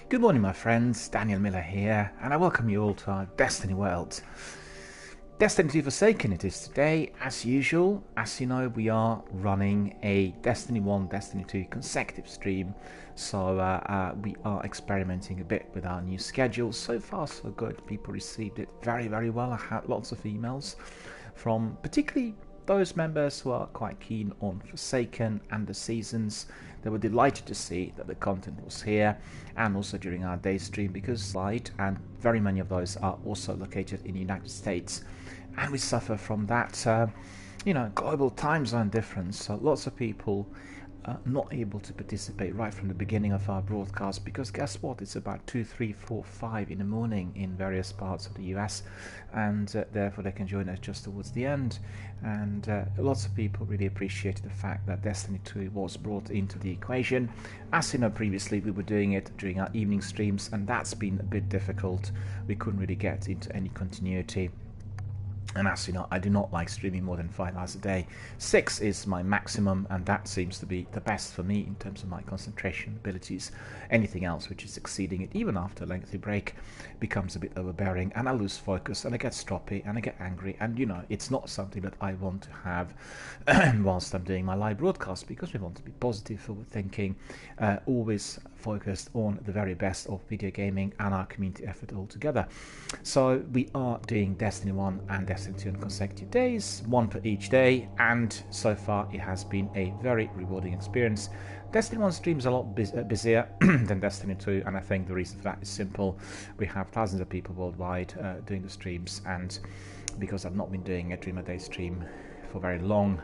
Good morning, my friends. Daniel Miller here, and I welcome you all to our Destiny world. Destiny 2 Forsaken it is today, as usual. As you know, we are running a Destiny 1, Destiny 2 consecutive stream, so we are experimenting a bit with our new schedule. So far, so good. People received it very, very well. I had lots of emails from particularly those members who are quite keen on Forsaken and the seasons. They were delighted to see that the content was here, and also during our day stream, because light and very many of those are also located in the United States, and we suffer from that global time zone difference. So lots of people not able to participate right from the beginning of our broadcast, because guess what, it's about 2, 3, 4, 5 in the morning in various parts of the US, and therefore they can join us just towards the end. And lots of people really appreciated the fact that Destiny 2 was brought into the equation. As you know, previously we were doing it during our evening streams, and that's been a bit difficult. We couldn't really get into any continuity. And as you know, I do not like streaming more than 5 hours a day. 6 is my maximum, and that seems to be the best for me in terms of my concentration abilities. Anything else which is exceeding it, even after a lengthy break, becomes a bit overbearing, and I lose focus, and I get stroppy, and I get angry, and it's not something that I want to have whilst I'm doing my live broadcast, because we want to be positive, forward thinking, always focused on the very best of video gaming and our community effort all together. So we are doing Destiny 1 and Destiny 2 on consecutive days, one for each day, and so far it has been a very rewarding experience. Destiny 1 streams a lot busier than Destiny 2, and I think the reason for that is simple. We have thousands of people worldwide doing the streams, and because I've not been doing a Dream a Day stream for very long,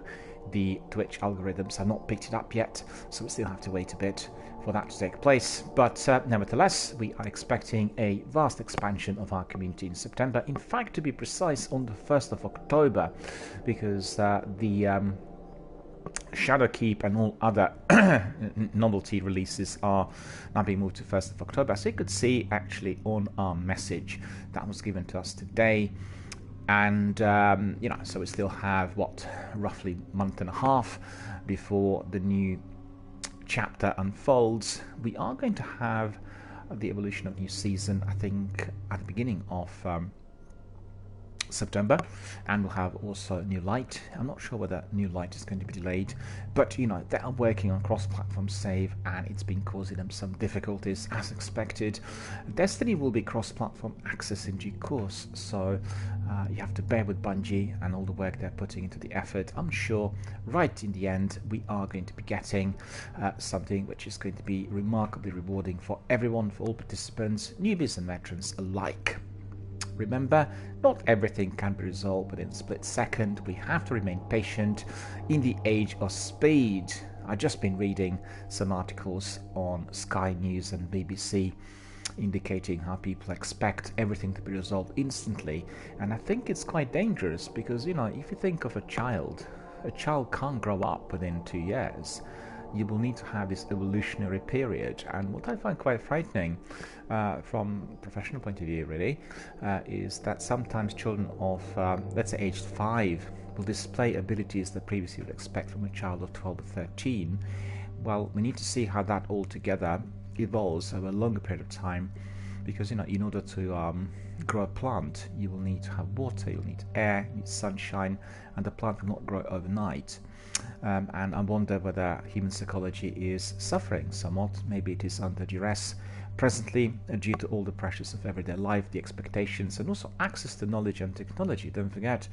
the Twitch algorithms have not picked it up yet, so we still have to wait a bit for that to take place. But nevertheless, we are expecting a vast expansion of our community in September. In fact, to be precise, on the 1st of October, because the Shadowkeep and all other novelty releases are now being moved to 1st of October. So you could see actually on our message that was given to us today. And so we still have roughly a month and a half before the new chapter unfolds. We are going to have the evolution of new season, I think, at the beginning of September, and we'll have also New Light. I'm not sure whether New Light is going to be delayed, but they are working on cross-platform save, and it's been causing them some difficulties as expected. Destiny will be cross-platform access in due course, so you have to bear with Bungie and all the work they're putting into the effort. I'm sure right in the end we are going to be getting something which is going to be remarkably rewarding for everyone, for all participants, newbies and veterans alike. Remember, not everything can be resolved within a split second. We have to remain patient in the age of speed. I've just been reading some articles on Sky News and BBC indicating how people expect everything to be resolved instantly, and I think it's quite dangerous, because if you think of a child can't grow up within 2 years. You will need to have this evolutionary period. And what I find quite frightening from a professional point of view really is that sometimes children of let's say aged 5 will display abilities that previously would expect from a child of 12 or 13. Well, we need to see how that all together evolves over a longer period of time, because in order to grow a plant, you will need to have water, you'll need air, you need sunshine, and the plant will not grow overnight. And I wonder whether human psychology is suffering somewhat. Maybe it is under duress presently due to all the pressures of everyday life, the expectations, and also access to knowledge and technology. Don't forget,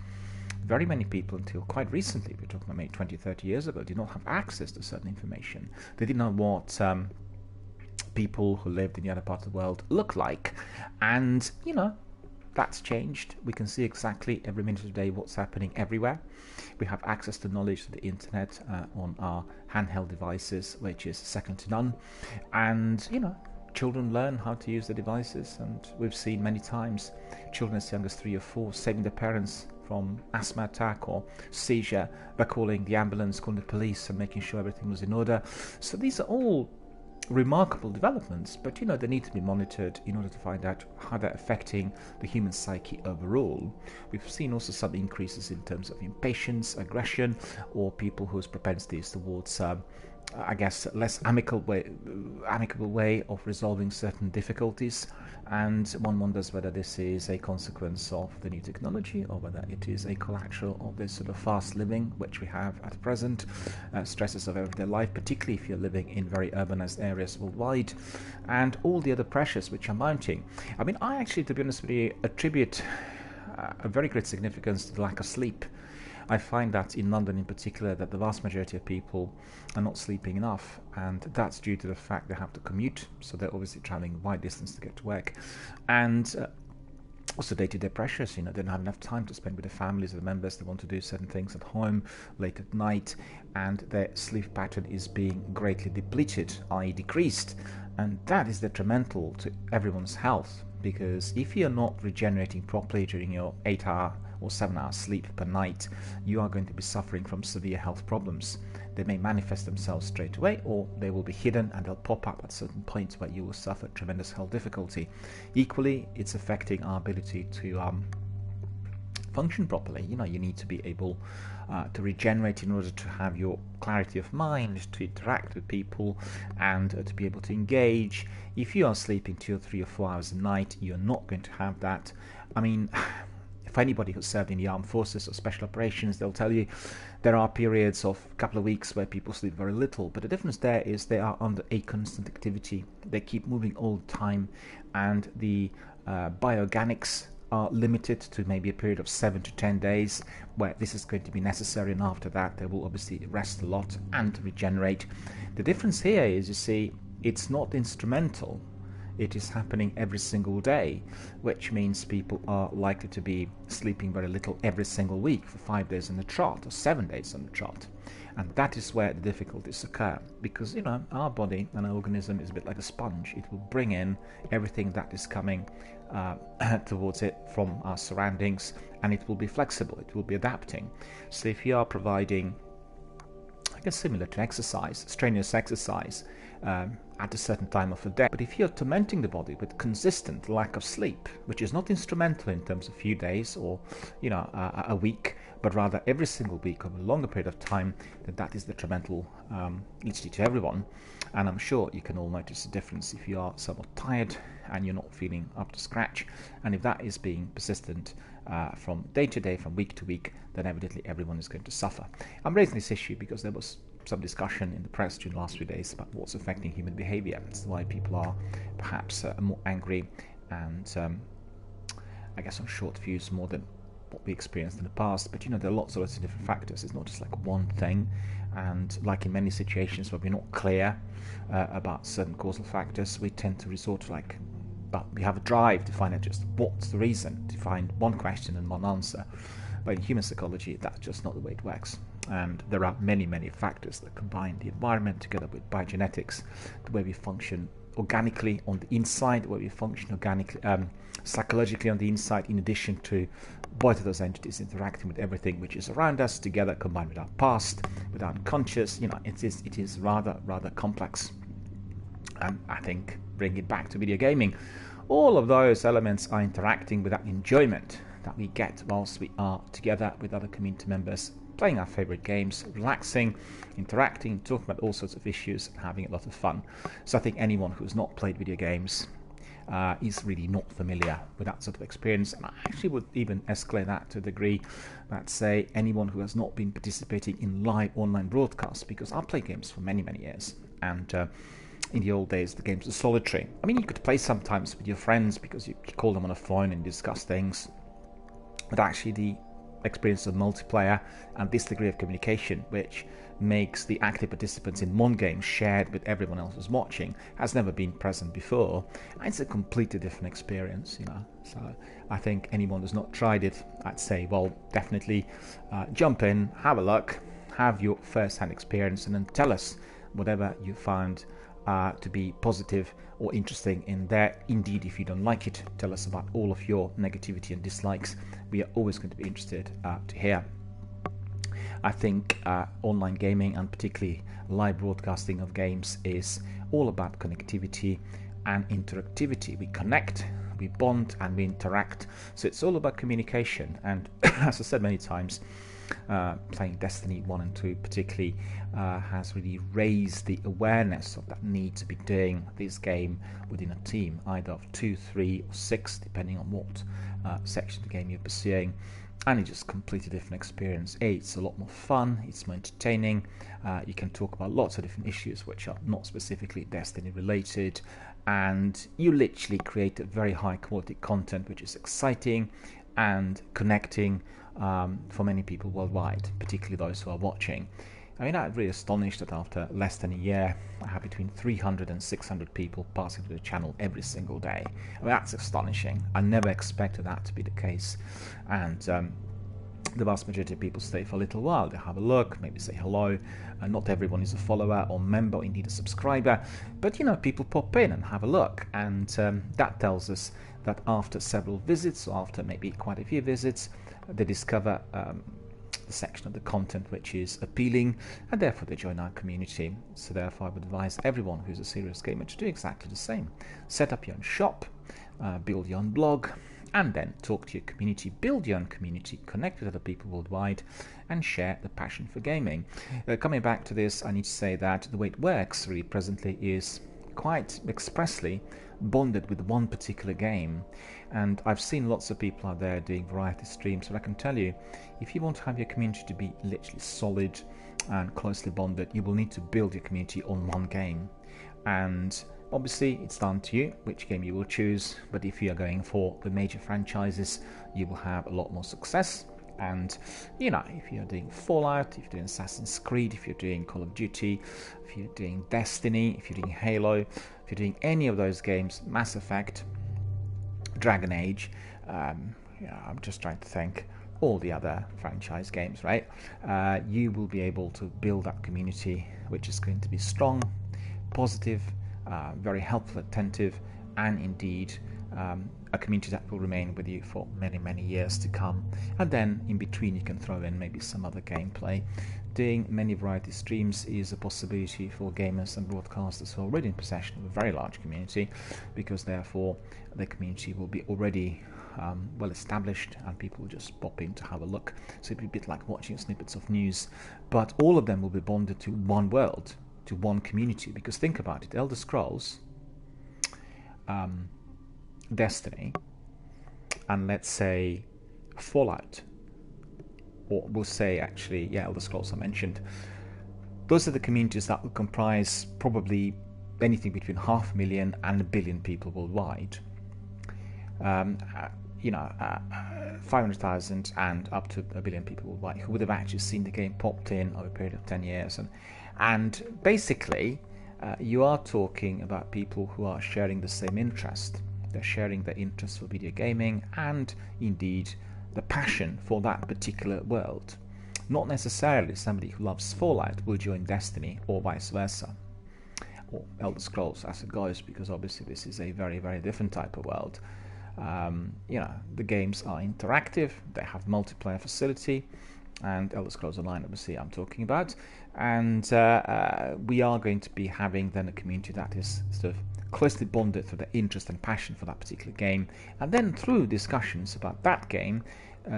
very many people until quite recently, we're talking about maybe 20, 30 years ago, did not have access to certain information. They didn't know what people who lived in the other part of the world look like. And that's changed. We can see exactly every minute of the day what's happening everywhere. We have access to knowledge to the internet on our handheld devices, which is second to none. And children learn how to use the devices, and we've seen many times children as young as 3 or 4 saving their parents from asthma attack or seizure by calling the ambulance, calling the police, and making sure everything was in order. So these are all remarkable developments, but they need to be monitored in order to find out how they're affecting the human psyche overall. We've seen also some increases in terms of impatience, aggression, or people whose propensities towards I guess, less amicable way of resolving certain difficulties, and one wonders whether this is a consequence of the new technology or whether it is a collateral of this sort of fast living which we have at present, stresses of everyday life, particularly if you're living in very urbanized areas worldwide, and all the other pressures which are mounting. I mean, I actually, to be honest with you, attribute a very great significance to the lack of sleep. I find that in London in particular, that the vast majority of people are not sleeping enough, and that's due to the fact they have to commute, so they're obviously traveling wide distance to get to work, and also day-to-day pressures. They don't have enough time to spend with their families or the members. They want to do certain things at home late at night, and their sleep pattern is being greatly depleted, i.e. decreased, and that is detrimental to everyone's health, because if you're not regenerating properly during your 8-hour or 7-hour sleep per night, you are going to be suffering from severe health problems. They may manifest themselves straight away, or they will be hidden and they'll pop up at certain points where you will suffer tremendous health difficulty. Equally, it's affecting our ability to function properly. You need to be able to regenerate in order to have your clarity of mind, to interact with people, and to be able to engage. If you are sleeping 2 or 3 or 4 hours a night, you're not going to have that. I mean, if anybody who's served in the armed forces or special operations, they'll tell you there are periods of a couple of weeks where people sleep very little, but the difference there is they are under a constant activity. They keep moving all the time, and the bioorganics are limited to maybe a period of 7 to 10 days where this is going to be necessary, and after that they will obviously rest a lot and regenerate. The difference here is, you see, it's not instrumental. It is happening every single day, which means people are likely to be sleeping very little every single week for 5 days on the trot or 7 days on the trot. And that is where the difficulties occur, because our body and our organism is a bit like a sponge. It will bring in everything that is coming towards it from our surroundings, and it will be flexible, it will be adapting. So if you are providing, I guess, similar to exercise, strenuous exercise, at a certain time of the day. But if you're tormenting the body with consistent lack of sleep, which is not instrumental in terms of a few days or a week, but rather every single week over a longer period of time, then that is detrimental literally to everyone. And I'm sure you can all notice the difference if you are somewhat tired and you're not feeling up to scratch. And if that is being persistent from day to day, from week to week, then evidently everyone is going to suffer. I'm raising this issue because there was some discussion in the press during the last few days about what's affecting human behavior. That's why people are perhaps more angry and I guess on short fuse more than what we experienced in the past. But there are lots of different factors. It's not just like one thing, and like in many situations where we're not clear about certain causal factors, we tend to resort to we have a drive to find out just what's the reason, to find one question and one answer. But in human psychology, that's just not the way it works. And there are many, many factors that combine the environment together with biogenetics, the way we function organically on the inside, the way we function organically, psychologically on the inside, in addition to both of those entities interacting with everything which is around us together, combined with our past, with our unconscious. It is rather complex. And I think, bring it back to video gaming, all of those elements are interacting with that enjoyment that we get whilst we are together with other community members, playing our favorite games, relaxing, interacting, talking about all sorts of issues, and having a lot of fun. So I think anyone who's not played video games is really not familiar with that sort of experience. And I actually would even escalate that to a degree that, say, anyone who has not been participating in live online broadcasts, because I played games for many, many years, and in the old days the games were solitary. I mean, you could play sometimes with your friends because you call them on a phone and discuss things, but actually the experience of multiplayer and this degree of communication, which makes the active participants in one game shared with everyone else who's watching, has never been present before. And it's a completely different experience, So I think anyone who's not tried it, I'd say, well, definitely jump in, have a look, have your first-hand experience, and then tell us whatever you find to be positive or interesting in there. Indeed, if you don't like it, tell us about all of your negativity and dislikes. We are always going to be interested to hear. I think online gaming, and particularly live broadcasting of games, is all about connectivity and interactivity. We connect, we bond, and we interact. So it's all about communication. And as I said many times, playing Destiny 1 and 2 particularly has really raised the awareness of that need to be doing this game within a team, either of 2, 3 or 6, depending on what section of the game you're pursuing. And it's just a completely different experience. It's a lot more fun, it's more entertaining, you can talk about lots of different issues which are not specifically Destiny related, and you literally create a very high quality content which is exciting and connecting for many people worldwide, particularly those who are watching. I mean, I'm really astonished that after less than a year, I have between 300 and 600 people passing through the channel every single day. I mean, that's astonishing. I never expected that to be the case. And the vast majority of people stay for a little while. They have a look, maybe say hello. Not everyone is a follower or member or indeed a subscriber, but you know, people pop in and have a look. And that tells us that after several visits, or after maybe quite a few visits, they discover the section of the content which is appealing, and therefore they join our community. So therefore I would advise everyone who's a serious gamer to do exactly the same. Set up your own shop, build your own blog, and then talk to your community, build your own community, connect with other people worldwide, and share the passion for gaming. Coming back to this, I need to say that the way it works really presently is quite expressly bonded with one particular game, and I've seen lots of people out there doing variety streams, but I can tell you, if you want to have your community to be literally solid and closely bonded, you will need to build your community on one game. And obviously it's down to you which game you will choose, but if you are going for the major franchises, you will have a lot more success. And you know, if you're doing Fallout, if you're doing Assassin's Creed, if you're doing Call of Duty, if you're doing Destiny, if you're doing Halo, if you're doing any of those games, Mass Effect, Dragon Age, I'm just trying to think, all the other franchise games, right? You will be able to build that community which is going to be strong, positive, very helpful, attentive, and indeed a community that will remain with you for many, many years to come. And then in between you can throw in maybe some other gameplay. Doing many variety streams is a possibility for gamers and broadcasters who are already in possession of a very large community, because therefore the community will be already well established and people will just pop in to have a look. So it'll be a bit like watching snippets of news, but all of them will be bonded to one world, to one community. Because think about it, Elder Scrolls, Destiny, and let's say Fallout, or we'll say actually, yeah, Elder Scrolls I mentioned, those are the communities that will comprise probably anything between 500,000 and 1 billion people worldwide. 500,000 and up to 1 billion people worldwide who would have actually seen the game popped in over a period of 10 years. And basically, you are talking about people who are sharing the same interest. They're sharing their interest for video gaming and indeed the passion for that particular world. Not necessarily somebody who loves Fallout will join Destiny, or vice versa, or Elder Scrolls as it goes, because obviously this is a very, very different type of world. The games are interactive, they have multiplayer facility, and Elder Scrolls Online obviously I'm talking about, and we are going to be having then a community that is sort of closely bonded through the interest and passion for that particular game, and then through discussions about that game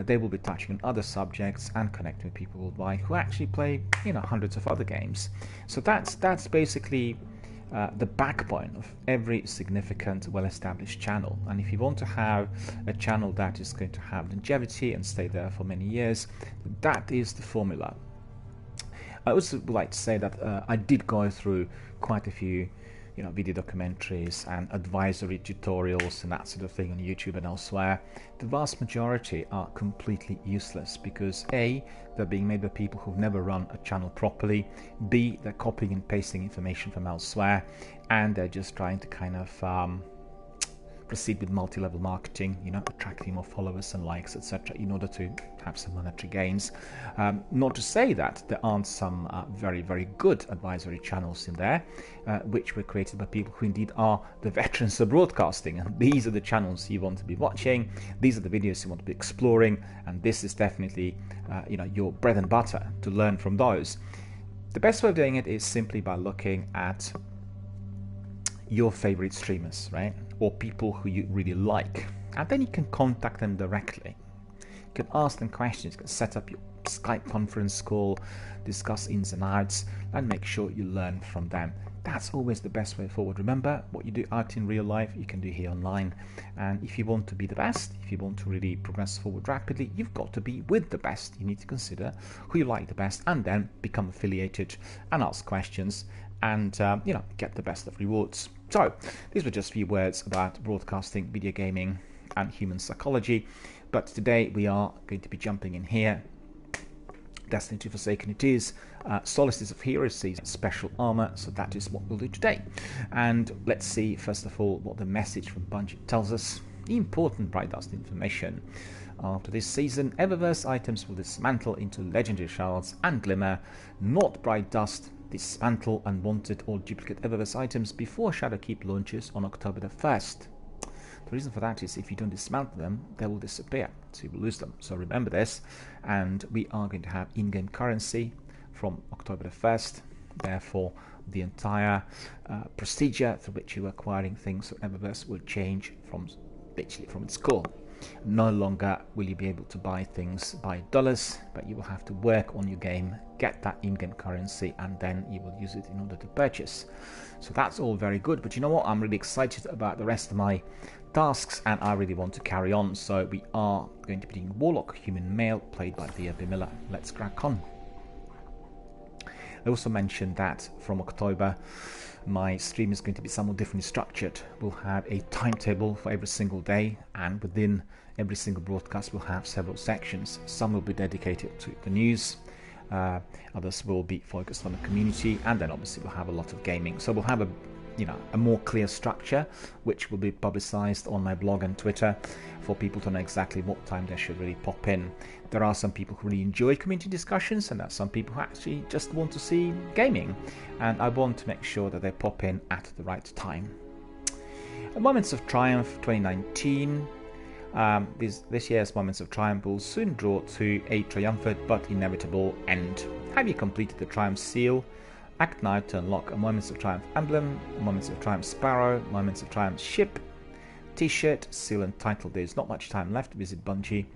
they will be touching on other subjects and connecting with people worldwide who actually play hundreds of other games. So that's basically the backbone of every significant, well-established channel. And if you want to have a channel that is going to have longevity and stay there for many years, that is the formula. I also would like to say that I did go through quite a few video documentaries and advisory tutorials and that sort of thing on YouTube and elsewhere. The vast majority are completely useless because A, they're being made by people who've never run a channel properly, B, they're copying and pasting information from elsewhere, and they're just trying to kind of proceed with multi-level marketing, attracting more followers and likes, etc., in order to have some monetary gains. Not to say that there aren't some very, very good advisory channels in there, which were created by people who indeed are the veterans of broadcasting, and these are the channels you want to be watching, these are the videos you want to be exploring, and this is definitely your bread and butter to learn from those. The best way of doing it is simply by looking at your favorite streamers, right? Or people who you really like, and then you can contact them directly. You can ask them questions, you can set up your Skype conference call, discuss ins and outs, and make sure you learn from them. That's always the best way forward. Remember, what you do out in real life, you can do here online. And if you want to be the best, if you want to really progress forward rapidly, you've got to be with the best. You need to consider who you like the best and then become affiliated and ask questions and get the best of rewards. So these were just a few words about broadcasting, video gaming and human psychology. But today we are going to be jumping in here. Destiny 2 Forsaken it is. Solstice of Heroes season special armor, so that is what we'll do today. And let's see first of all what the message from Bungie tells us. Important Bright Dust information. After this season, Eververse items will dismantle into legendary shards and glimmer, not Bright Dust. Dismantle unwanted or duplicate Eververse items before Shadowkeep launches on October the 1st. The reason for that is if you don't dismantle them, they will disappear, so you will lose them. So remember this, and we are going to have in-game currency from October the 1st. Therefore, the entire procedure through which you are acquiring things from Eververse will change from its core. No longer will you be able to buy things by dollars, but you will have to work on your game, get that in-game currency, and then you will use it in order to purchase. So that's all very good, but you know what? I'm really excited about the rest of my tasks and I really want to carry on. So we are going to be doing Warlock Human Male, played by DRBMiller. Let's crack on. I also mentioned that from October my stream is going to be somewhat differently structured. We'll have a timetable for every single day, and within every single broadcast we'll have several sections. Some will be dedicated to the news, others will be focused on the community, and then obviously we'll have a lot of gaming. So we'll have a more clear structure, which will be publicized on my blog and Twitter for people to know exactly what time they should really pop in. There are some people who really enjoy community discussions, and there are some people who actually just want to see gaming, and I want to make sure that they pop in at the right time. Moments of Triumph 2019. This year's Moments of Triumph will soon draw to a triumphant but inevitable end. Have you completed the Triumph Seal? Act now to unlock a Moments of Triumph emblem, Moments of Triumph Sparrow, Moments of Triumph ship, t-shirt, seal and title. There's not much time left to visit Bungie.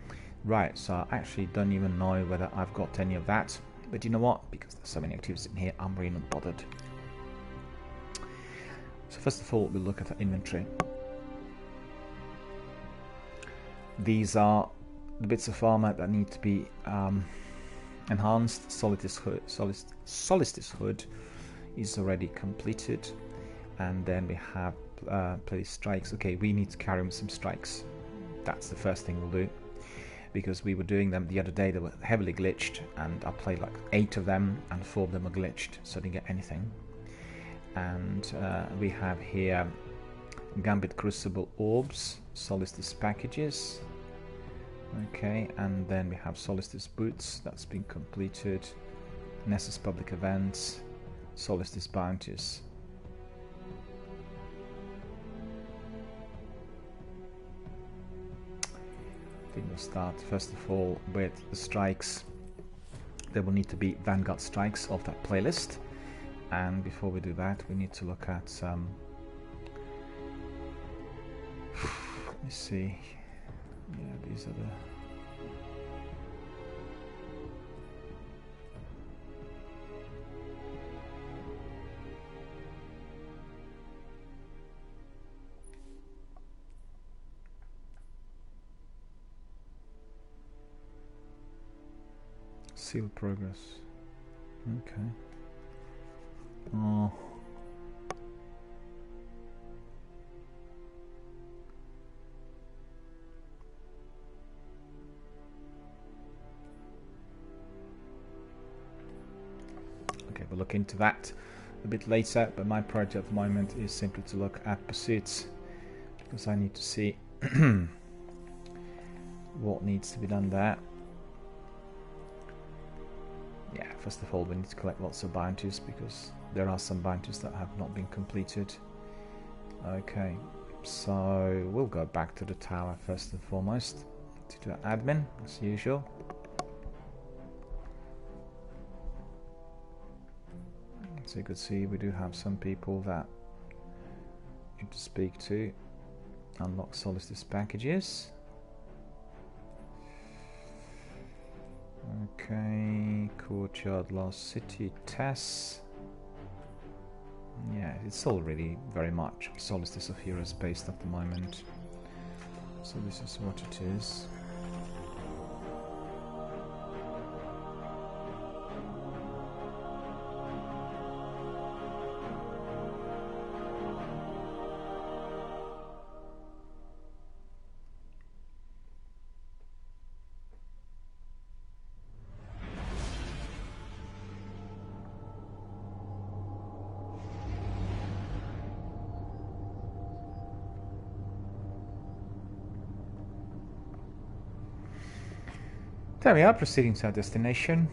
Right, so I actually don't even know whether I've got any of that. But you know what? Because there's so many activities in here, I'm really not bothered. So first of all, we'll look at the inventory. These are the bits of armor that need to be enhanced. Solstice Hood is already completed, and then we have play strikes. Okay, we need to carry on some strikes. That's the first thing we'll do, because we were doing them the other day. They were heavily glitched, and I played like 8 of them, and 4 of them were glitched, so I didn't get anything. And we have here Gambit Crucible Orbs, Solstice packages. Okay, and then we have Solstice Boots, that's been completed. Nessus Public Events, Solstice Bounties. I think we'll start first of all with the strikes. There will need to be Vanguard strikes of that playlist, and before we do that we need to look at some let me see. Yeah, these are the seal progress. Okay. Oh. Okay, we'll look into that a bit later, but my priority at the moment is simply to look at pursuits, because I need to see what needs to be done there. Yeah, first of all we need to collect lots of bounties, because there are some bounties that have not been completed. Okay, so we'll go back to the tower first and foremost to do admin as usual. So you could see we do have some people that you need to speak to. Unlock Solstice packages. Okay, courtyard, lost city, tests. Yeah, it's all really very much Solstice of Heroes based at the moment. So this is what it is. There we are, proceeding to our destination.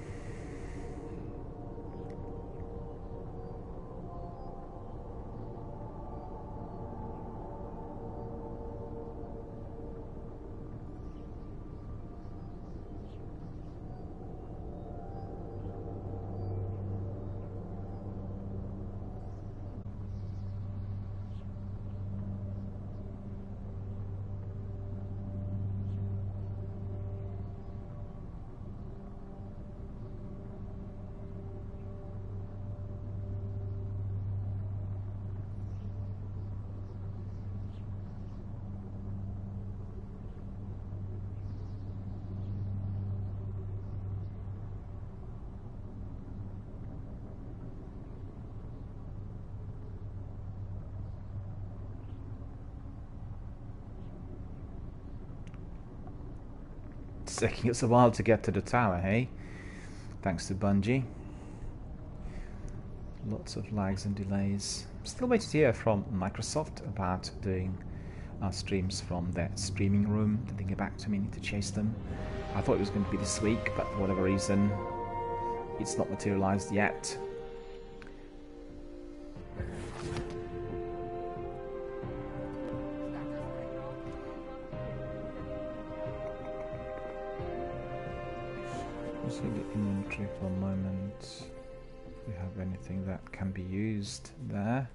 It's taking us a while to get to the tower, hey? Thanks to Bungie. Lots of lags and delays. Still waiting to hear from Microsoft about doing our streams from their streaming room. Didn't get back to me, need to chase them. I thought it was going to be this week, but for whatever reason, it's not materialized yet. Let's see the inventory for a moment. If we have anything that can be used there.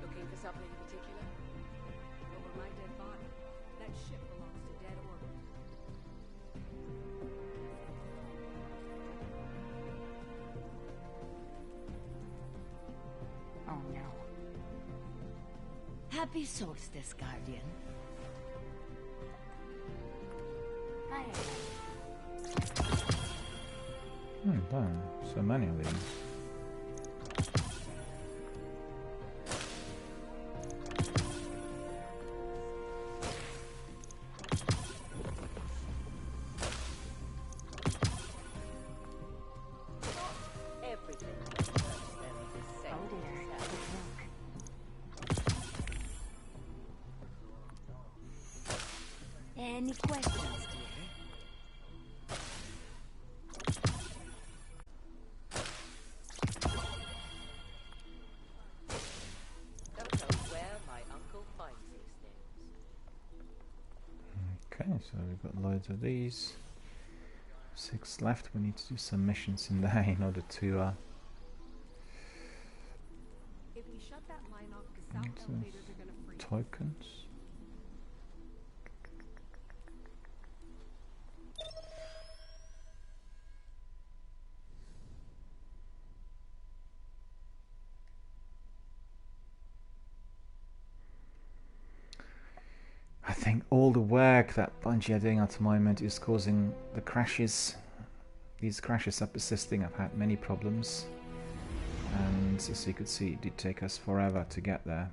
Looking for something in particular? Over my dead body. That ship belongs to dead orbit. Oh no. Happy Solstice, Guardian. Hi. Oh, damn. So many of these. Everything. Oh dear. Any questions, dear? Don't know where my uncle finds these things. Okay, so we've got loads of these. 6 left. We need to do some missions in there in order to If we shut that line off, the south What's elevators this? are gonna freeze. tokens. I think all the work that Bungie are doing at the moment is causing the crashes. These crashes are persisting. I've had many problems, and as you could see, it did take us forever to get there.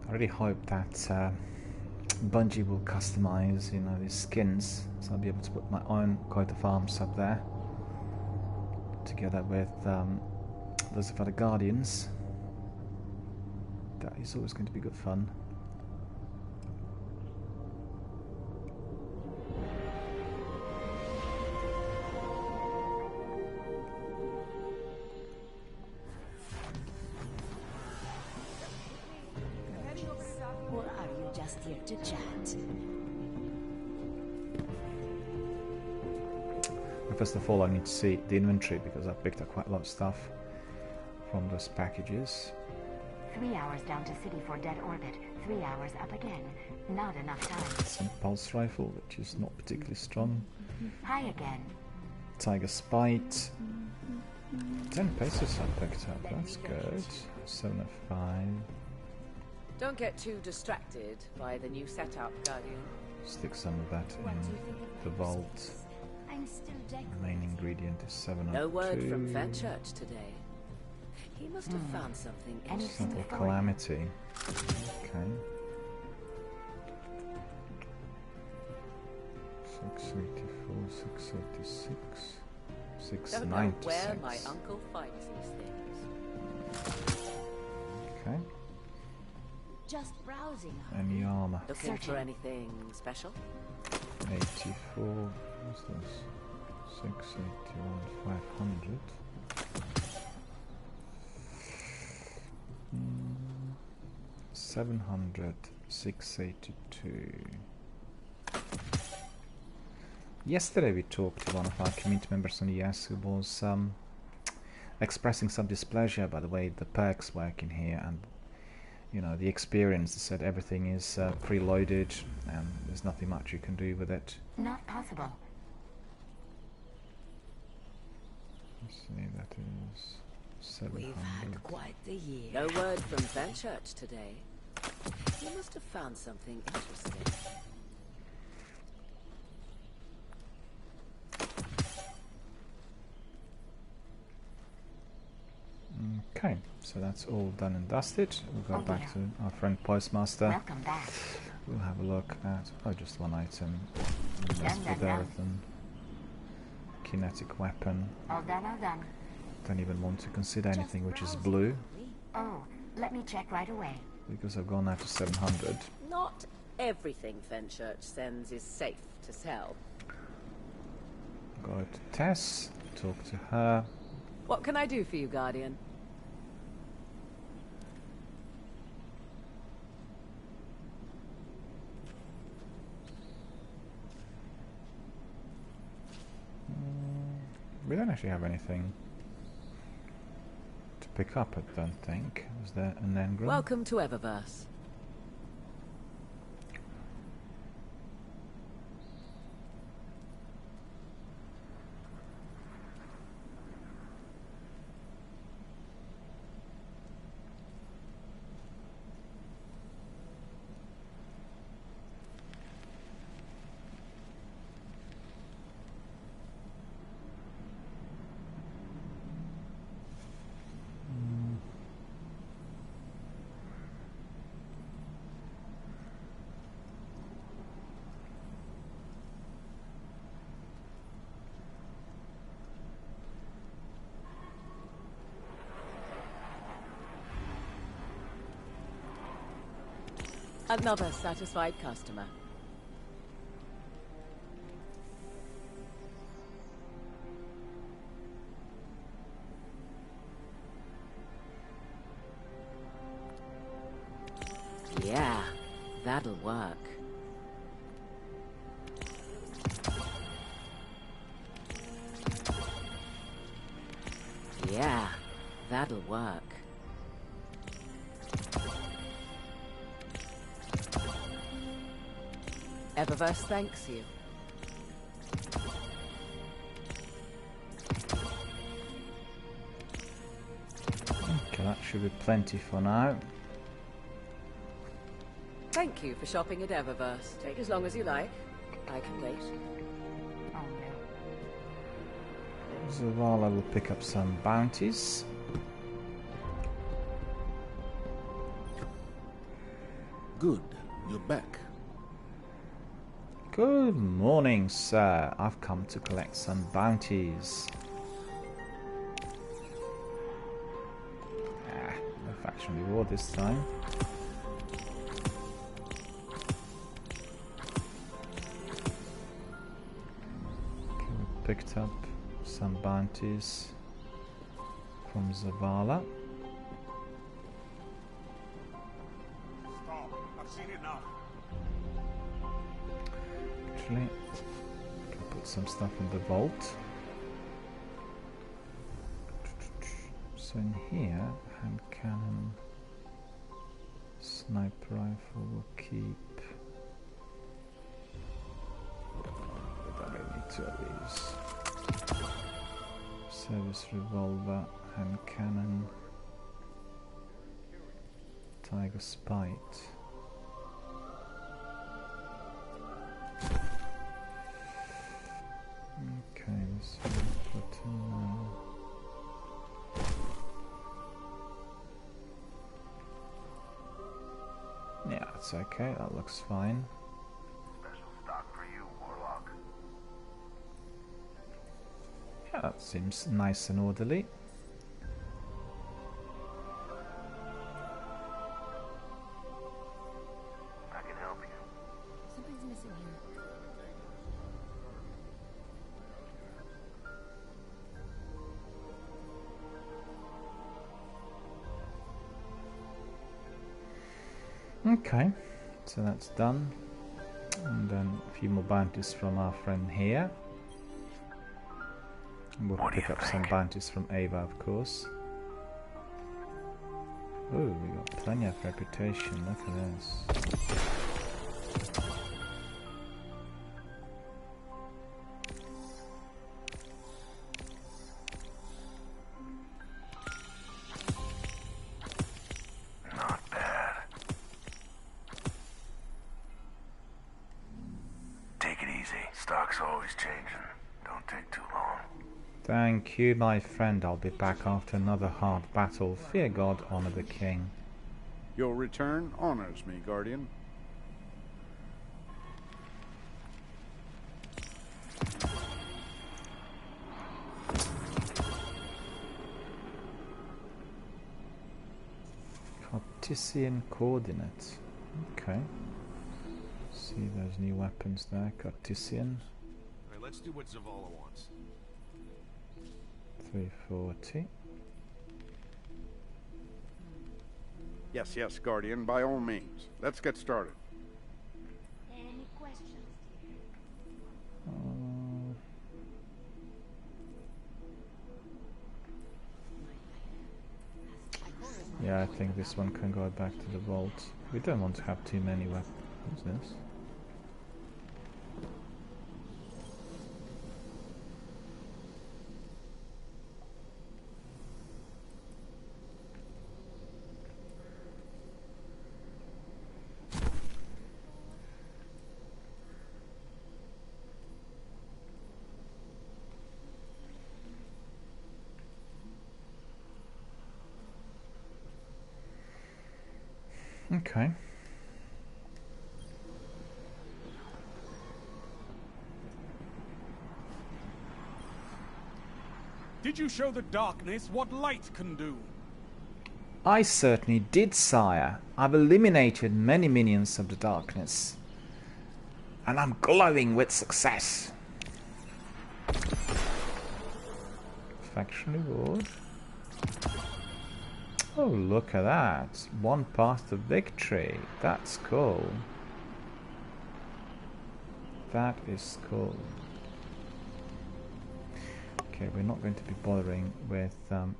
I really hope that Bungie will customize, you know, these skins, so I'll be able to put my own coat of arms up there, together with those of other Guardians. That is always going to be good fun. Or are you just here to chat? First of all, I need to see the inventory because I picked up quite a lot of stuff from those packages. 3 hours down to city for dead orbit. 3 hours up again. Not enough time. Some pulse rifle, which is not particularly strong. Hi again. Tiger Spite. 10 pesos I picked up, that's good. 7 of 5. Don't get too distracted by the new setup, Guardian. Stick some of that in the vault. I'm still The main ingredient is 7 of 2. No word from Fenchurch today. He must have found something interesting. Simple Calamity. Okay. 684, 686, Don't know 696. where my uncle finds these things. Okay. just browsing. Any armor? Looking for anything special? 84. What's this? 681, 500. 700, 682. Yesterday we talked to one of our community members on ES who was expressing some displeasure by the way the perks work in here and, you know, the experience. They said everything is preloaded and there's nothing much you can do with it. Not possible. Let's see, that is 700. We've had quite the year. No word from Fenchurch today. He must have found something interesting. Okay, so that's all done and dusted. We'll go back yeah. to our friend Postmaster. Welcome back. We'll have a look at just one item. Done, Let's done, put done. everything. Kinetic weapon. All done, all done. Don't even want to consider anything which is blue Oh, let me check right away. because I've gone out to 700. Not everything Fenchurch sends is safe to sell. Go to Tess, talk to her. What can I do for you, Guardian? We don't actually have anything to pick up, I don't think. Is there an engram? Welcome to Eververse. Another satisfied customer. Yeah, that'll work. Yeah, that'll work. Eververse thanks you. Okay, that should be plenty for now. Thank you for shopping at Eververse. Take as long as you like. I can wait. Oh no. So while I will pick up some bounties. Good. You're back. Good morning, sir. I've come to collect some bounties. No faction reward this time. Okay, we picked up some bounties from Zavala. Stop. I've seen enough. Actually, can put some stuff in the vault. So in here, hand cannon, sniper rifle will keep. I don't need two of these. Service revolver, hand cannon, tiger spite. Okay, this one put in now. Yeah, that's okay, that looks fine. Special stock for you, Warlock. Yeah, that seems nice and orderly. I can help you. Something's missing here. Okay, so that's done. And then a few more bounties from our friend here. And we'll What do pick you up some think? bounties from Ava, of course. Oh, we got plenty of reputation, look at this. Not bad. Take it easy. Stock's always changing. Don't take too long. Thank you, my friend. I'll be back after another hard battle. Fear God, honor the king. Your return honors me, Guardian. Cartesian coordinates. Okay. See those new weapons there, Cartesian. Alright, let's do what Zavala wants. 340. Yes, yes, Guardian, by all means. Let's get started. Any questions? Yeah, I think this one can go back to the vault. We don't want to have too many weapons. What's this? Okay. Did you show the darkness what light can do? I certainly did, sire. I've eliminated many minions of the darkness. And I'm glowing with success. Faction reward. Oh, look at that. One path to victory. That's cool. That is cool. Okay, we're not going to be bothering with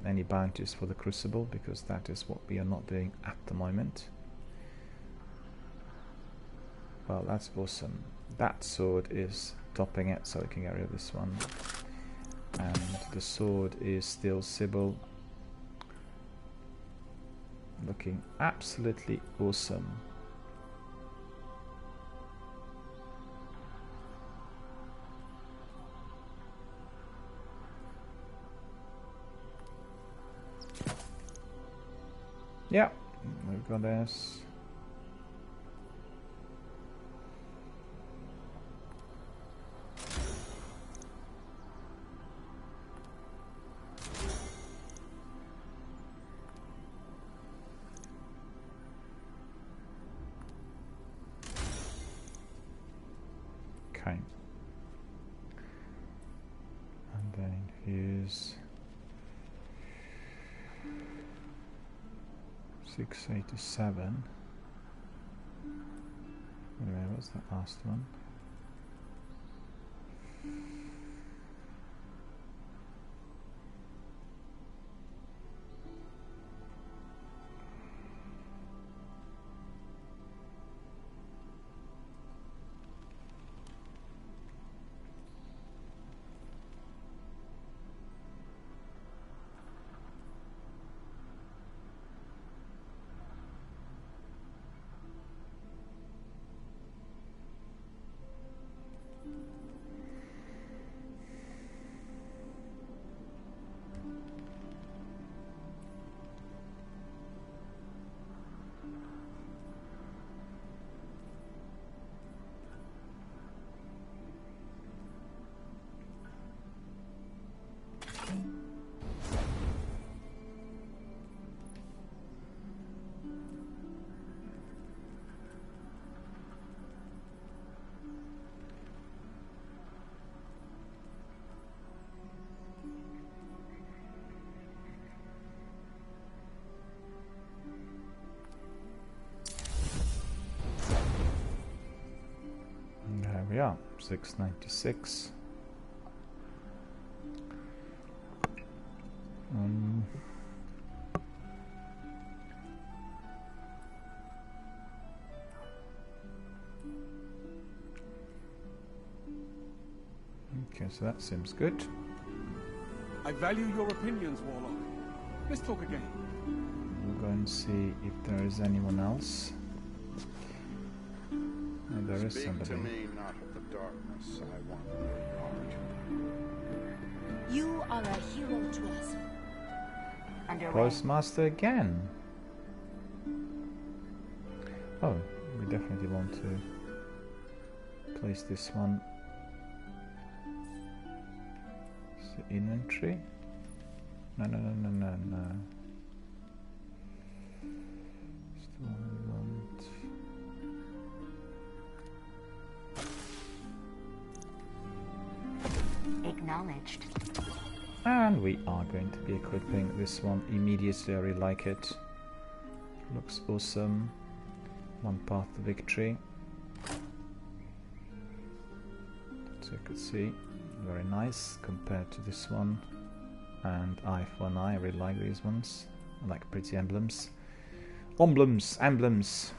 any bounties for the Crucible because that is what we are not doing at the moment. Well, that's awesome. That sword is topping it, so we can get rid of this one. And the sword is still Sybil. Looking absolutely awesome. Yeah, we've got this. Okay. And then here's 687. Anyway, what's that last one? We are 696. Okay, so that seems good. I value your opinions, Warlock. Let's talk again. We'll go and see if there is anyone else. Oh, there is Speak somebody. to me, not of the darkness. I want your heart. You are a hero to us. Underway. Postmaster again. Oh, we definitely want to place this one. So inventory. No. Still only want. Acknowledged. And we are going to be equipping this one immediately. I really like it. Looks awesome. One path to victory. So you could see, very nice compared to this one. And eye for an eye, I really like these ones. I like pretty emblems. Emblems!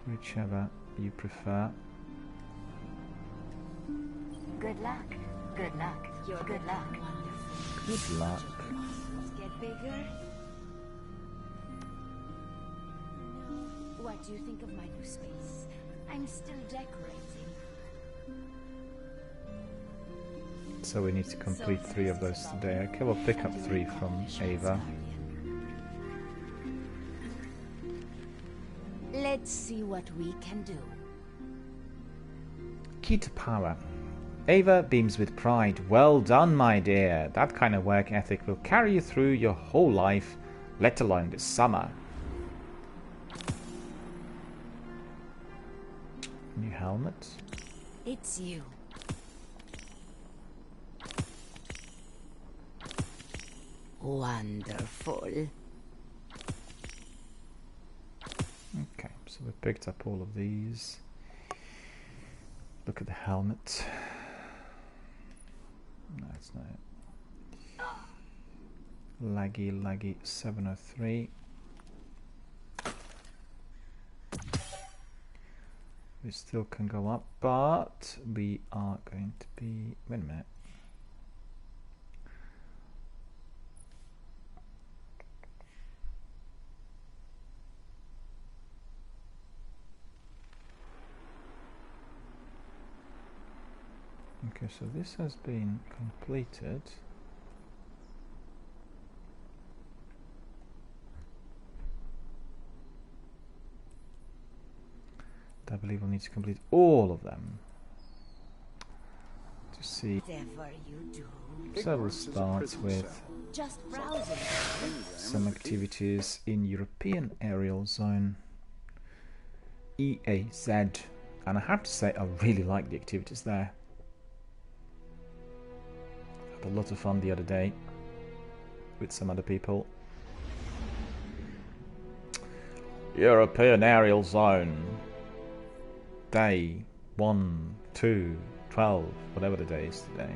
Whichever you prefer. Good luck. Good luck. Good luck. Good luck. Get bigger. What do you think of my new space? I'm still decorating. So we need to complete 3 of those today. Okay, we'll pick up 3 from Ava. Let's see what we can do. Key to power. Ava beams with pride. Well done, my dear. That kind of work ethic will carry you through your whole life, let alone this summer. New helmet. It's you. Wonderful. Okay, so we picked up all of these. Look at the helmet. No, it's not it. Laggy 703. We still can go up, but we are going to be... Wait a minute. Okay, so this has been completed. I believe we'll need to complete all of them to see. Whatever you do. So we'll start with Just browsing. some activities in European Aerial Zone. EAZ. And I have to say, I really like the activities there. Had a lot of fun the other day with some other people. European Aerial Zone. Day 1, 2, 12, whatever the day is today.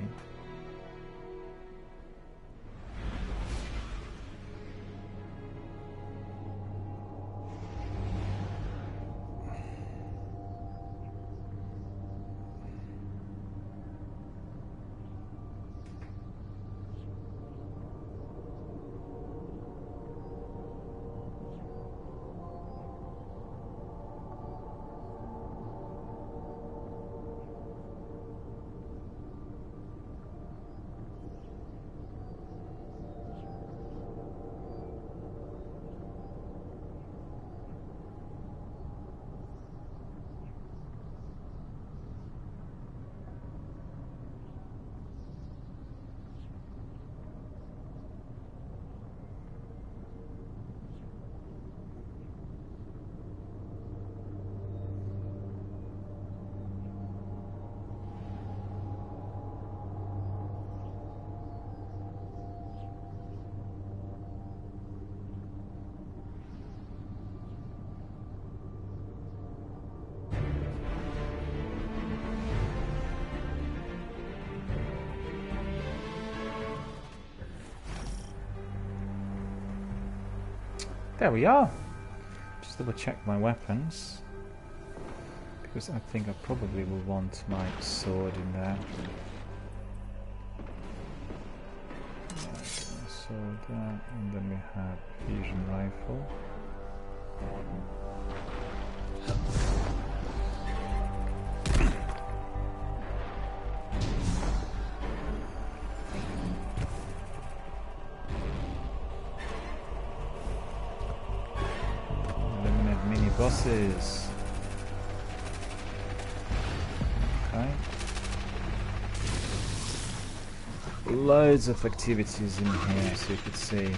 There we are. Just double check my weapons, because I think I probably will want my sword in there. Right, sword there, and then we have fusion rifle. Bosses. Okay. Loads of activities in here, so you could see.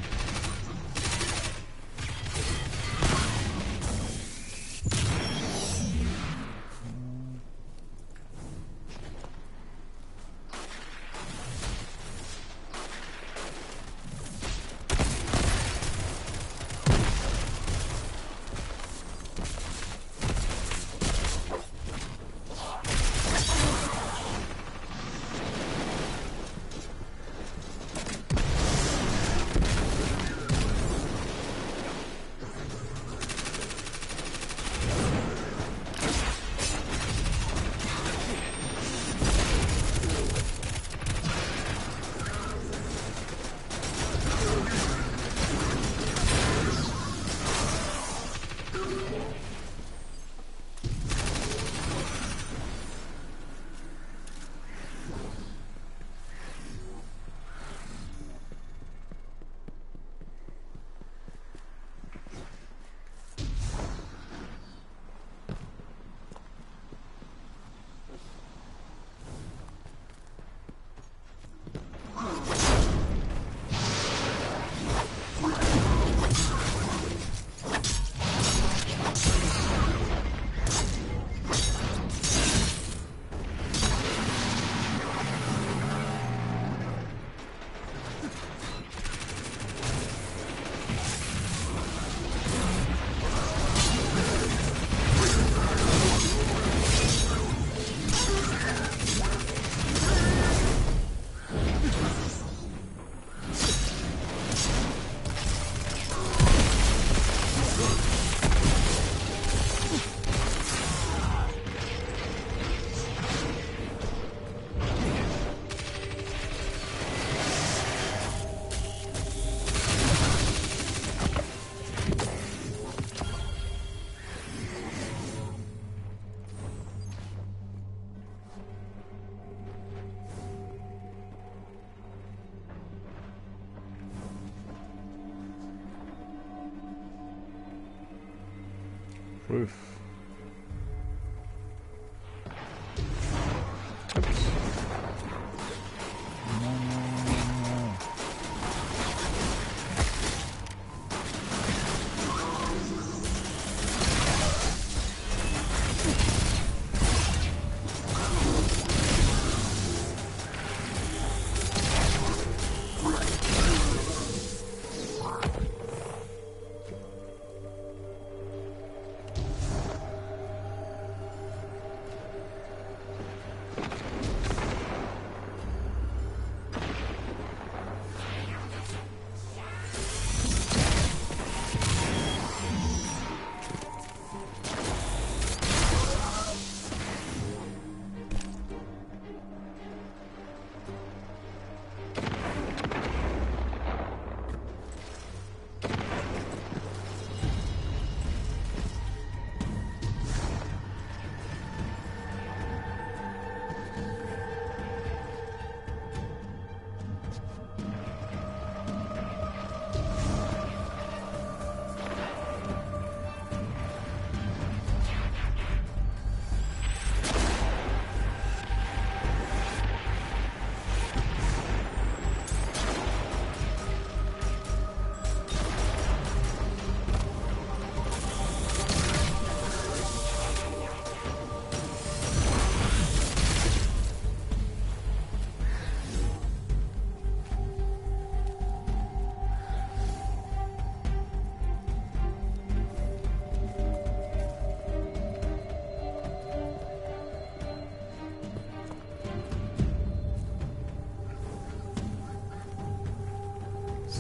Roof. Oops. No.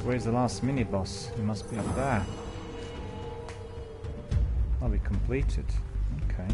So where's the last mini-boss? He must be up there. Oh, we completed. Okay.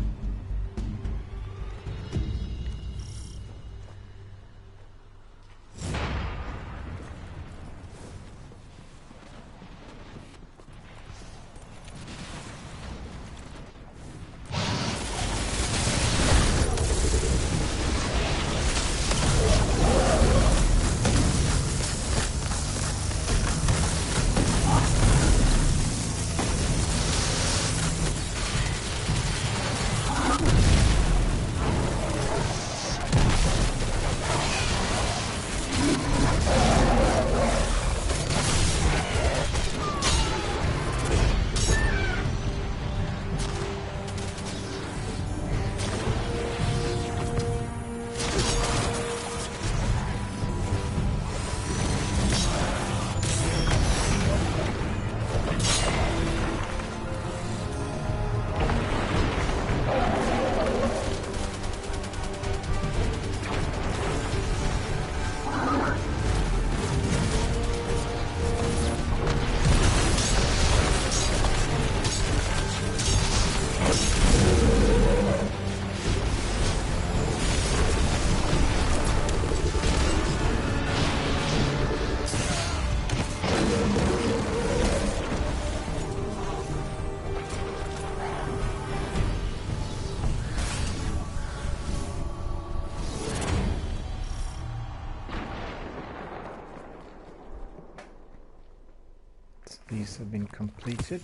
These have been completed.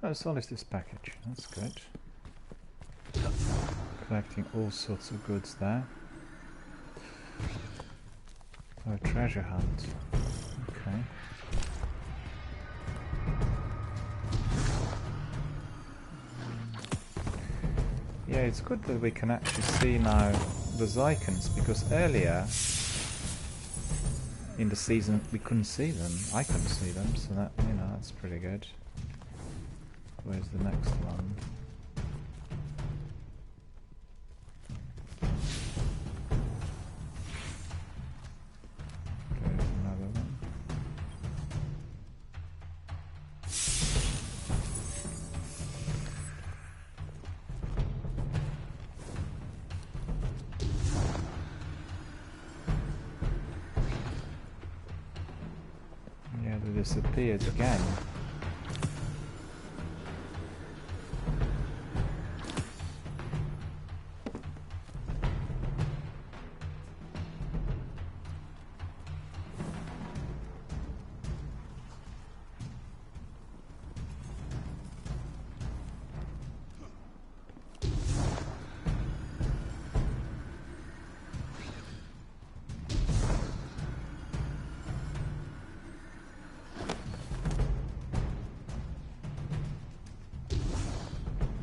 Oh, so is this package. That's good. Collecting all sorts of goods there. Oh, a treasure hunt. Okay. Yeah, it's good that we can actually see now those icons, because earlier in the season we couldn't see them. I couldn't see them, so that, you know, that's pretty good. Where's the next one? There's another one. Yeah, they disappeared again.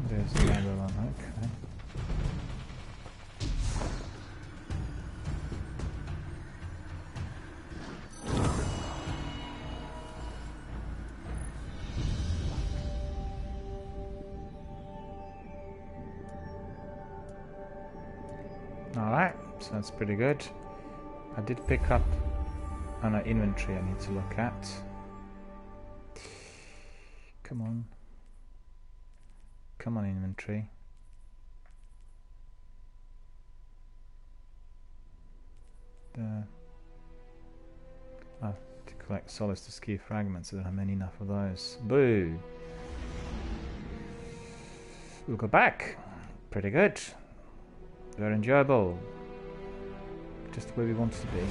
There's another one, okay. Alright, so that's pretty good. I did pick up an inventory I need to look at. Come on. Come on, inventory. To collect Solis key fragments, I don't have enough of those. Boo! We'll go back. Pretty good. Very enjoyable. Just where we want to be.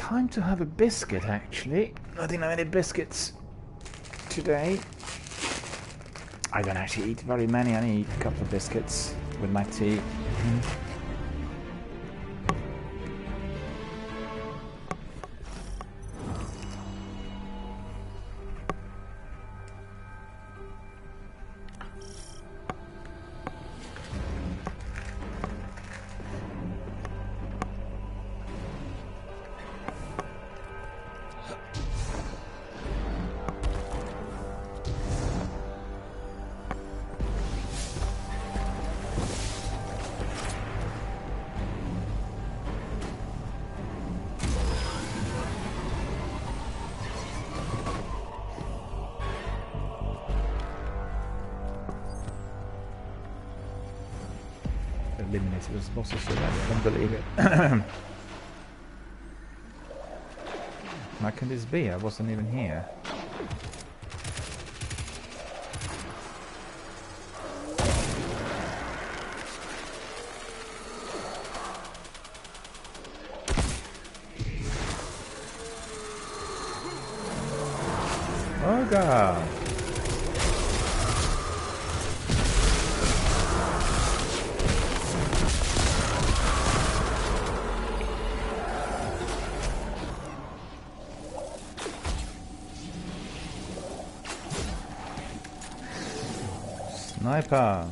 Time to have a biscuit, actually. I didn't have any biscuits today. I don't actually eat very many. I only eat a couple of biscuits with my tea. Eliminated as bosses, so I can't believe it. How can this be? I wasn't even here. Oh god! Sniper!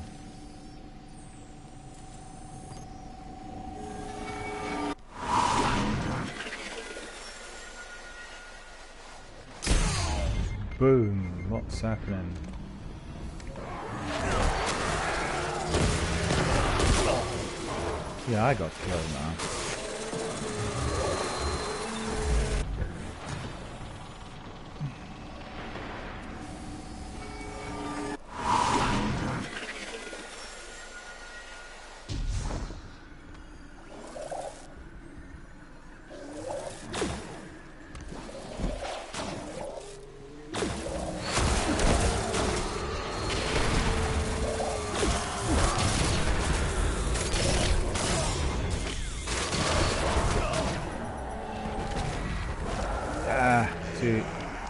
Boom! What's happening? Yeah, I got killed now.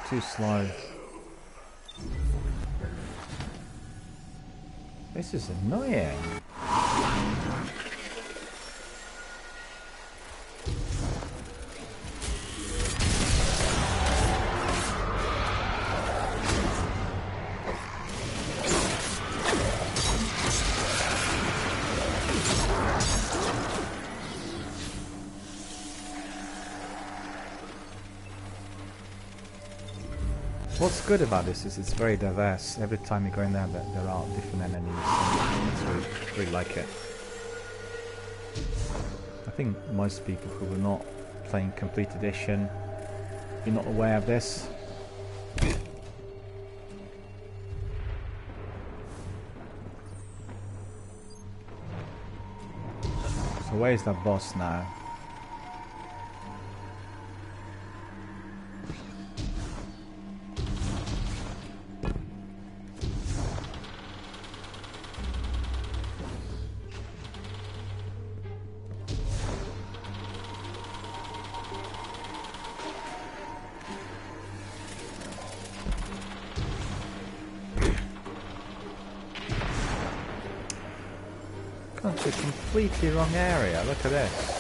Too slow. This is annoying. What's good about this is it's very diverse. Every time you go in there, there are different enemies. And it's really like it. I think most people who are not playing Complete Edition, you're not aware of this. So where's that boss now? Gone to a completely wrong area, look at this.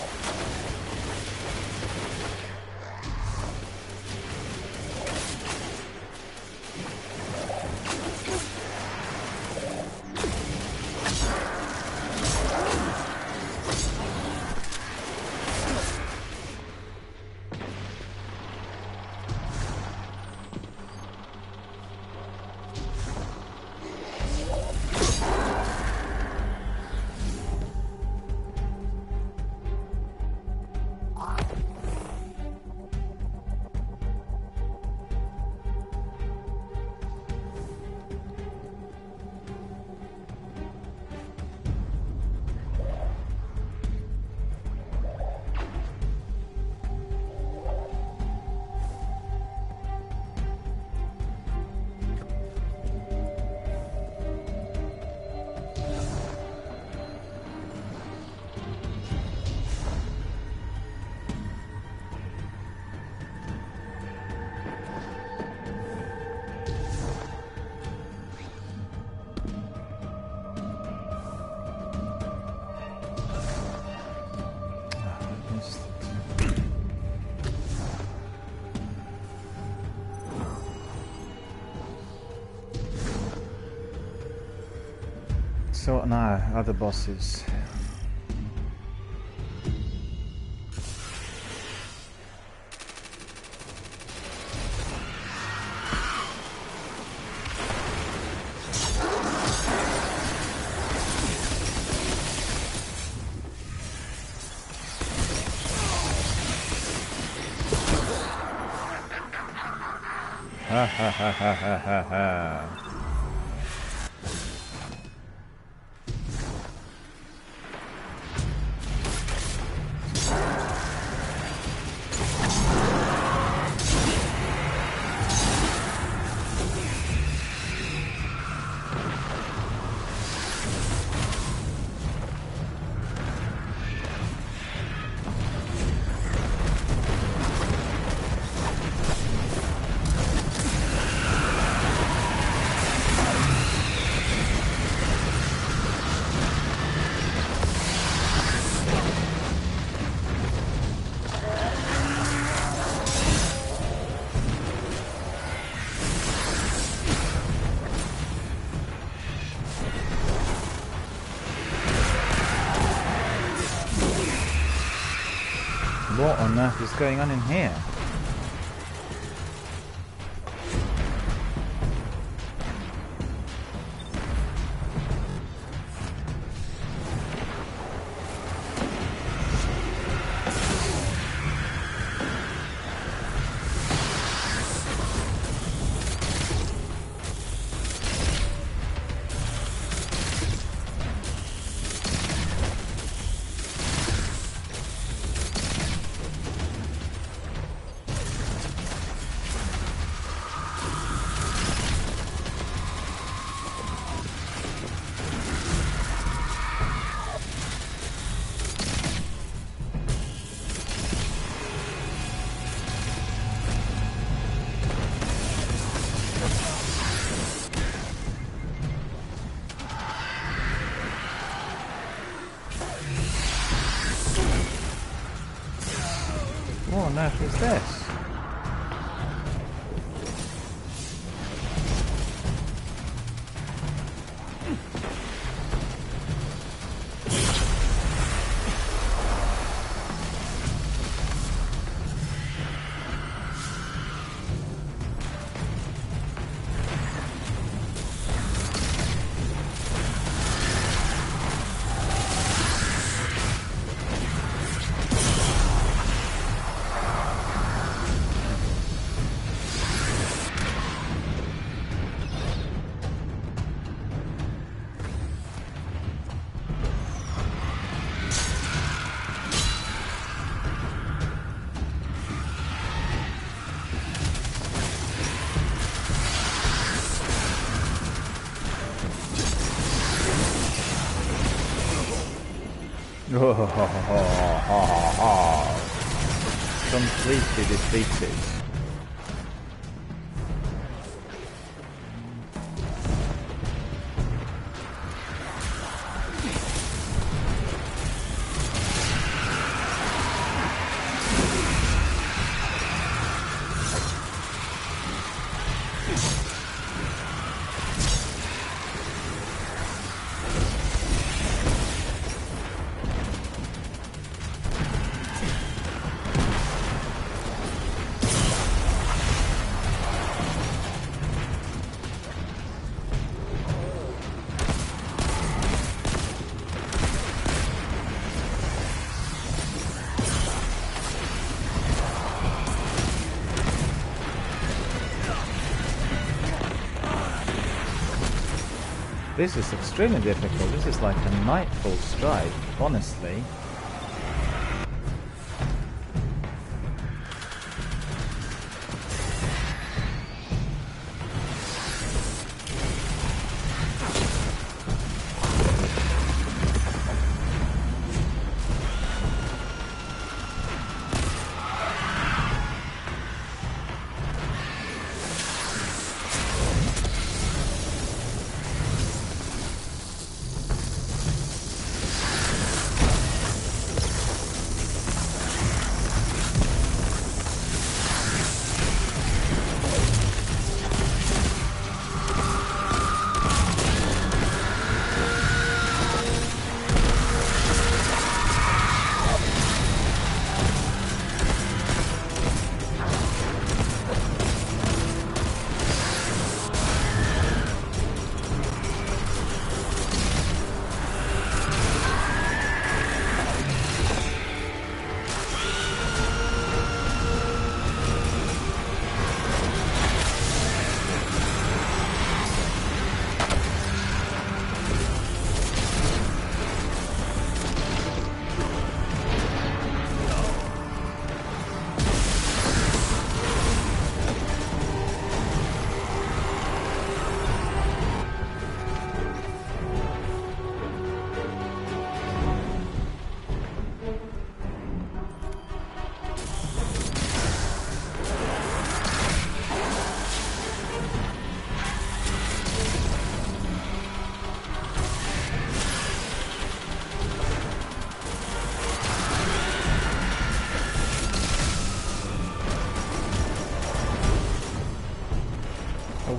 sorting out other bosses. Ha ha ha ha ha ha ha. What on earth is going on in here? What on earth is this? Completely defeated. This is extremely difficult. This is like a nightfall strike, honestly.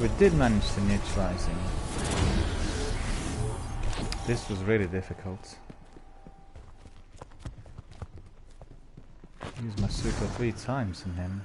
we did manage to neutralize him. This was really difficult. Used my super 3 times in him.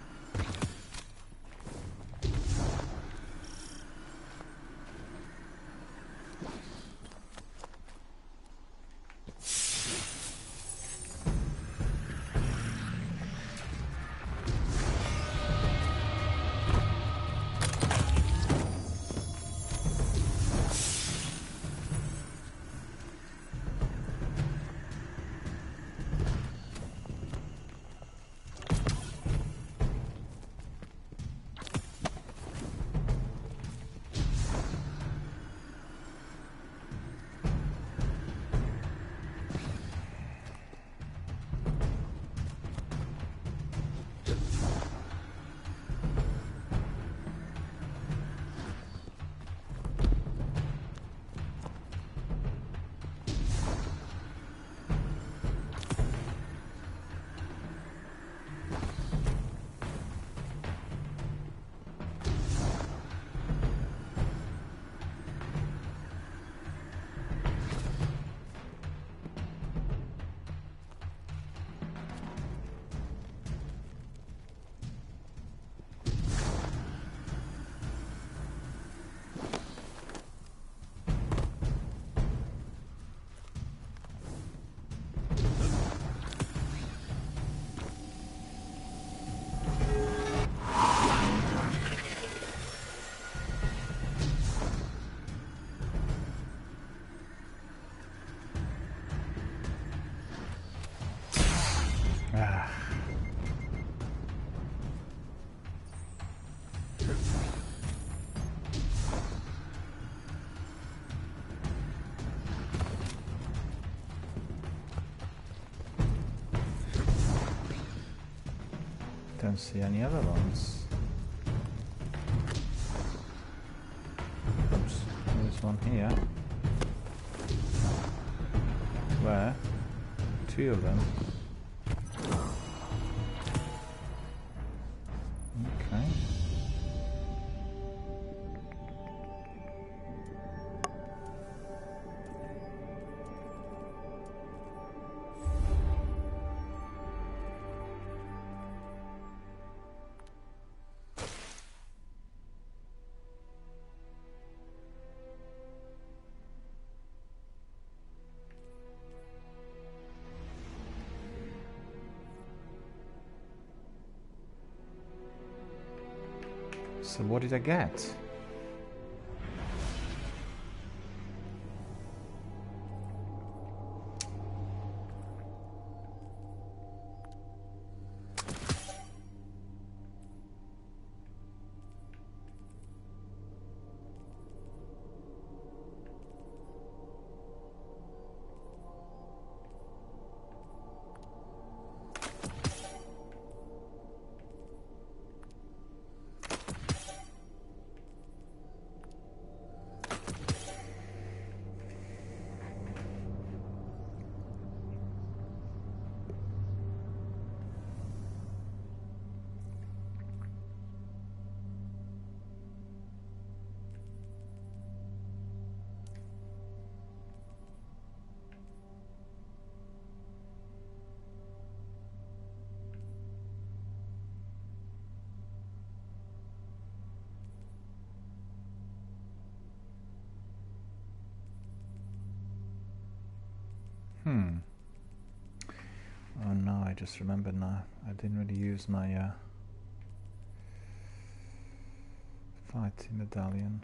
Don't see any other ones. Oops, there's one here. Where? 2 of them. Okay. So what did I get? Oh no, I just remembered now. I didn't really use my fighting medallion.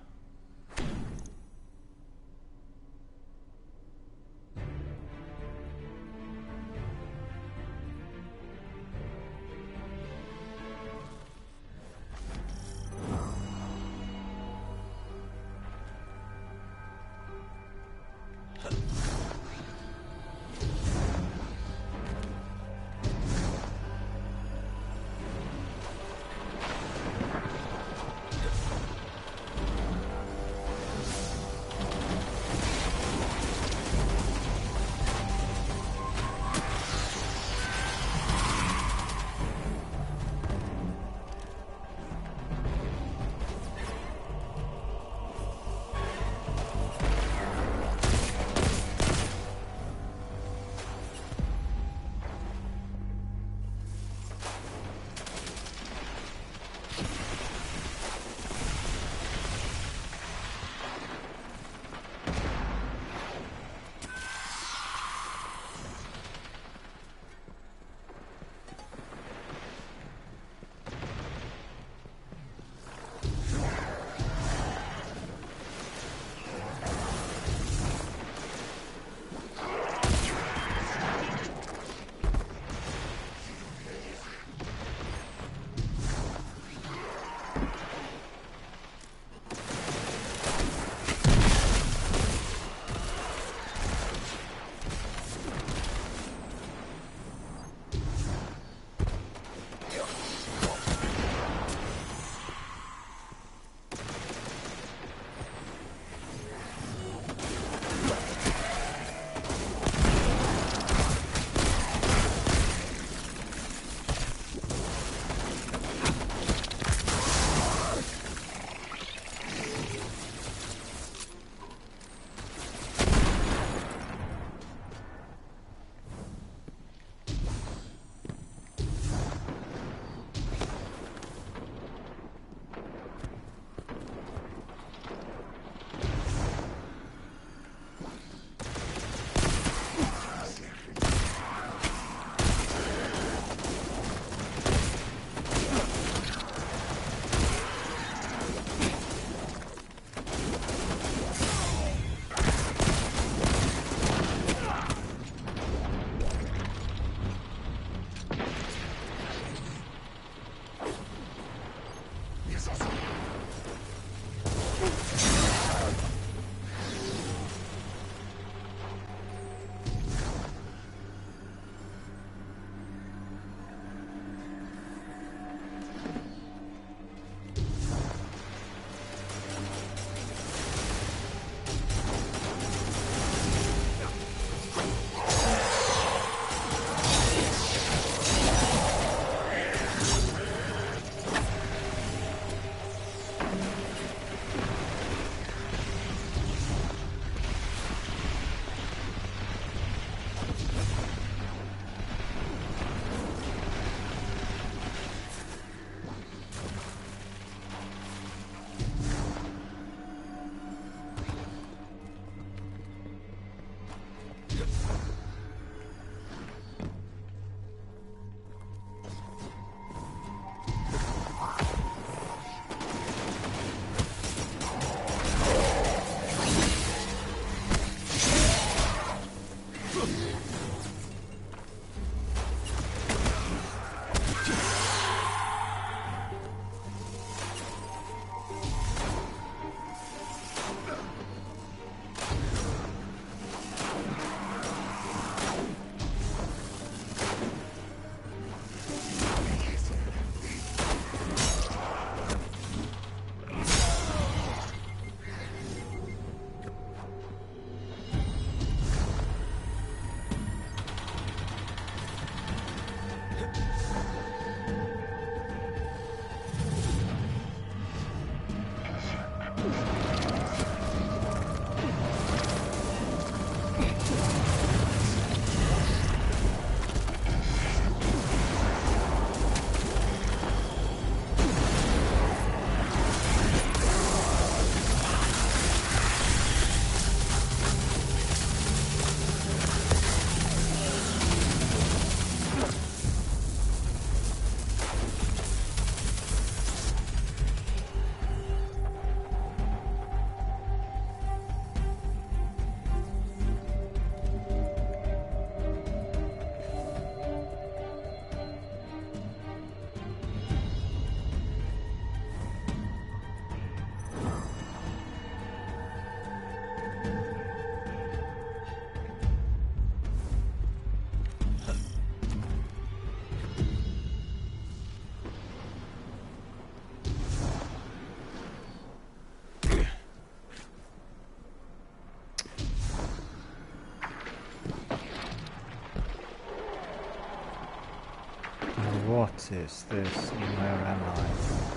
What is this? Where am I?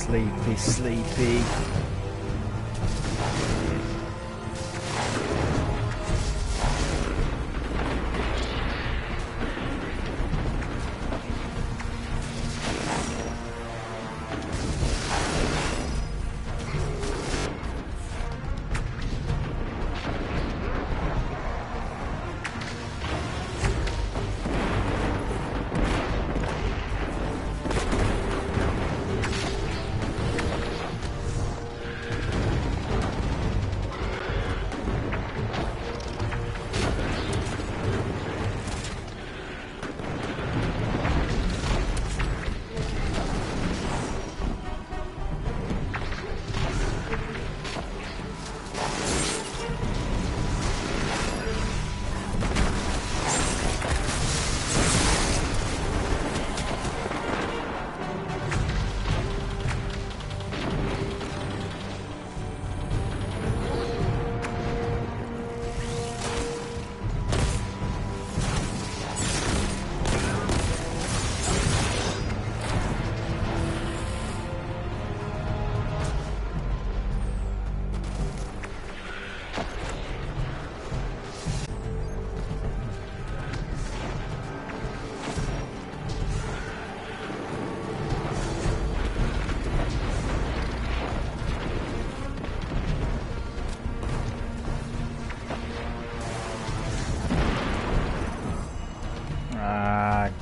sleepy, sleepy.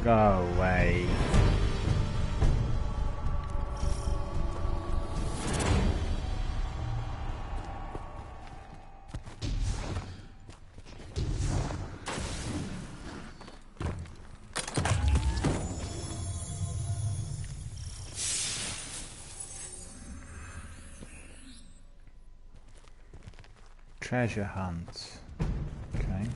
Go away. Treasure hunt. Okay.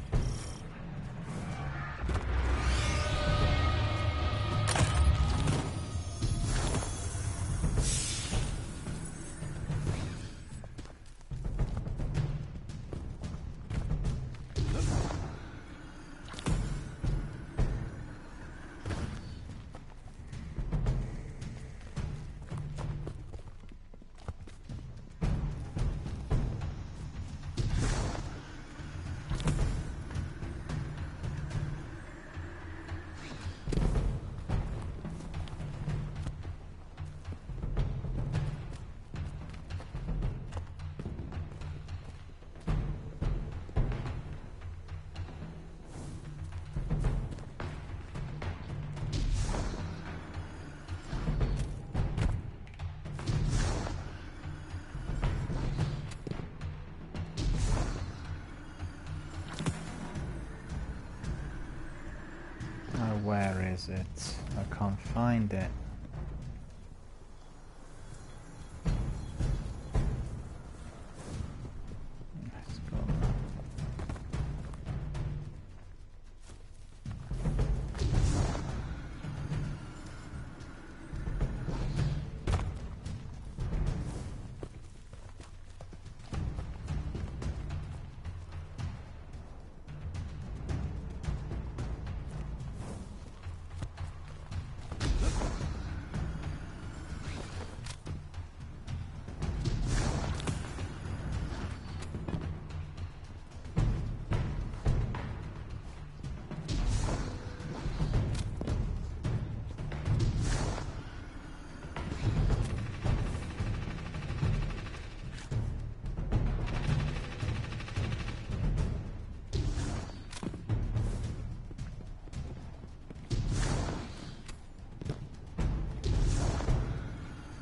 Where is it? I can't find it. Let's go now.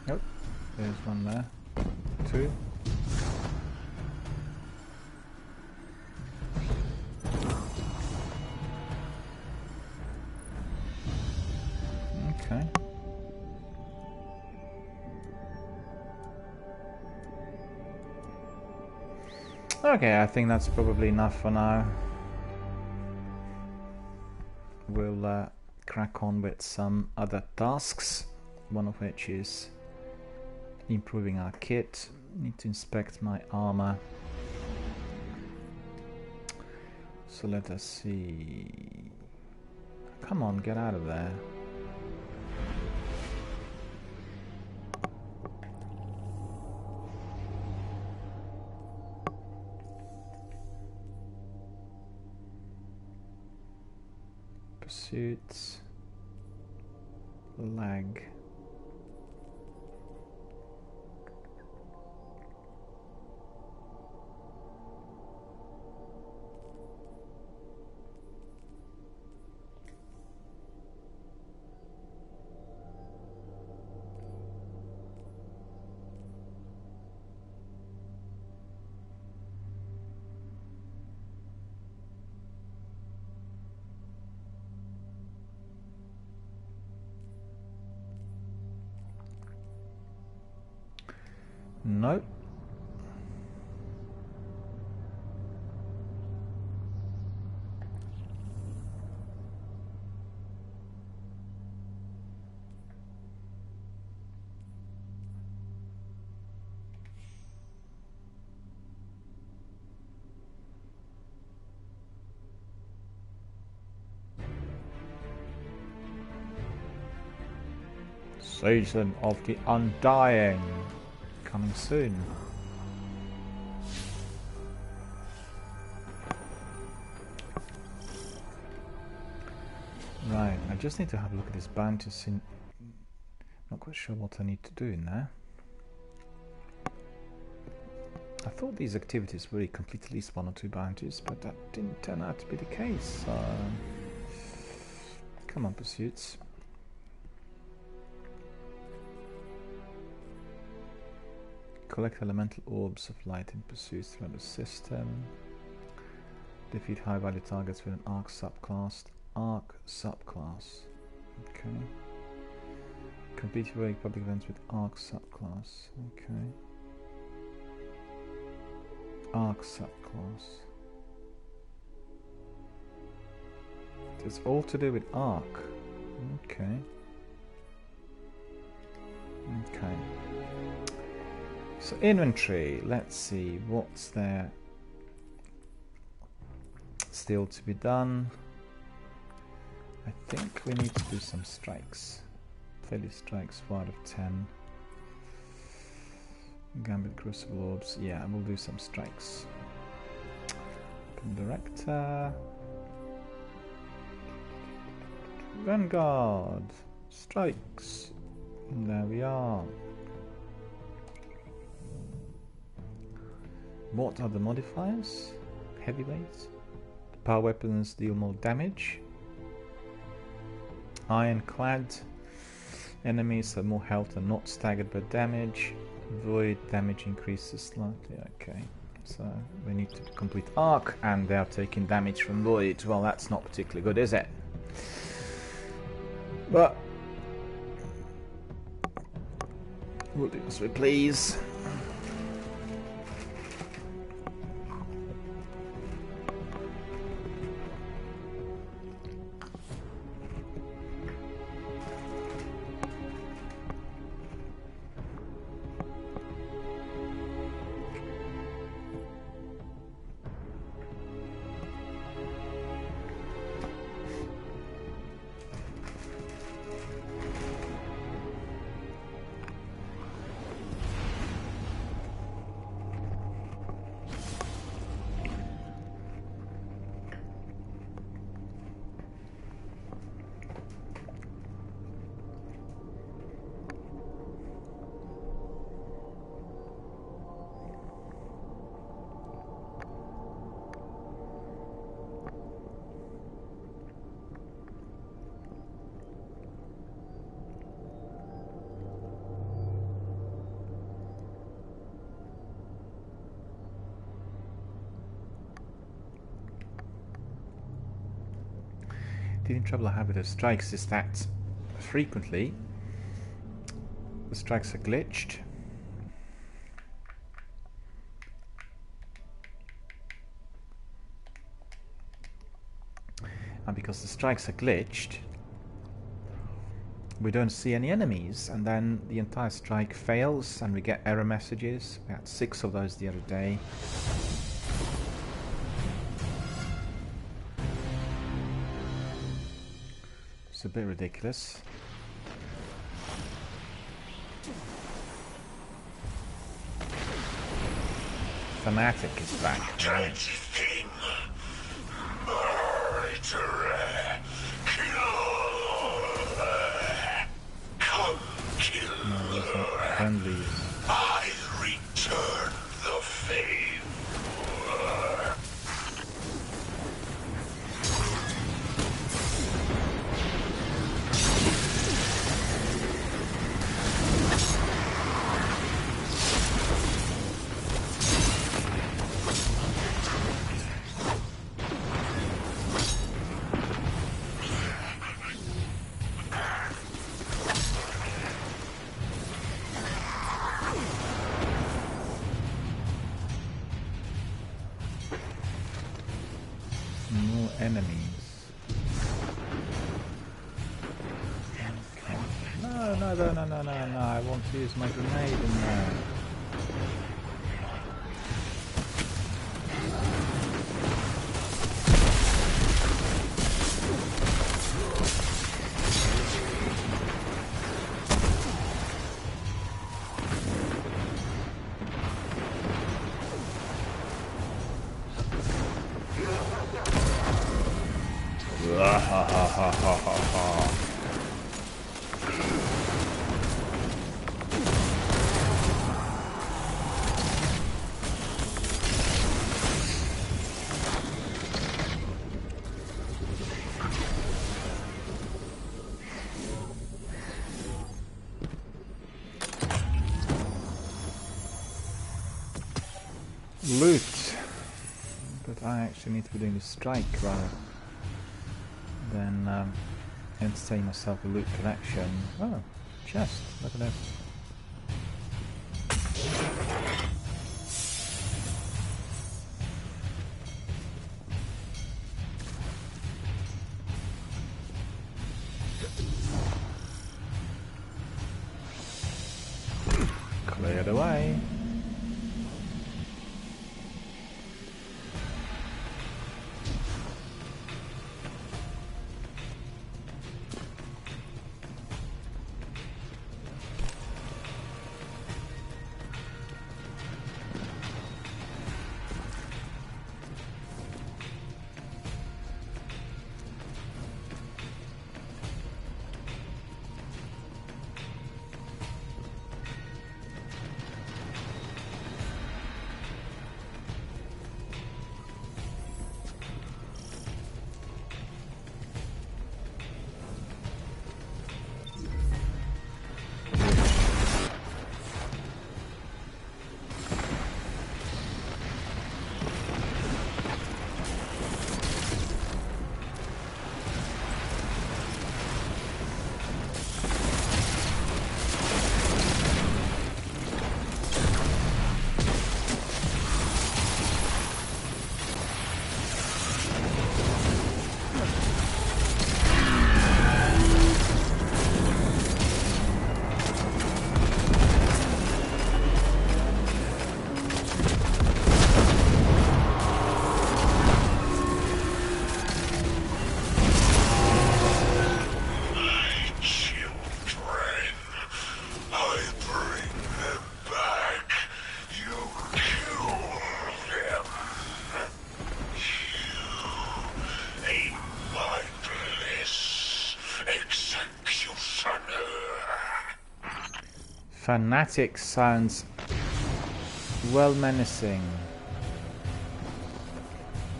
Nope, there's one there. Two. Okay. Okay, I think that's probably enough for now. We'll crack on with some other tasks, one of which is improving our kit. Need to inspect my armor. So let us see. Come on, get out of there. pursuits. Lag. Nope. Season of the Undying. Coming soon. Right, I just need to have a look at this bounty scene. Not quite sure what I need to do in there. I thought these activities would complete at least 1 or 2 bounties, but that didn't turn out to be the case. Come on, pursuits. Collect elemental orbs of light in pursuits throughout the system. Defeat high value targets with an arc subclass. Okay. Complete heroic public events with arc subclass. Okay. Arc subclass. It's all to do with arc. Okay. Okay. So inventory, let's see what's there still to be done. I think we need to do some strikes. Failure strikes 4 out of 10. Gambit Crucible Orbs, yeah, we'll do some strikes. Director. Vanguard. Strikes. And there we are. What are the modifiers? Heavyweights. The power weapons deal more damage. Ironclad. Enemies have more health and not staggered by damage. Void damage increases slightly. Okay. So we need to complete arc and they are taking damage from void. Well, that's not particularly good, is it? But we'll do as we please. The only trouble I have with the strikes is that frequently the strikes are glitched. And because the strikes are glitched, we don't see any enemies, and then the entire strike fails and we get error messages. We had 6 of those the other day. It's a bit ridiculous. Fanatic is back. Right. Murderer, kill No, those are friendlies. I return the favor. More enemies. Okay. No, I want to use my grenade in there. Loot, but I actually need to be doing the strike rather than entertain myself a loot collection. Oh, chest! Look at that. Cleared away. Fanatic sounds well menacing.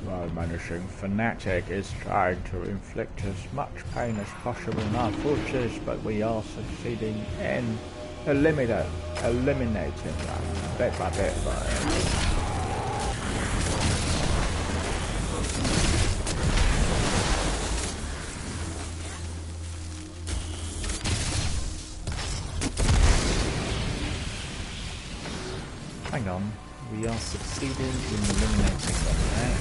Well menacing. Fanatic is trying to inflict as much pain as possible in our forces, but we are succeeding in eliminating them bit by bit. Hang on, we are succeeding in eliminating them, right?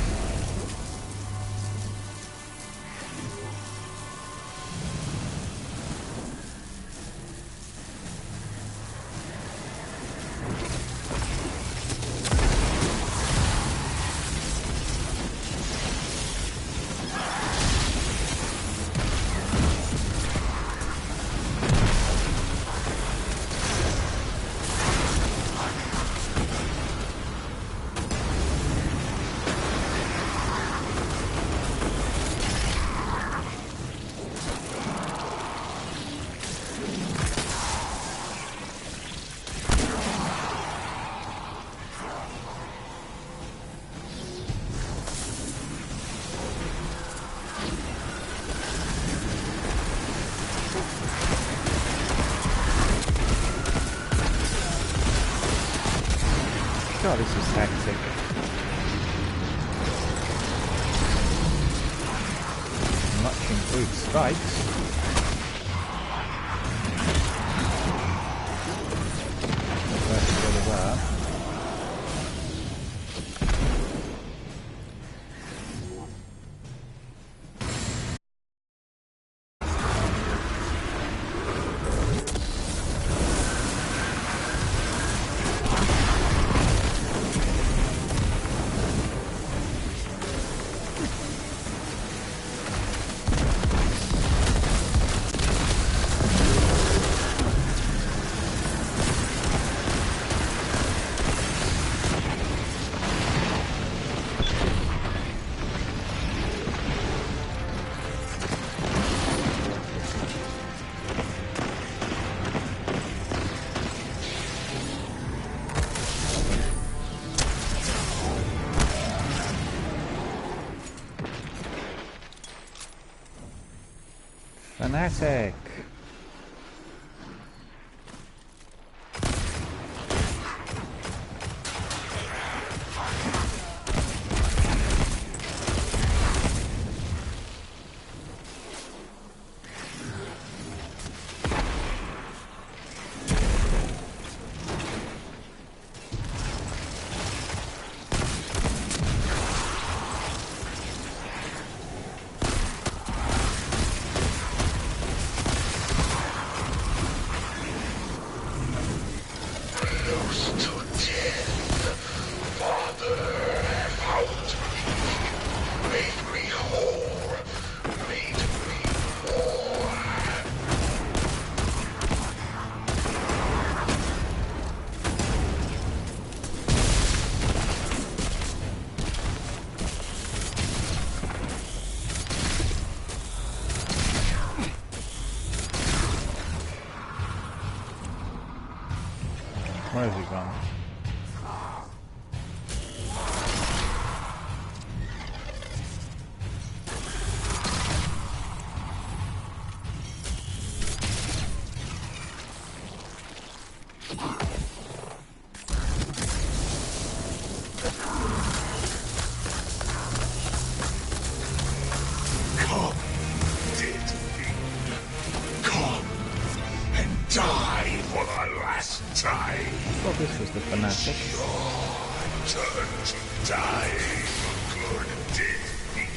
God, this is hectic. Much improved strikes. Fanatic. Where has he gone? Come, dead fiend. Come and die for the last time. Well, this was the Fanatic. Turn to die for good, dead fiend.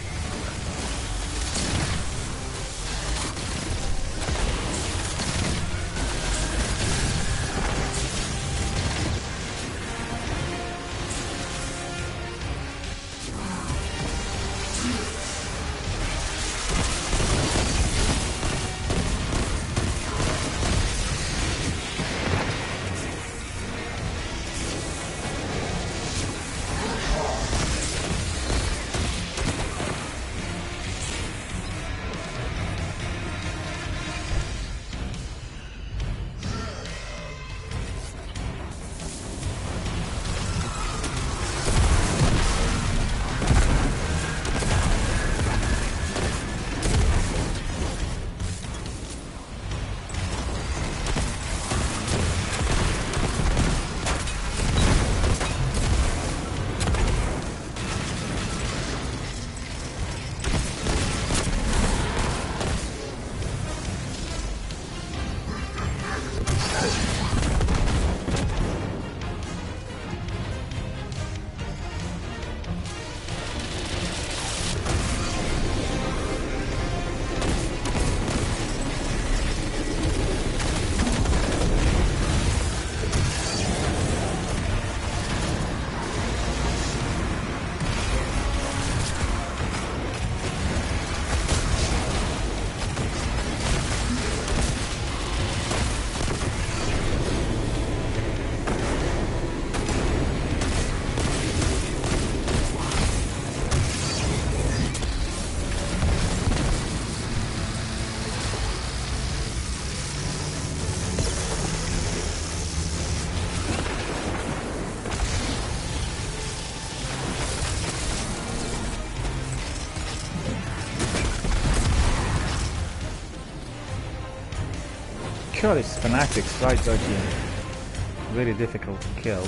Sure, this Fanatic's right dodgy and really difficult to kill.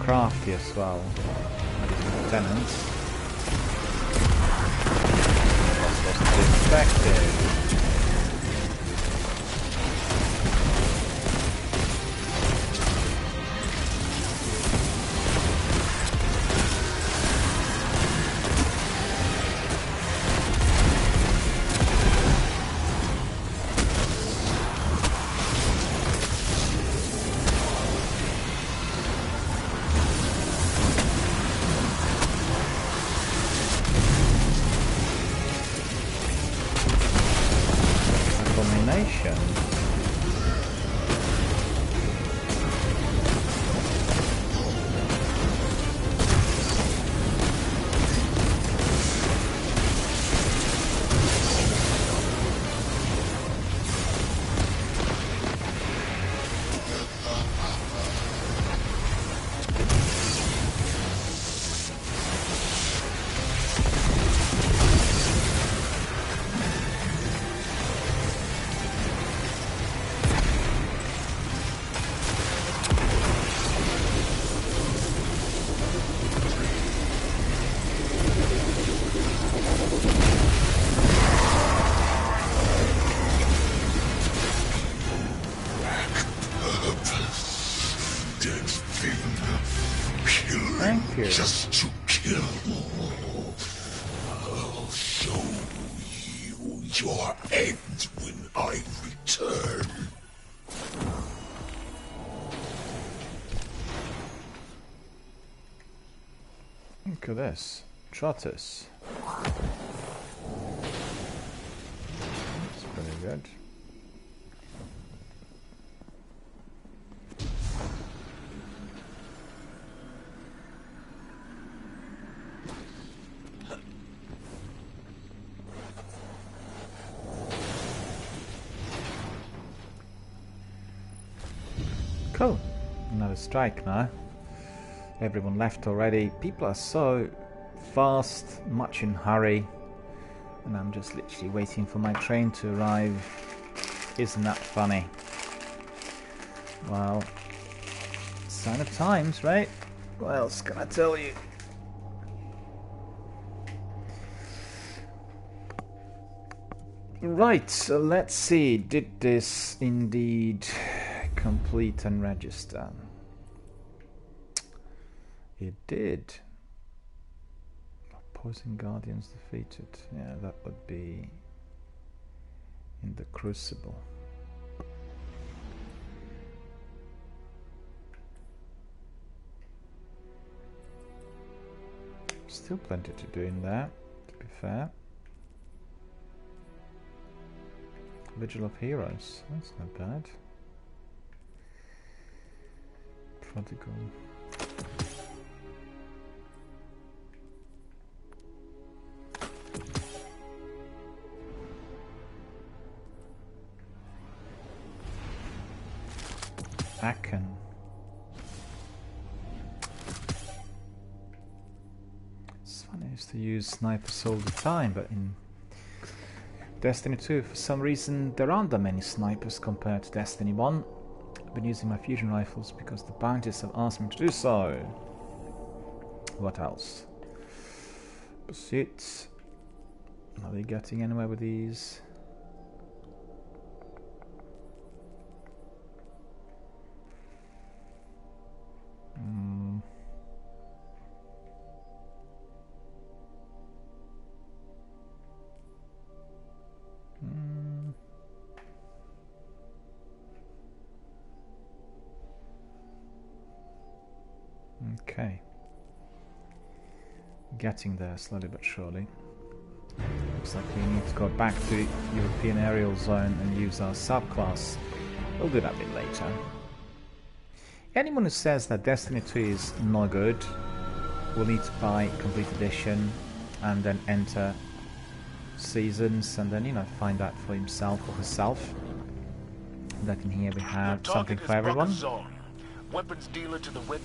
crafty as well. Lieutenants. That's what's to be expected. Just to kill. I'll show you your end when I return. Look at this. Trotters. That's pretty good. Cool. Another strike now. Everyone left already. People are so fast, much in hurry. And I'm just literally waiting for my train to arrive. Isn't that funny? Well, sign of times, right? What else can I tell you? Right, so let's see. Did this indeed complete and register? It did. Poison Guardians defeated. Yeah, that would be in the Crucible. Still plenty to do in there, to be fair. Vigil of Heroes, that's not bad. Prodigal. Aken. It's funny, I used to use snipers all the time, but in Destiny 2, for some reason, there aren't that many snipers compared to Destiny 1. I've been using my fusion rifles because the bounties have asked me to do so. What else? Pursuits. Are they getting anywhere with these? Okay. Getting there slowly but surely. Looks like we need to go back to European Aerial Zone and use our subclass. We'll do that a bit later. Anyone who says that Destiny 2 is no good will need to buy Complete Edition and then enter seasons and then, you know, find out for himself or herself. That in here we have something for everyone. Weapons dealer to the web.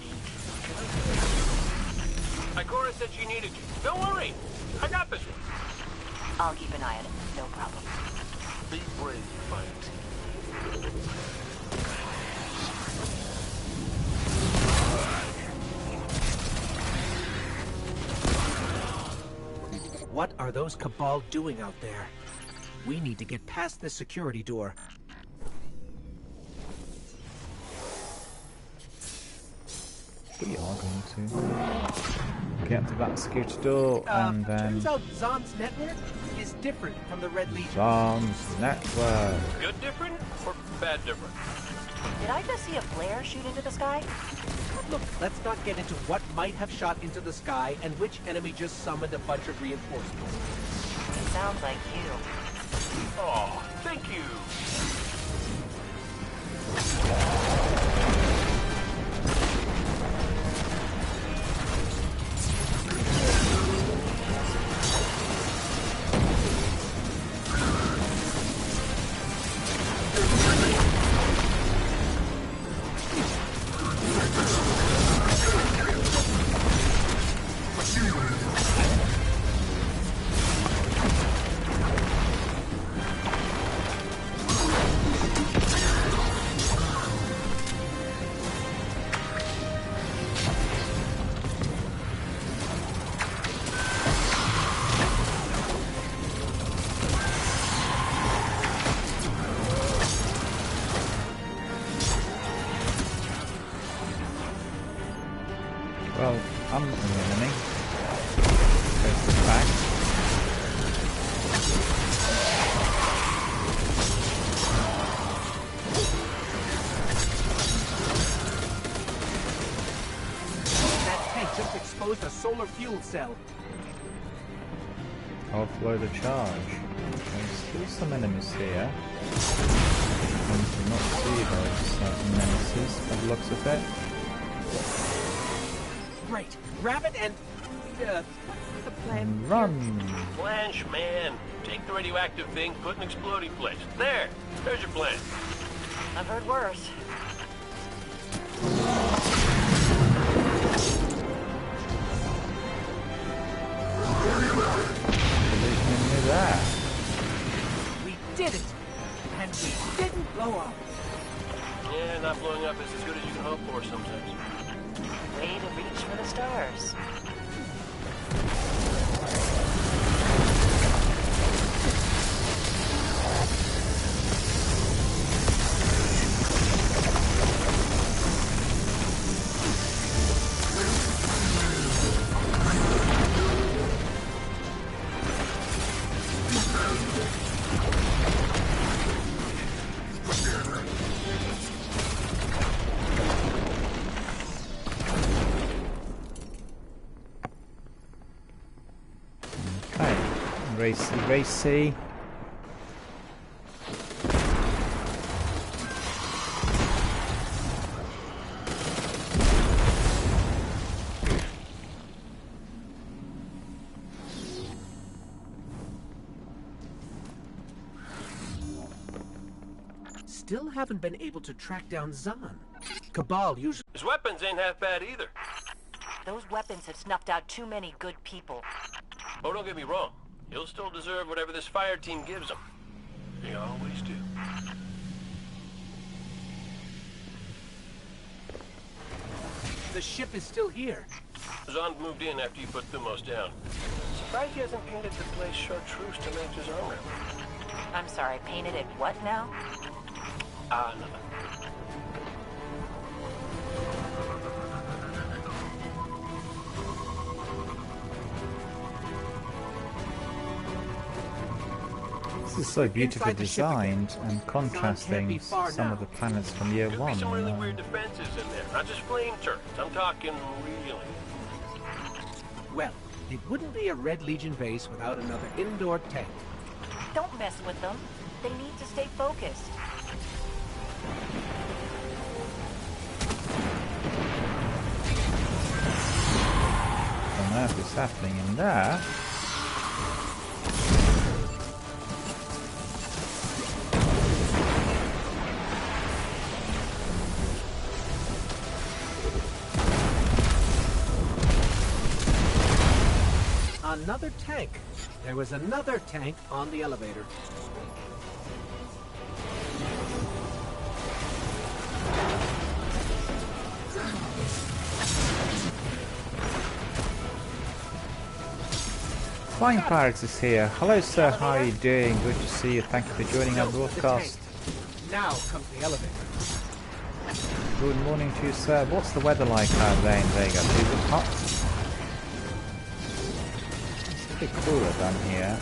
Ikora said she needed you. Don't worry. I got this one. I'll keep an eye on it. No problem. Be brave, fight. What are those Cabal doing out there? We need to get past this security door. We are going to get to that security door and then... Turns out Zahn's network is different from the Red Legion. Zahn's network. Good different or bad different? Did I just see a flare shoot into the sky? Look, let's not get into what might have shot into the sky and which enemy just summoned a bunch of reinforcements. Sounds like you. Oh, thank you. Well, I'm not an enemy. Face the fact. That tank just exposed a solar fuel cell. Offload the charge. There's still some enemies here. I do not see those menaces by the looks of it. Great. Grab it and... what's the plan? Run! Blanche, man. Take the radioactive thing, put an exploding place. There! There's your plan. I've heard worse. That. We did it! And we didn't blow up. Yeah, not blowing up is as good as you can hope for sometimes. Way to reach for the stars. Racy, racy. Still haven't been able to track down Zahn. Cabal usually... His weapons ain't half bad either. Those weapons have snuffed out too many good people. Oh, don't get me wrong. He'll still deserve whatever this fire team gives him. They always do. The ship is still here. Zahn moved in after you put Thumos down. Surprised he hasn't painted the place chartreuse to match his armor. I'm sorry, painted it what now? Ah, nothing. This is so beautifully designed and contrasting some of the planets from year Could one. be some really weird defenses in there. Not just flame turrets. I'm talking really. Well, it wouldn't be a Red Legion base without another indoor tank. Don't mess with them. They need to stay focused. What on earth is happening in there? Another tank. There was another tank on the elevator. Flying Pirates is here. Hello sir, how are you doing? Good to see you. Thank you for joining our broadcast. Now comes the elevator. Good morning to you sir. What's the weather like out there in Vegas? Is it hot? It's a bit cooler than here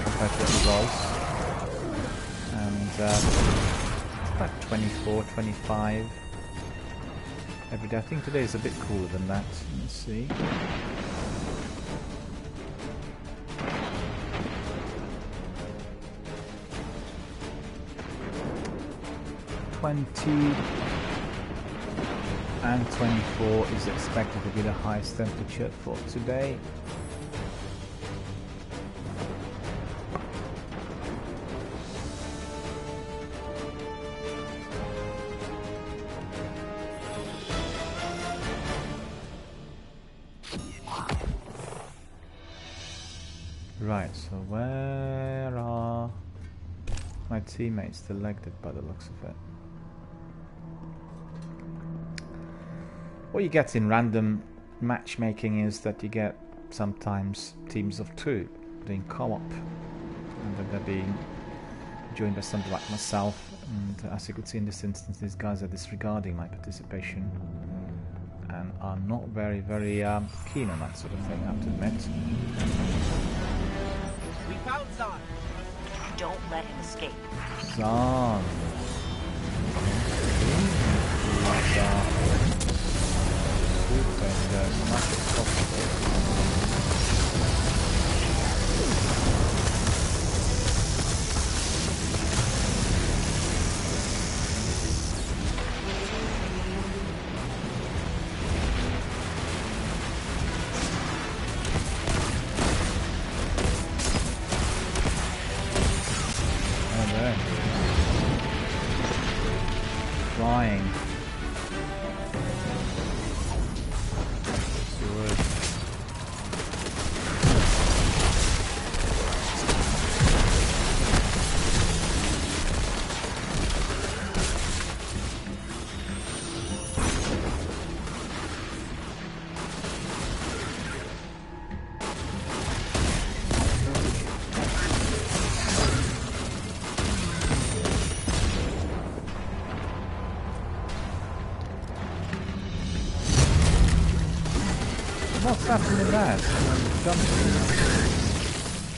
compared to what it was. And it's about 24, 25 every day. I think today is a bit cooler than that. Let's see. 20 and 24 is expected to be the highest temperature for today. Right, so where are my teammates selected by the looks of it? What you get in random matchmaking is that you get sometimes teams of 2 doing co-op, and then they're being joined by somebody like myself, and as you could see in this instance, these guys are disregarding my participation and are not very keen on that sort of thing, I have to admit. We found Zahn. Don't let him escape. Zahn. As much as possible. Oh, there. Flying. What's happening there?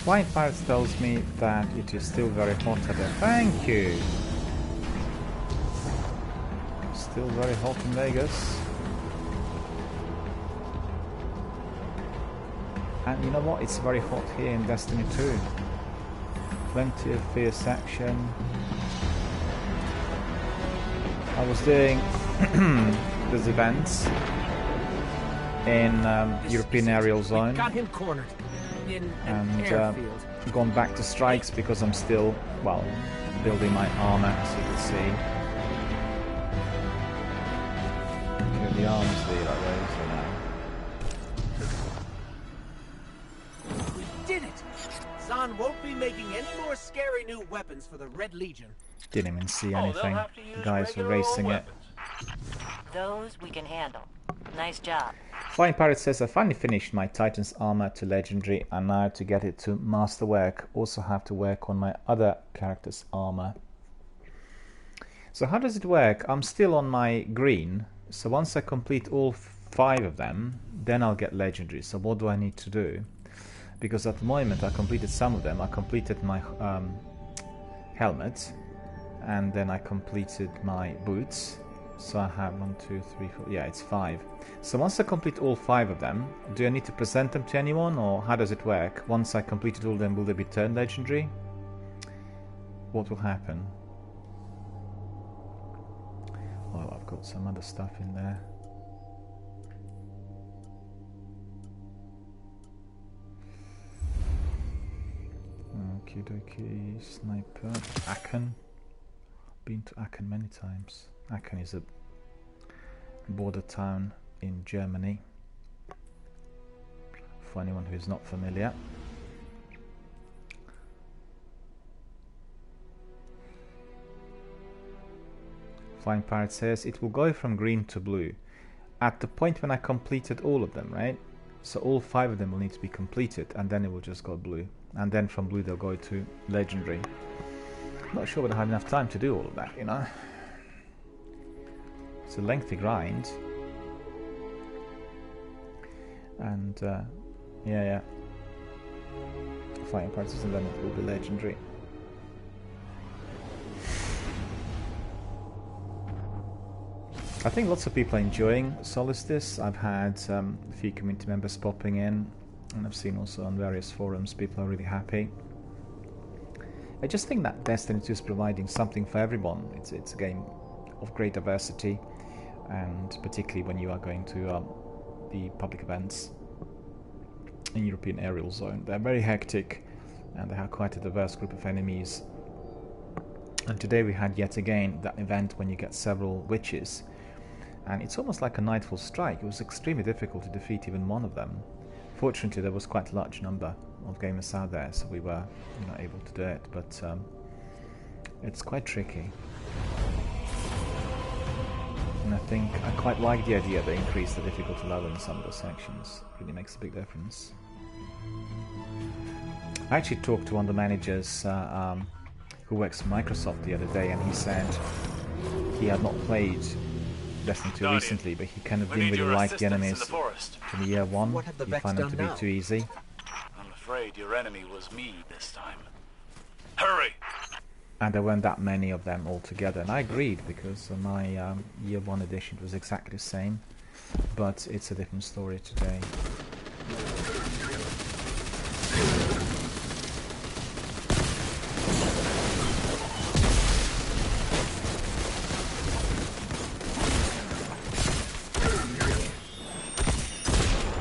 Flying Pirates tells me that it is still very hot out there. Thank you! Still very hot in Vegas. And you know what? It's very hot here in Destiny 2. Plenty of fierce action. I was doing these events in European Aerial Zone, Got him cornered in an and airfield. gone back to strikes because I'm still, well, building my armor, as you can see. Here the arms there, I raise now. We did it! Zahn won't be making any more scary new weapons for the Red Legion. Didn't even see Oh, they'll anything. have to use The guys were regular old racing it. weapons. Those we can handle. Nice job. Flying Pirate says, I finally finished my Titan's armor to legendary, and now to get it to masterwork, also have to work on my other character's armor. So how does it work? I'm still on my green, so once I complete all 5 of them, then I'll get legendary. So what do I need to do? Because at the moment I completed some of them. I completed my helmet, and then I completed my boots. So I have 1, 2, 3, 4, yeah, it's 5. So once I complete all 5 of them, do I need to present them to anyone, or how does it work? Once I completed all of them, will they be turned legendary? What will happen? Oh, I've got some other stuff in there. Okie dokie, sniper, Aachen. Been to Aachen many times. Aachen is a border town in Germany, for anyone who is not familiar. Flying Pirate says it will go from green to blue. At the point when I completed all of them, right? So all 5 of them will need to be completed, and then it will just go blue. And then from blue they'll go to legendary. I'm not sure whether I have enough time to do all of that, you know. It's a lengthy grind. And yeah. Flying prices, and then it will be legendary. I think lots of people are enjoying Solstice. I've had a few community members popping in, and I've seen also on various forums people are really happy. I just think that Destiny 2 is providing something for everyone. It's a game of great diversity, and particularly when you are going to the public events in European Aerial Zone. They're very hectic, and they have quite a diverse group of enemies. And today we had yet again that event when you get several witches. And it's almost like a Nightfall Strike. It was extremely difficult to defeat even one of them. Fortunately, there was quite a large number of gamers out there, so we were able to do it. But it's quite tricky. And I think I quite like the idea they increase the difficulty level in some of the sections. It really makes a big difference. I actually talked to one of the managers who works for Microsoft the other day, and he said he had not played Destiny 2 recently, but he kind of didn't really like the enemies in the year 1. He found them to be too easy. I'm afraid your enemy was me this time. Hurry! And there weren't that many of them altogether, and I agreed, because on my year 1 edition it was exactly the same, but it's a different story today.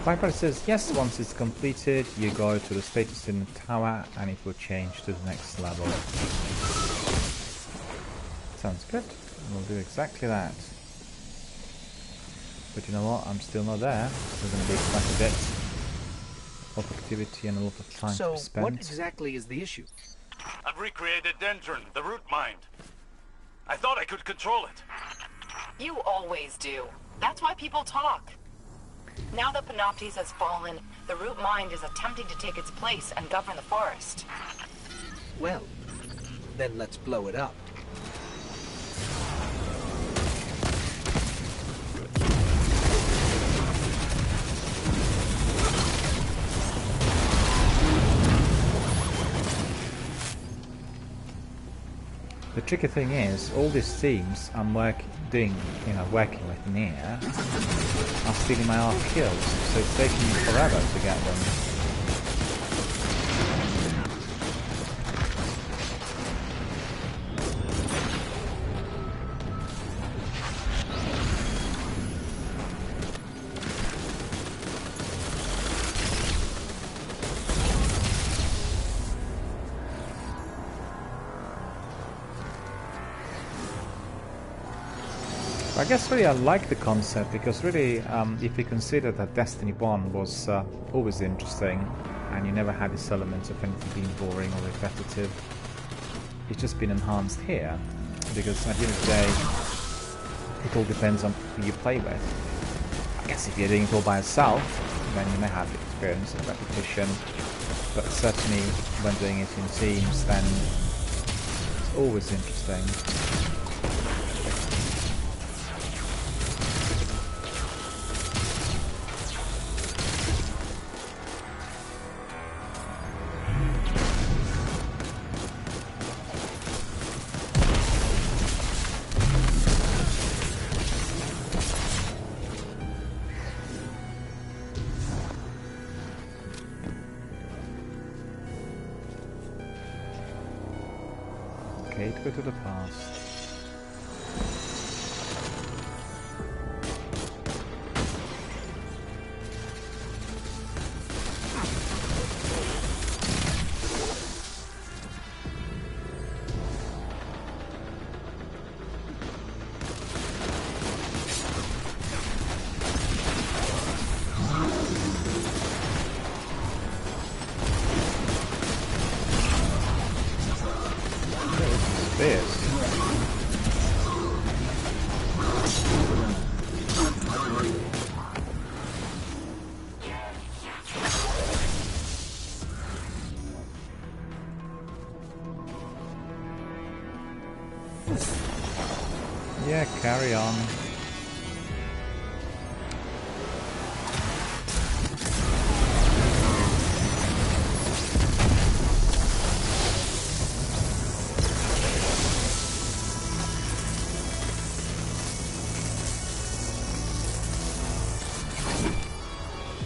Viper says, yes, once it's completed, you go to the status in the tower and it will change to the next level. Sounds good. We'll do exactly that. But you know what? I'm still not there. There's going to be quite a bit of activity and a lot of time to be spent. So, what exactly is the issue? I've recreated Dendron, the root mind. I thought I could control it. You always do. That's why people talk. Now that Panoptes has fallen, the root mind is attempting to take its place and govern the forest. Well, then let's blow it up. The tricky thing is, all these themes I'm working with near are stealing my arc kills, so it's taking me forever to get them. I guess really I like the concept, because really if you consider that Destiny 1 was always interesting and you never had this element of anything being boring or repetitive, it's just been enhanced here, because at the end of the day it all depends on who you play with. I guess if you're doing it all by yourself, then you may have the experience of repetition, but certainly when doing it in teams, then it's always interesting. Go to the past. This. carry on.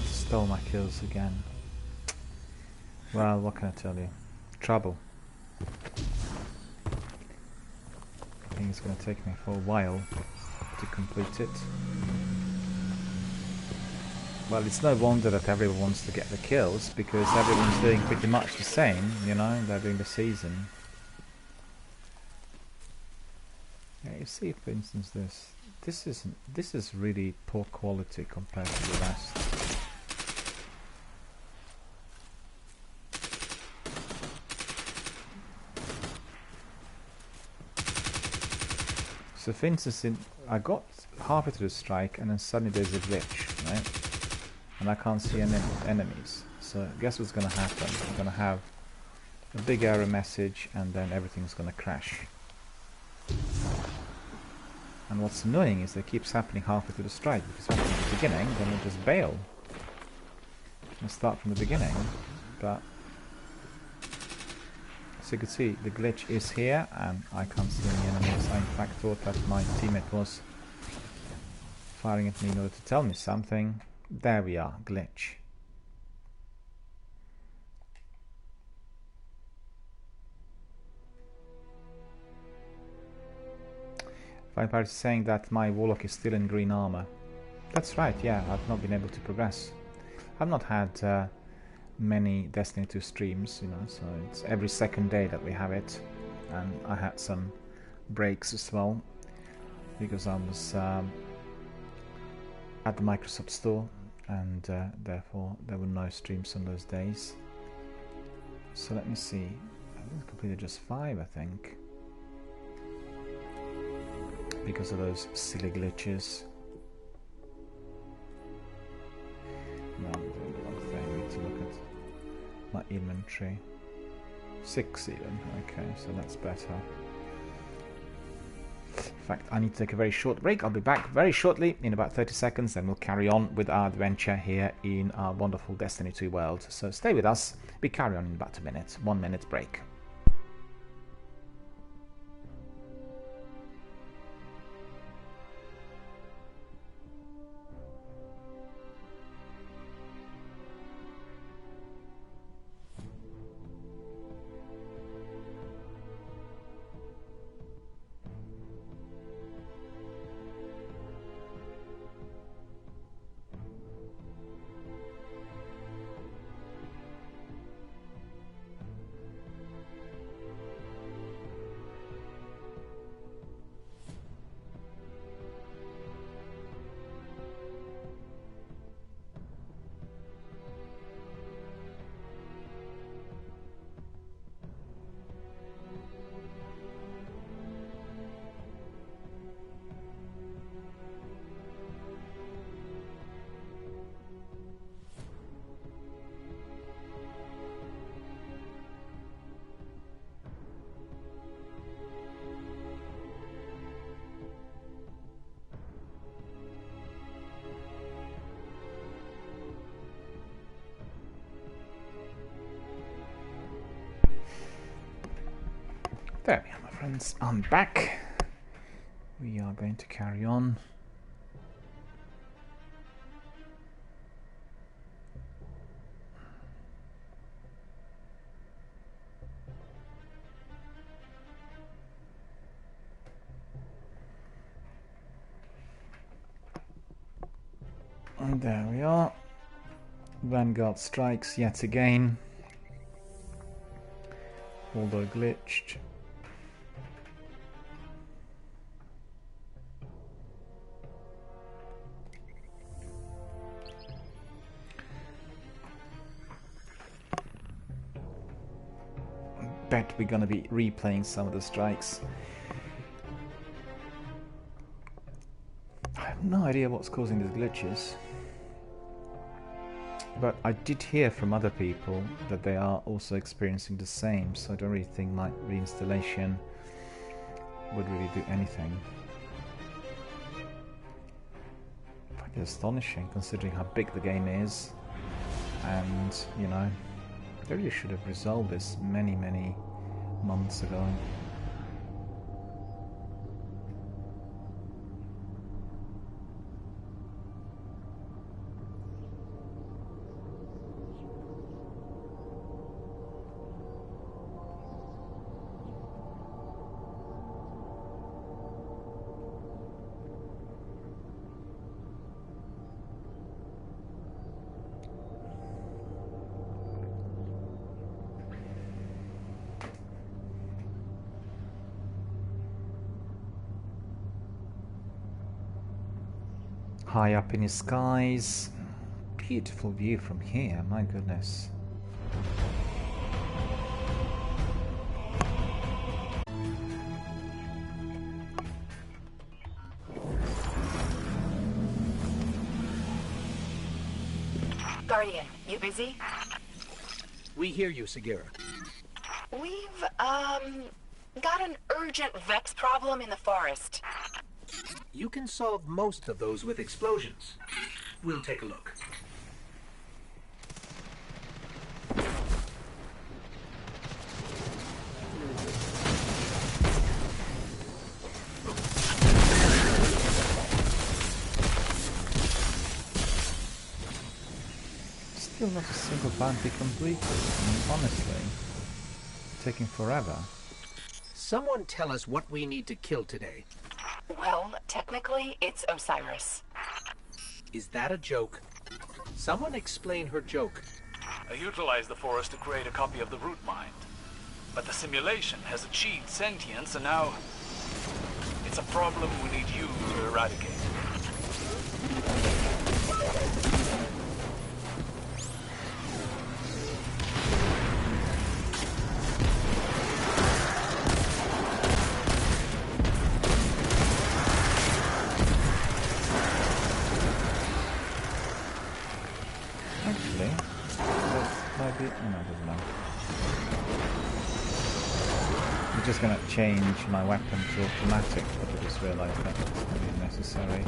Stole my kills again. Well, what can I tell you? Trouble. I think it's going to take me for a while to complete it. Well, it's no wonder that everyone wants to get the kills, because everyone's doing pretty much the same, you know, they're doing the season. Yeah, you see, for instance, this is really poor quality compared to the rest. So for instance, I got halfway through the strike and then suddenly there's a glitch, right? And I can't see any enemies. So guess what's going to happen? I'm going to have a big error message and then everything's going to crash. And what's annoying is that it keeps happening halfway through the strike, because once it's the beginning, then we'll just bail and start from the beginning. But so you can see the glitch is here and I can't see any enemies. I in fact thought that my teammate was firing at me in order to tell me something. There we are, glitch. Vampire is saying that my warlock is still in green armor. That's right, yeah, I've not been able to progress. I've not had many Destiny 2 streams, you know, so it's every second day that we have it, and I had some breaks as well because I was at the Microsoft store, and therefore there were no streams on those days. So let me see, I completed just 5, I think, because of those silly glitches. No, I'm doing the wrong thing. I need to look at my inventory. 6 even. Okay, so that's better. In fact, I need to take a very short break. I'll be back very shortly, in about 30 seconds, and we'll carry on with our adventure here in our wonderful Destiny 2 world. So stay with us. We carry on in about 2 minutes. 1 minute break. There we are, my friends. I'm back. We are going to carry on. And there we are. Vanguard strikes yet again. Although glitched. Bet we're gonna be replaying some of the strikes. I have no idea what's causing these glitches, but I did hear from other people that they are also experiencing the same, so I don't really think my reinstallation would really do anything. astonishing considering how big the game is, and you know, they really should have resolved this many months ago. High up in the skies. Beautiful view from here, my goodness. Guardian, you busy? We hear you, Sagira. We've, got an urgent Vex problem in the forest. You can solve most of those with explosions. We'll take a look. Still not a single bounty completed. I mean, honestly, taking forever. Someone tell us what we need to kill today. Well, technically, it's Osiris. Is that a joke? Someone explain her joke. I utilized the forest to create a copy of the root mind. But the simulation has achieved sentience, and now it's a problem we need you to eradicate. I'm just going to change my weapon to automatic, but I just realised that it's going to be necessary.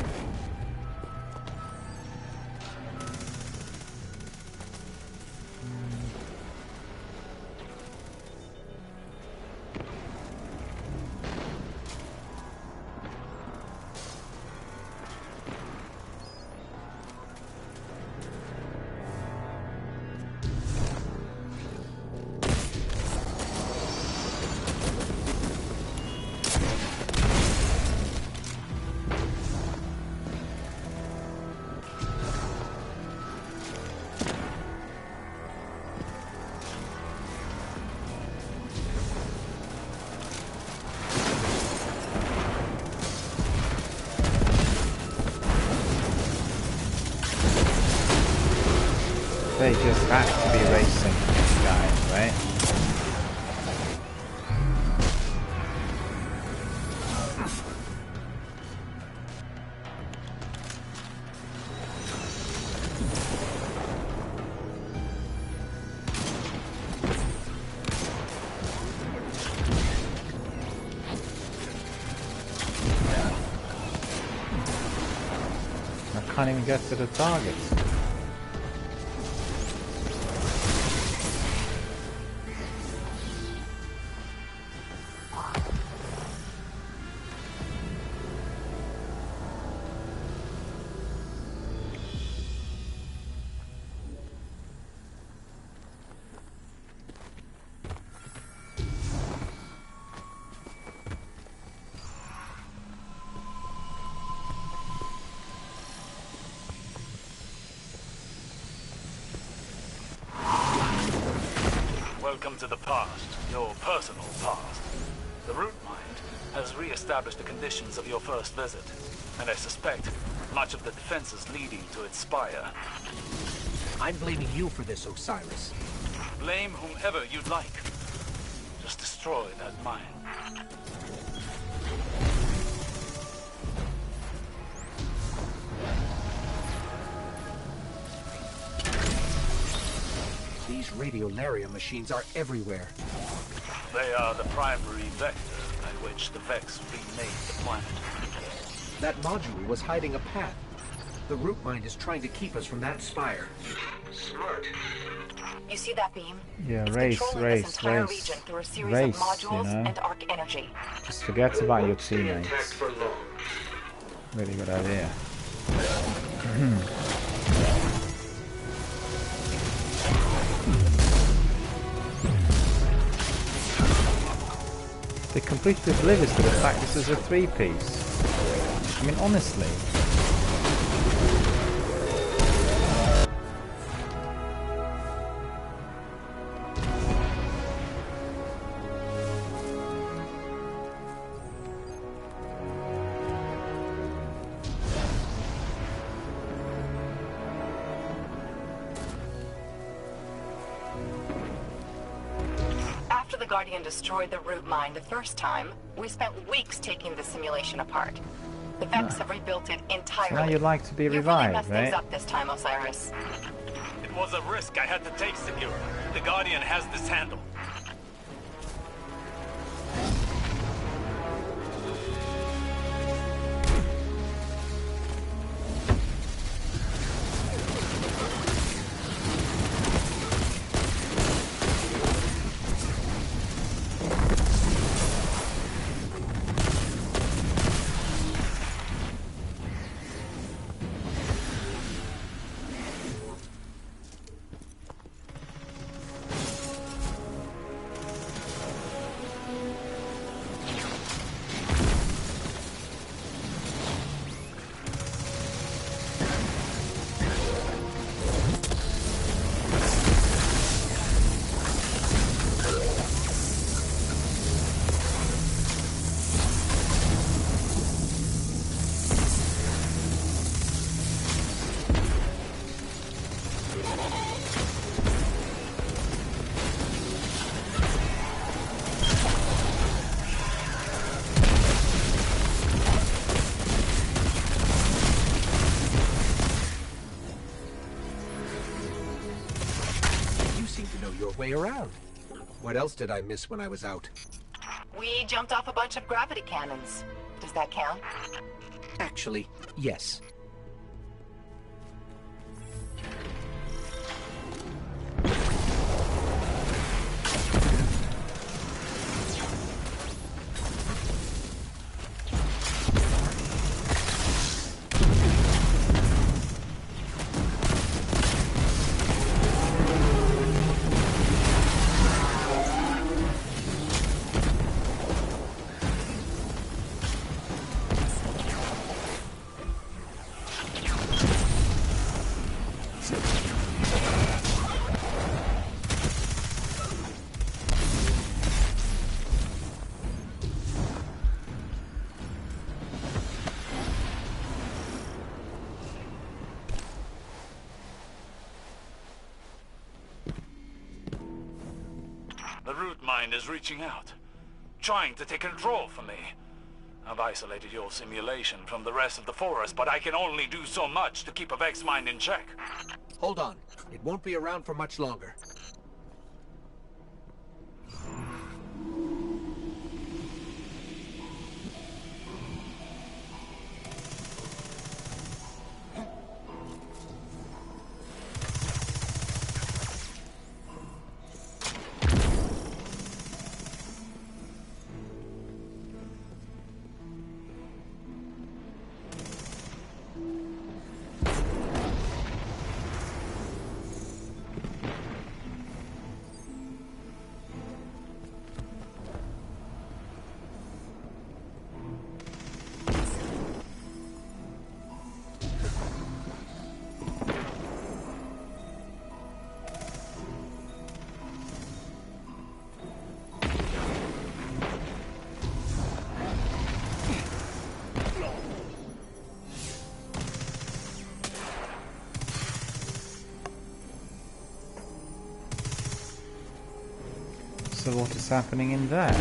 They just have to be racing these guys, right? I can't even get to the targets. Welcome to the past, your personal past. The root mind has re-established the conditions of your first visit, and I suspect much of the defenses leading to its spire. I'm blaming you for this, Osiris. Blame whomever you'd like. Just destroy that mind. These radiolaria machines are everywhere. They are the primary vector by which the Vex remade the planet. That module was hiding a path. The root mind is trying to keep us from that spire. Smart. You see that beam? Yeah, It's race, controlling race, this entire race. region through a series Race, of modules you know? and arc energy. Just forget about your Stay intact teammates. for long. Really good idea. They're completely oblivious to the fact this is a three-piece. I mean, honestly. After the Guardian destroyed the root mine the first time, we spent weeks taking the simulation apart. The Vex have rebuilt it entirely. So now you'd like to be You really revived, messed right? things up this time, Osiris. It was a risk I had to take, Senor. The Guardian has this handled. Way around. What else did I miss when I was out? We jumped off a bunch of gravity cannons. Does that count? Actually, yes. The root mind is reaching out, trying to take control for me. I've isolated your simulation from the rest of the forest, but I can only do so much to keep a Vex mind in check. Hold on. It won't be around for much longer. So what is happening in there?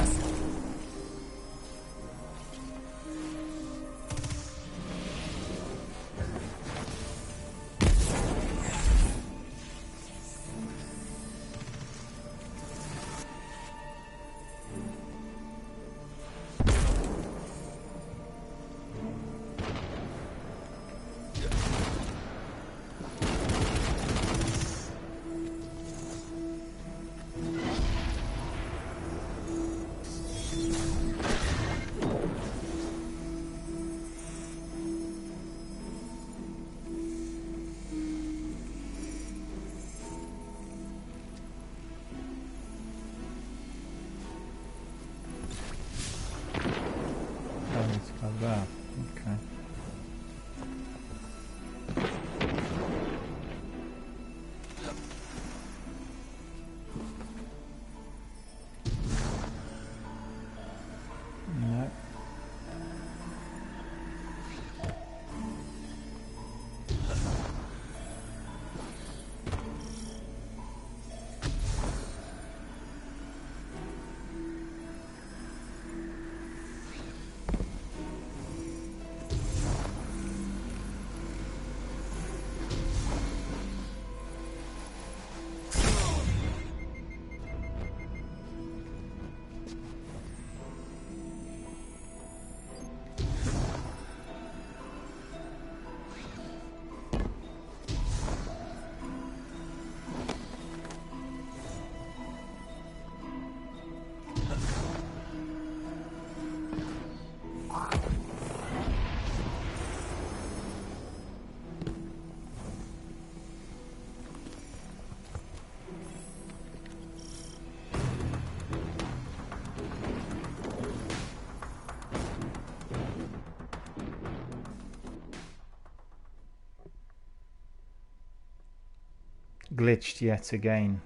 glitched yet again.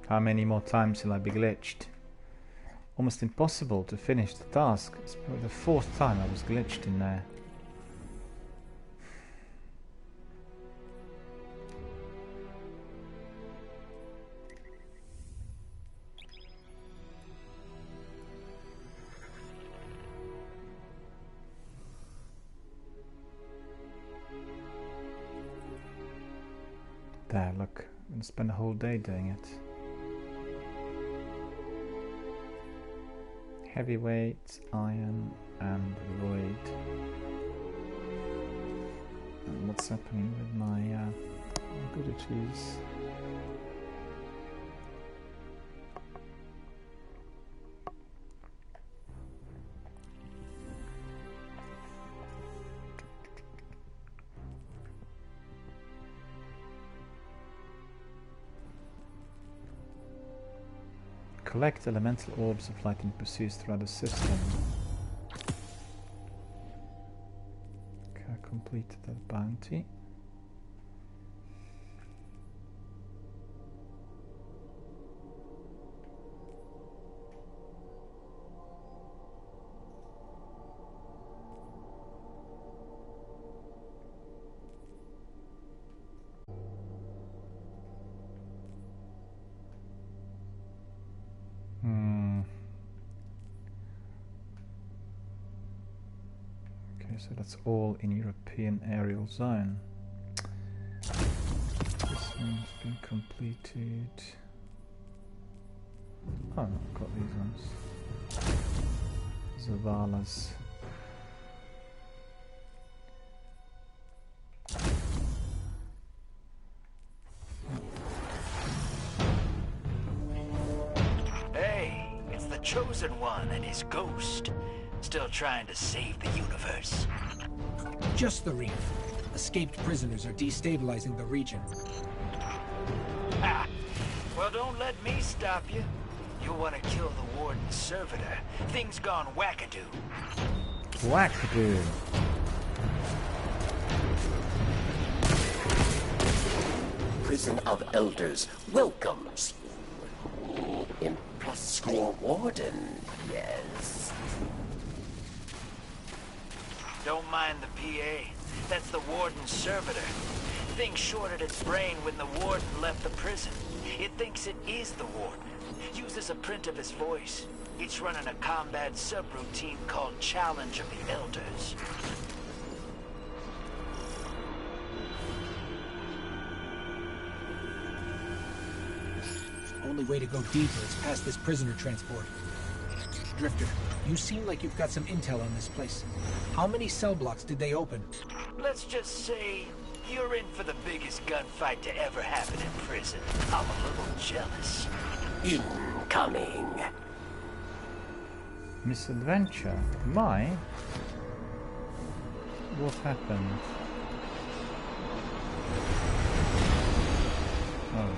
How many more times will I be glitched? Almost impossible to finish the task. It's probably the 4th time I was glitched in there. There, look, I'm gonna spend a whole day doing it. Heavyweight, iron, and void. And what's happening with my abilities? Collect elemental orbs of light and pursues throughout the system. Okay, I completed that bounty. So that's all in European aerial zone. This one's been completed. Oh, no, I've got these ones. Zavala's. Hey, it's the Chosen One and his ghost. Still trying to save the universe. Just the reef. Escaped prisoners are destabilizing the region. Ah, well, don't let me stop you. You want to kill the Warden's servitor. Things gone wackadoo. Wackadoo. Prison of Elders welcomes Imposter Warden, yes. Don't mind the PA. That's the Warden's servitor. Thing shorted its brain when the Warden left the prison. It thinks it is the Warden. Uses a print of his voice. It's running a combat subroutine called Challenge of the Elders. Only way to go deeper is past this prisoner transport. Drifter, you seem like you've got some intel on this place. How many cell blocks did they open? Let's just say you're in for the biggest gunfight to ever happen in prison. I'm a little jealous. Incoming. Misadventure? My? What happened? Oh.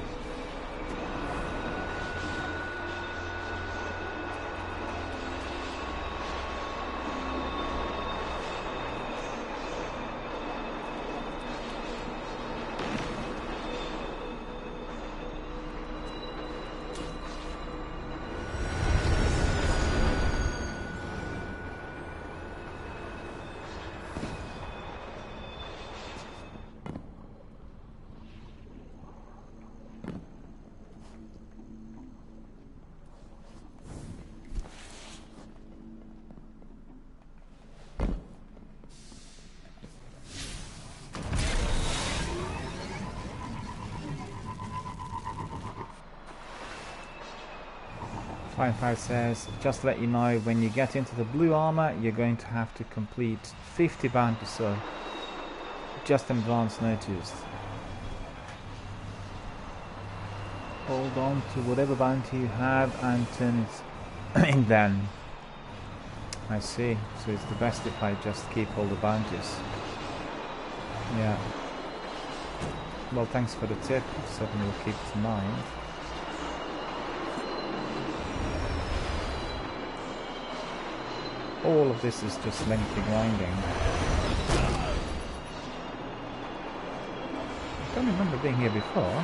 Fire says, just to let you know, when you get into the blue armor, you're going to have to complete 50 bounties, so just in advance notice. Hold on to whatever bounty you have and turn it in then. I see, so it's the best if I just keep all the bounties. Yeah. Well, thanks for the tip, certainly will keep it in mind. All of this is just lengthy grinding. I don't remember being here before.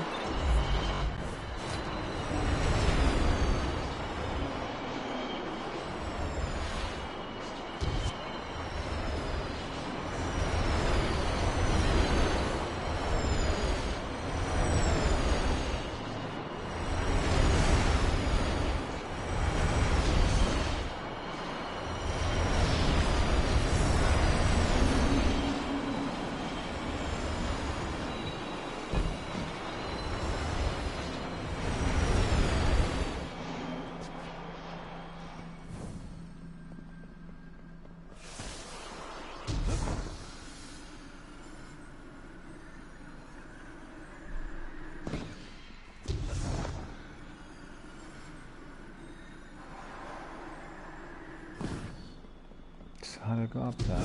go up there?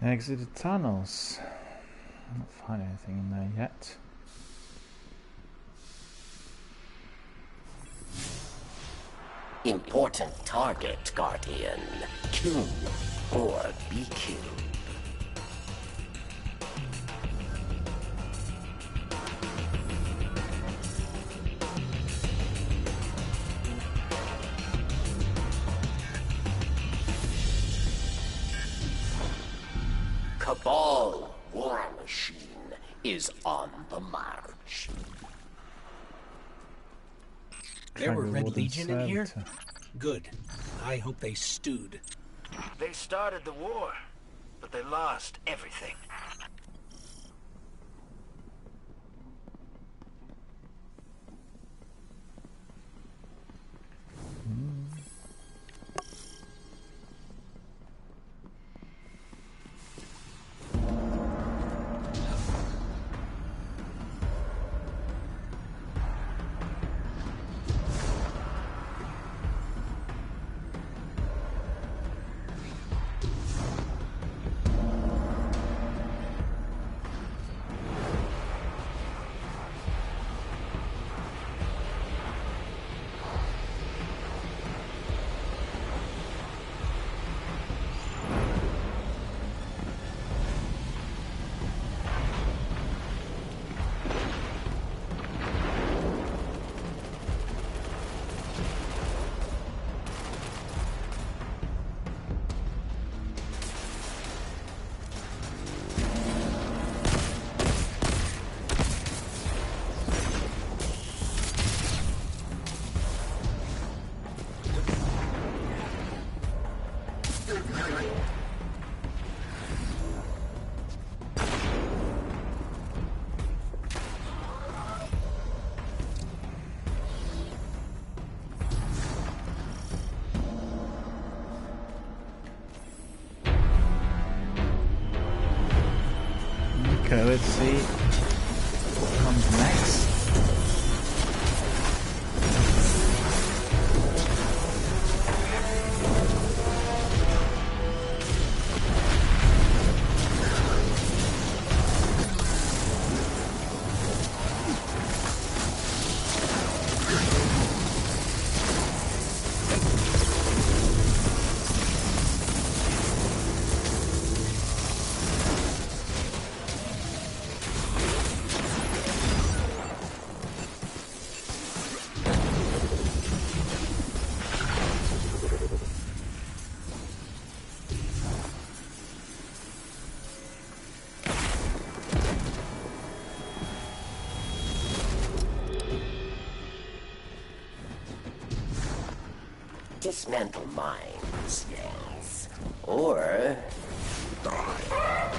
Exit the tunnels. I don't find anything in there yet. Important target, Guardian. Kill or be killed. Cabal war machine is on the march. There were Red Legion in here? Good. I hope they stewed. They started the war, but they lost everything. Okay, let's see what comes next. Dismantle mines, yes. Or die.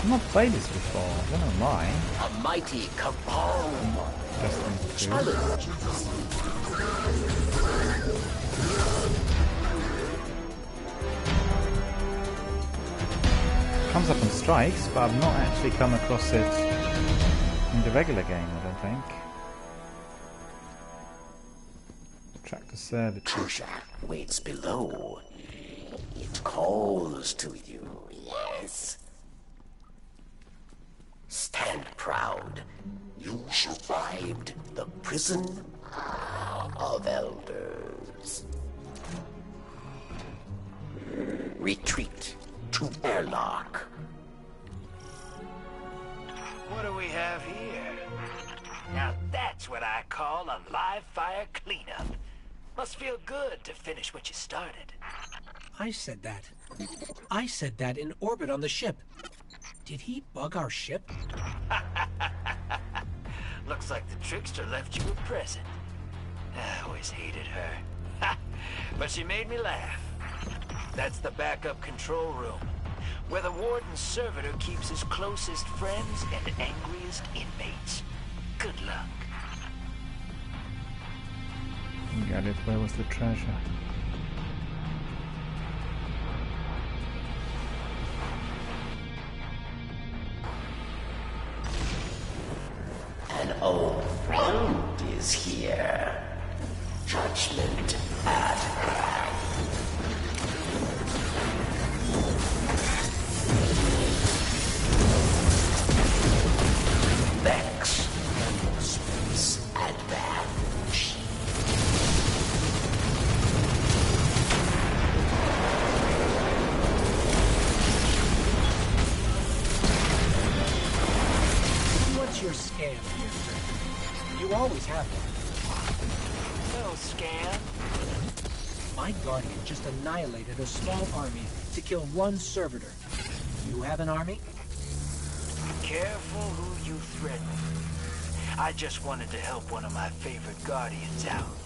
I've not played this before, I don't know why. A mighty cabal challenges. Comes up on strikes, but I've not actually come across it in the regular game, I don't think. Track the service. Treasure waits below. It calls to you, yes. Stand proud. You survived the prison of elders. Retreat to airlock. What do we have here? Now that's what I call a live fire cleanup. Must feel good to finish what you started. I said that. I said that in orbit on the ship. Did he bug our ship? Looks like the trickster left you a present. I always hated her. But she made me laugh. That's the backup control room, where the warden's servitor keeps his closest friends and angriest inmates. Good luck. Got it. Where was the treasure? An old friend is here. Judgment at hand. Vex. Space advantage. What's your scam here, Drifter? You always have one. No scam. My Guardian just annihilated a small army to kill one servitor. You have an army? Careful who you threaten. I just wanted to help one of my favorite Guardians out.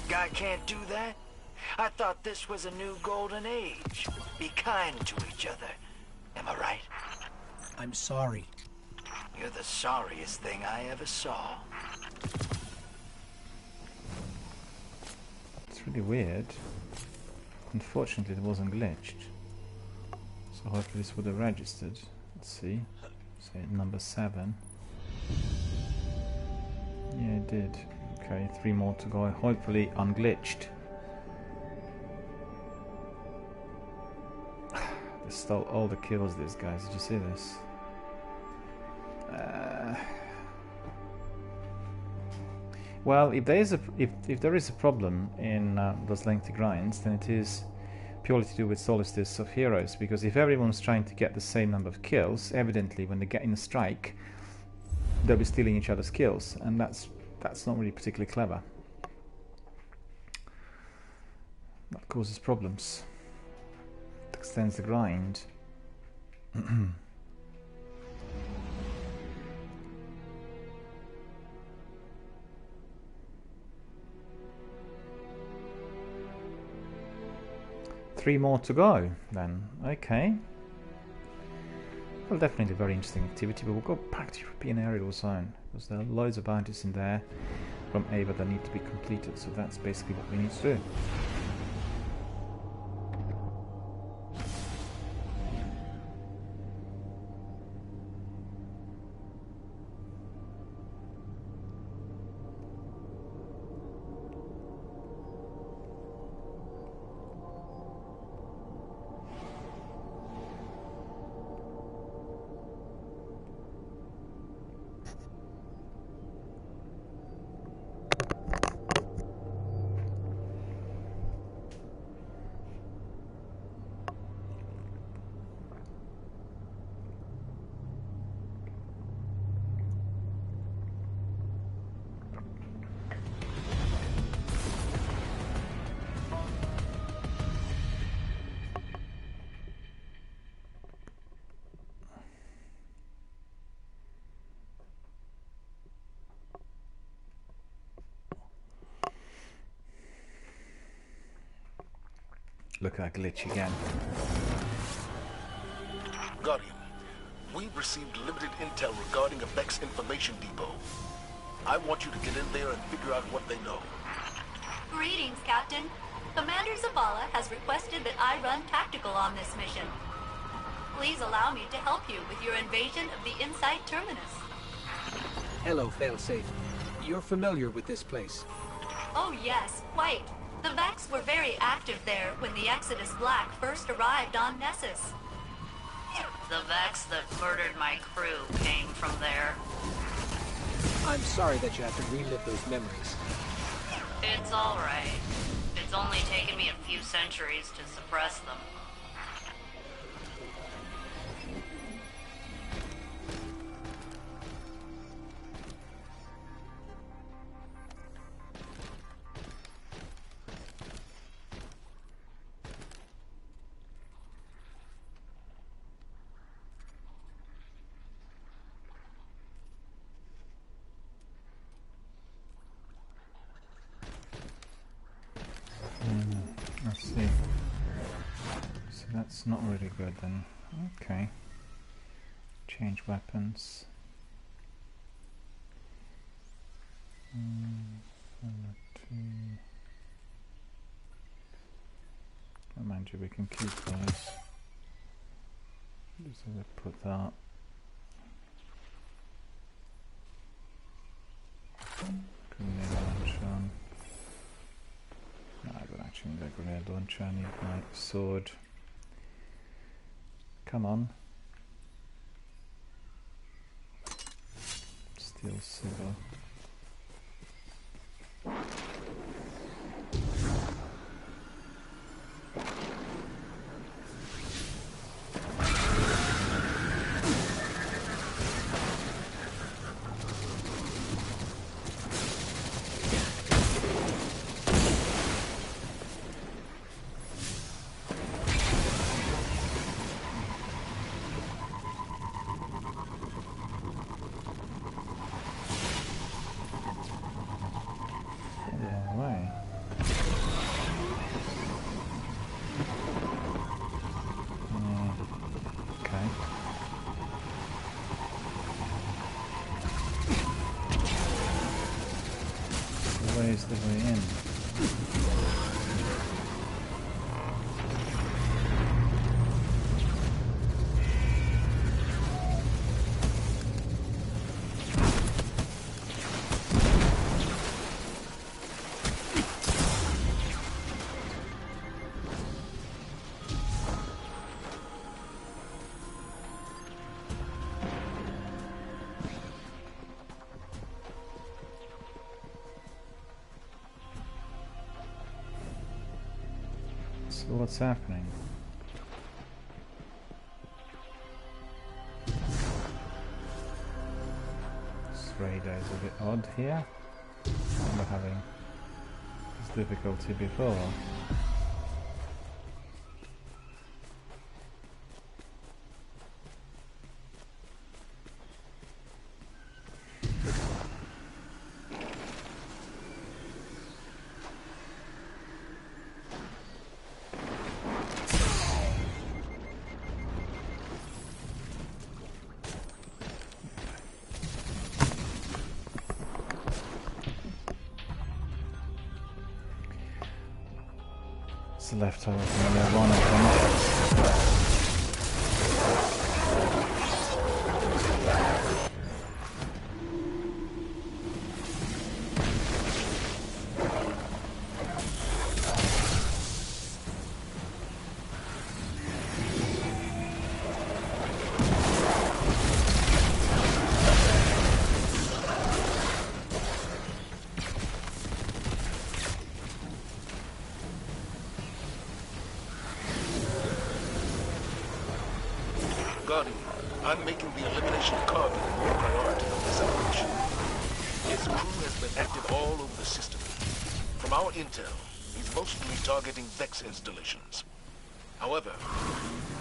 Guy can't do that? I thought this was a new golden age. Be kind to each other. Am I right? I'm sorry. You're the sorriest thing I ever saw. It's really weird. Unfortunately, it wasn't glitched. So hopefully this would have registered. Let's see. Say number 7. Yeah, it did. Okay, 3 more to go. Hopefully unglitched. They stole all the kills, these guys. Did you see this? Well, if there is a problem in those lengthy grinds, then it is purely to do with Solstice of Heroes, because if everyone's trying to get the same number of kills, evidently when they get in a strike, they'll be stealing each other's kills, and that's not really particularly clever. That causes problems. It extends the grind. 3 more to go then. Okay. Well, definitely a very interesting activity, but we'll go back to European Aerial Zone because there are loads of bounties in there from Ava that need to be completed, so that's basically what we need to do. Look at that glitch again. Guardian, We've received limited intel regarding a Vex information depot. I want you to get in there and figure out what they know. Greetings, Captain. Commander Zavala has requested that I run tactical on this mission. Please allow me to help you with your invasion of the Insight Terminus. Hello, Failsafe. You're familiar with this place. Oh yes, quite. The Vex were very active there when the Exodus Black first arrived on Nessus. The Vex that murdered my crew came from there. I'm sorry that you have to relive those memories. It's all right. It's only taken me a few centuries to suppress them. Let's see. So that's not really good then. Okay. Change weapons. Mind you, we can keep those. Just have to put that. Grenade launcher on. No, I don't actually need a grenade launcher. I need my sword. Come on. Steel Sigil. Where's the way in? So what's happening? This radar is a bit odd here. I remember having this difficulty before. It's the left over from the one, I think. Guardian, I'm making the elimination of Carbon a new priority of this operation. His crew has been active all over the system. From our intel, he's mostly targeting Vex installations. However,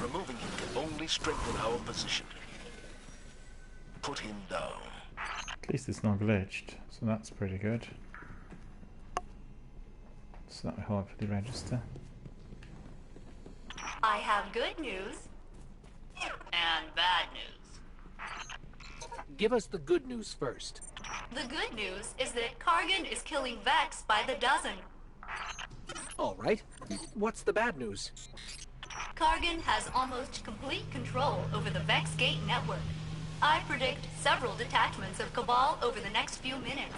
removing him can only strengthen our position. Put him down. At least it's not glitched, so that's pretty good. It's not hard for the register. I have good news. And bad news. give us the good news first. The good news is that Kargan is killing Vex by the dozen. All right. What's the bad news? Kargan has almost complete control over the Vex Gate network. I predict several detachments of Cabal over the next few minutes.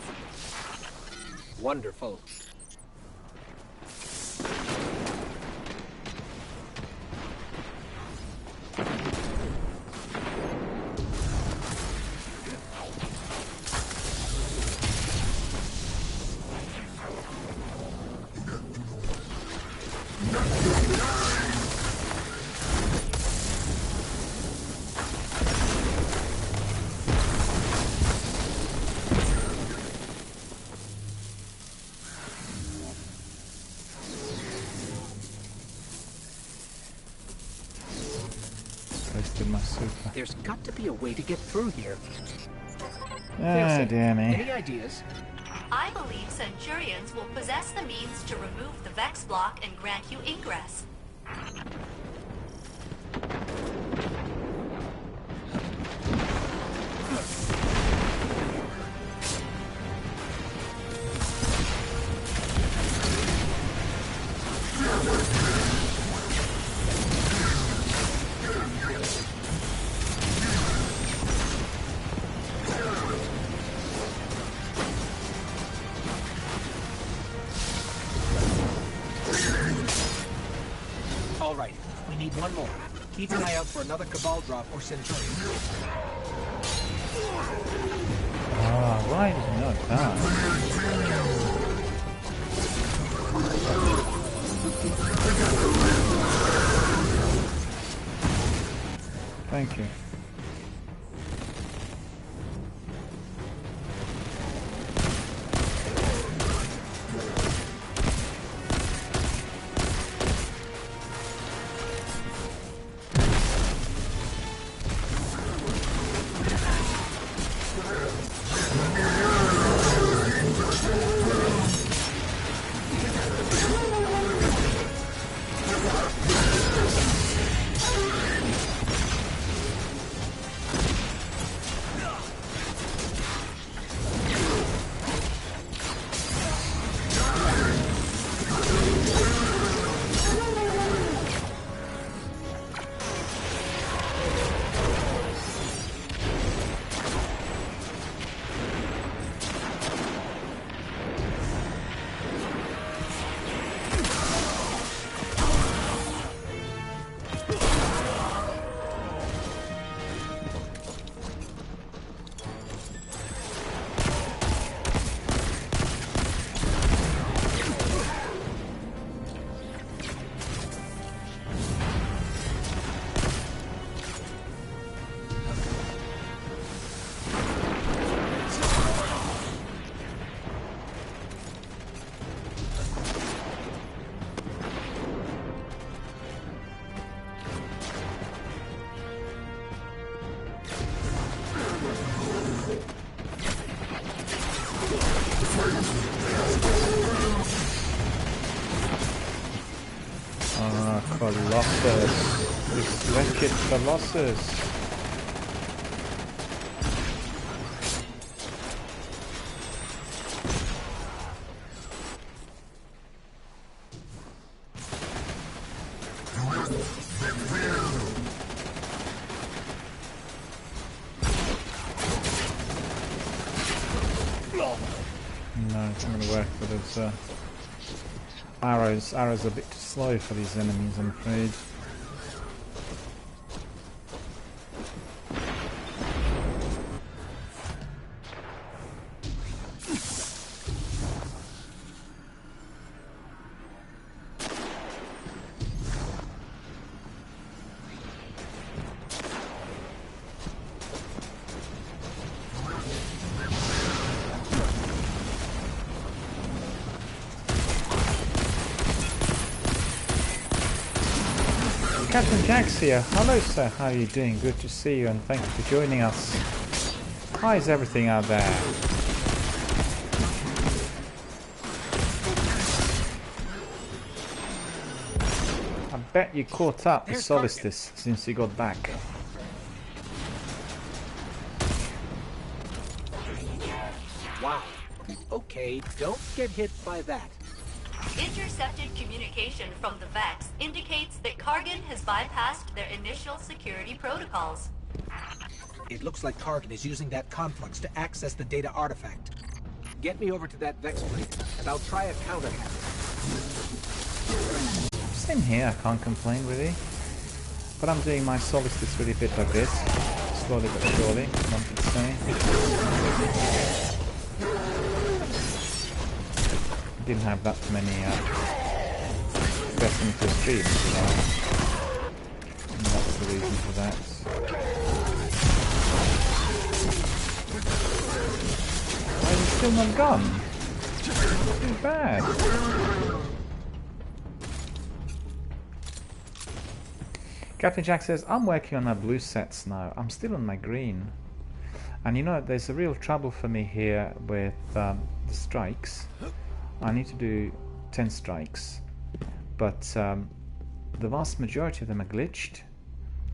Wonderful. There's got to be a way to get through here. Ah, dear me. Any ideas? I believe Centurions will possess the means to remove the Vex block and grant you ingress. All right, we need one more. Keep an eye out for another Cabal drop or Centurion. Ah, why did you know that? Thank you. Colossus. This wretched Colossus. No, it's not going to work for those arrows. Arrows are a bit too slow for these enemies, I'm afraid. Captain Jax here. Hello sir, how are you doing? Good to see you and thank you for joining us. How is everything out there? I bet you caught up with Solstice since you got back. Okay, don't get hit by that. Intercepted communication from the Vex indicates that Kargan has bypassed their initial security protocols. It looks like Kargan is using that conflux to access the data artifact. Get me over to that Vex plate, and I'll try a counter-hack. Same here, I can't complain really. But I'm doing my solstice really bit by bit. Slowly but surely, one could say. Didn't have that many Destiny 2 streams, so that's the reason for that. Why is he still not gone? Too bad. Captain Jack says, I'm working on my blue sets now. I'm still on my green. And you know, there's a real trouble for me here with the strikes. I need to do 10 strikes. But the vast majority of them are glitched.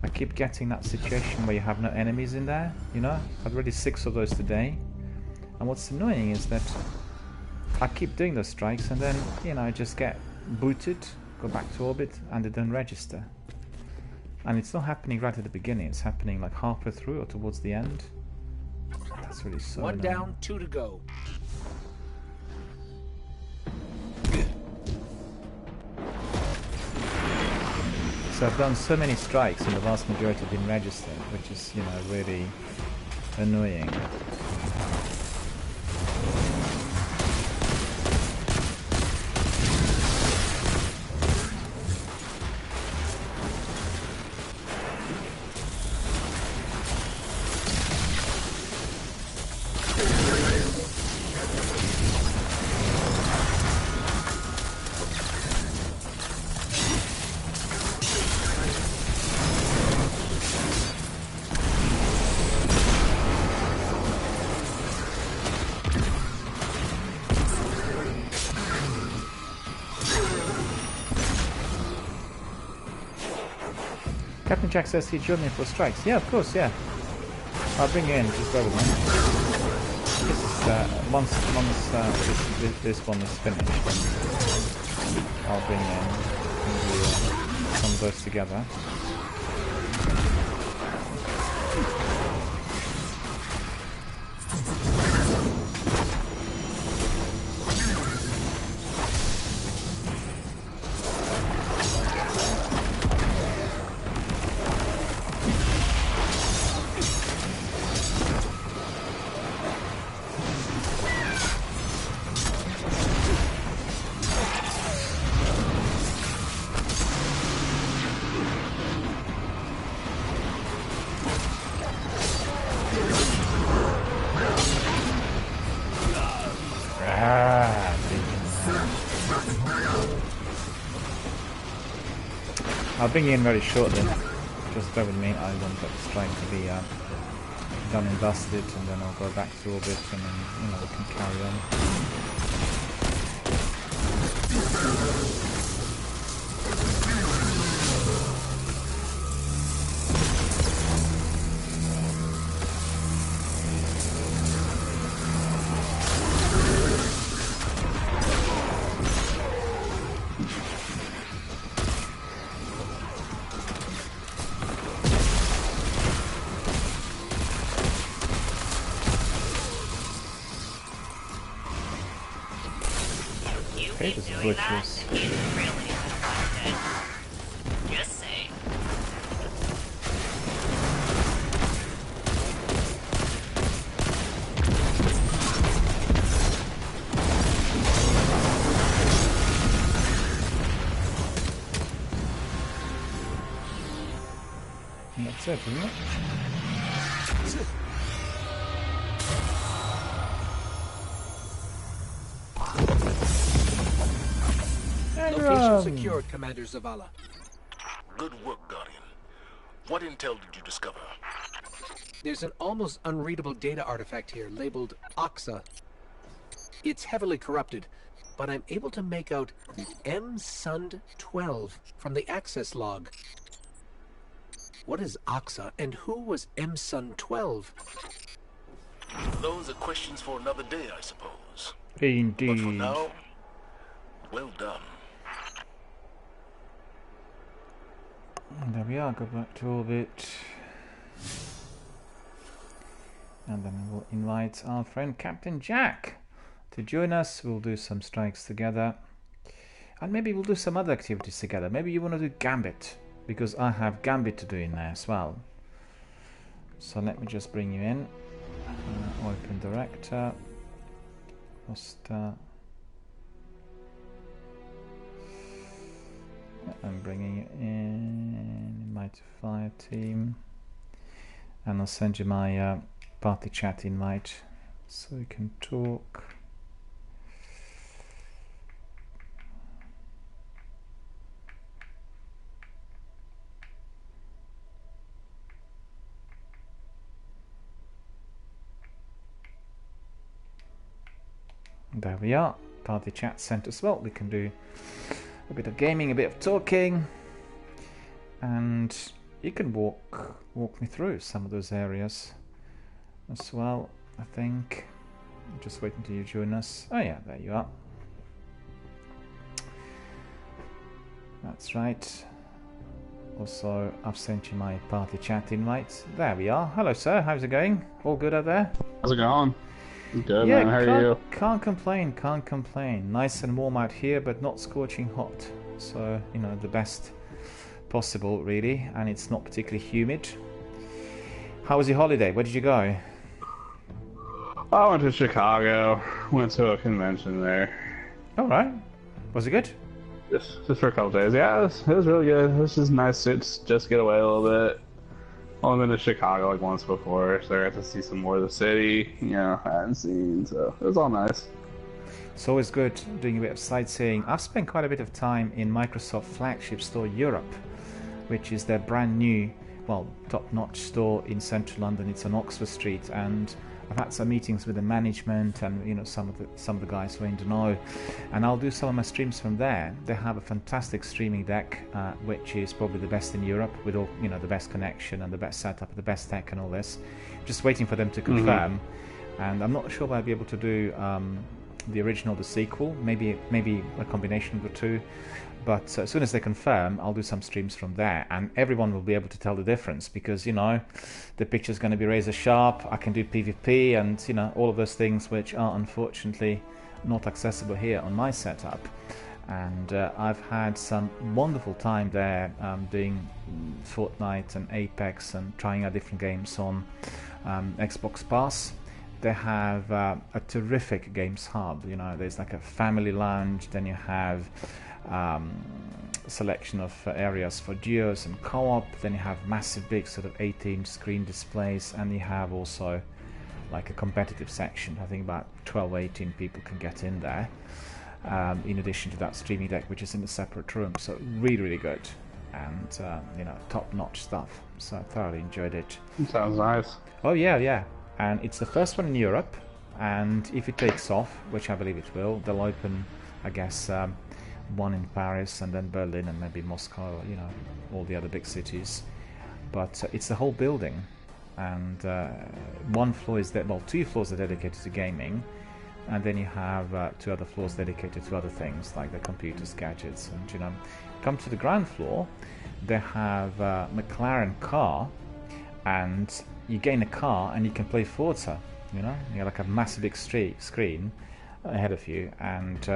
I keep getting that situation where you have no enemies in there, you know? I've already 6 of those today. And what's annoying is that I keep doing those strikes and then, you know, I just get booted, go back to orbit, and they don't register. And it's not happening right at the beginning, it's happening like halfway through or towards the end. That's really so One annoying. down, 2 to go. So I've done so many strikes and the vast majority didn't register, which is, you know, really annoying. Captain Jack says he joined me for strikes. Yeah, of course, yeah. I'll bring you in, just bear with me. This is, once this one is finished, then I'll bring you in and we'll some of those together. I'll bring you in very shortly. Just bear with me. I want that strike to be done and dusted, and then I'll go back to orbit, and then, you know, we can carry on. Okay, this is butchers. Just saying. And that's it, isn't it? That's it. Location secured, Commander Zavala. Good work, Guardian. What intel did you discover? There's an almost unreadable data artifact here labeled Oxa. It's heavily corrupted, but I'm able to make out MSund-12 from the access log. What is Oxa, and who was MSund-12? Those are questions for another day, I suppose. Indeed. But for now, well done. And there we are, go back to orbit. And then we'll invite our friend Captain Jack to join us. We'll do some strikes together. And maybe we'll do some other activities together. Maybe you want to do Gambit, because I have Gambit to do in there as well. So let me just bring you in. Open director. Poster. I'm bringing you in my fire team, and I'll send you my party chat invite so we can talk. There we are, party chat sent as well. We can do a bit of gaming, a bit of talking, and you can walk me through some of those areas as well. I think I'm just waiting till you join us. Oh yeah, there you are. That's right. Also, I've sent you my party chat invite. There we are. Hello sir, how's it going? All good out there? How's it going? Good, yeah, man. How are you? Can't complain. Nice and warm out here, but not scorching hot. So, you know, the best possible, really. And it's not particularly humid. How was your holiday? Where did you go? I went to Chicago. Went to a convention there. All right. Was it good? Just for a couple days. Yeah, it was really good. It was just nice to just get away a little bit. I've been to Chicago like once before, so I got to see some more of the city, you know, I hadn't seen, so it was all nice. It's always good doing a bit of sightseeing. I've spent quite a bit of time in Microsoft flagship store Europe, which is their brand new, well, top-notch store in central London. It's on Oxford Street, and I've had some meetings with the management and, you know, some of the guys who are in the know, and I'll do some of my streams from there. They have a fantastic streaming deck, which is probably the best in Europe, with all, you know, the best connection and the best setup, the best tech and all this. Just waiting for them to confirm, and I'm not sure if I'll be able to do the original, the sequel, maybe a combination of the two. But as soon as they confirm, I'll do some streams from there, and everyone will be able to tell the difference, because, you know, the picture's going to be razor sharp. I can do PvP and, you know, all of those things which are unfortunately not accessible here on my setup. And I've had some wonderful time there, doing Fortnite and Apex and trying out different games on Xbox Pass. They have a terrific games hub. You know, there's like a family lounge, then you have selection of areas for duos and co-op, then you have massive big sort of 18 screen displays, and you have also like a competitive section. I think about 12-18 people can get in there, in addition to that streaming deck, which is in a separate room. So really good, and you know, top-notch stuff. So I thoroughly enjoyed it. Sounds nice. Oh yeah, and it's the first one in Europe, and if it takes off, which I believe it will, they'll open, I guess, one in Paris and then Berlin and maybe Moscow, you know, all the other big cities. But it's the whole building, and one floor is well, 2 floors are dedicated to gaming, and then you have 2 other floors dedicated to other things like the computers, gadgets, and, you know, come to the ground floor, they have a McLaren car, and you gain a car and you can play Forza. You know, you have like a massive big screen ahead of you, and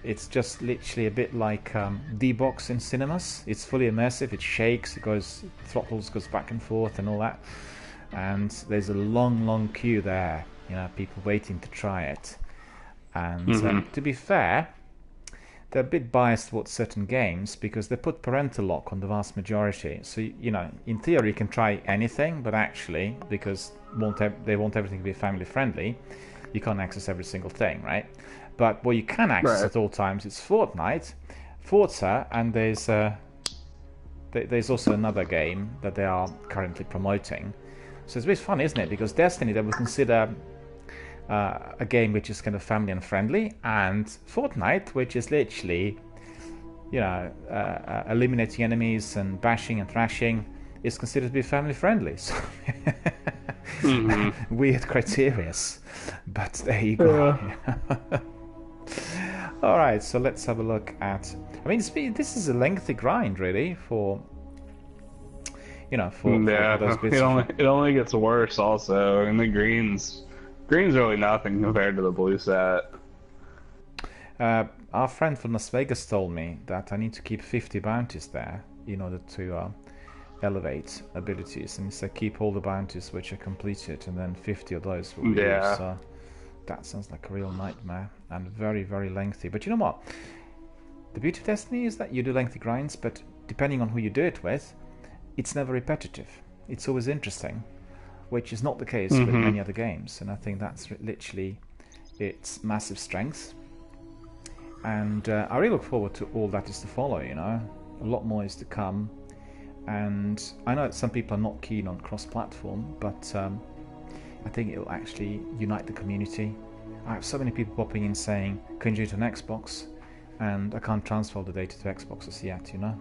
it's just literally a bit like D-Box in cinemas. It's fully immersive, it shakes, it goes, throttles, goes back and forth and all that. And there's a long queue there, you know, people waiting to try it. And to be fair, they're a bit biased towards certain games because they put parental lock on the vast majority. So, you know, in theory you can try anything, but actually, because they want everything to be family friendly, you can't access every single thing, right? But what you can access at all times is Fortnite, Forza, and there's also another game that they are currently promoting. So it's a bit fun, isn't it? Because Destiny, they would consider a game which is kind of family and friendly, and Fortnite, which is literally, you know, eliminating enemies and bashing and thrashing, is considered to be family friendly. So weird criteria, but there you go. Alright, so let's have a look at... I mean, this is a lengthy grind, really, for... You know, for those bits it only gets worse, also. And the green's really nothing compared to the blue set. Our friend from Las Vegas told me that I need to keep 50 bounties there in order to elevate abilities, and he said keep all the bounties which are completed, and then 50 of those will be used. So that sounds like a real nightmare and very, very lengthy. But you know what? The beauty of Destiny is that you do lengthy grinds, but depending on who you do it with, it's never repetitive. It's always interesting, which is not the case with many other games, and I think that's literally its massive strength. And I really look forward to all that is to follow, you know. A lot more is to come. And I know that some people are not keen on cross-platform, but I think it will actually unite the community. I have so many people popping in saying, can you do it on Xbox? And I can't transfer all the data to Xboxes yet, you know.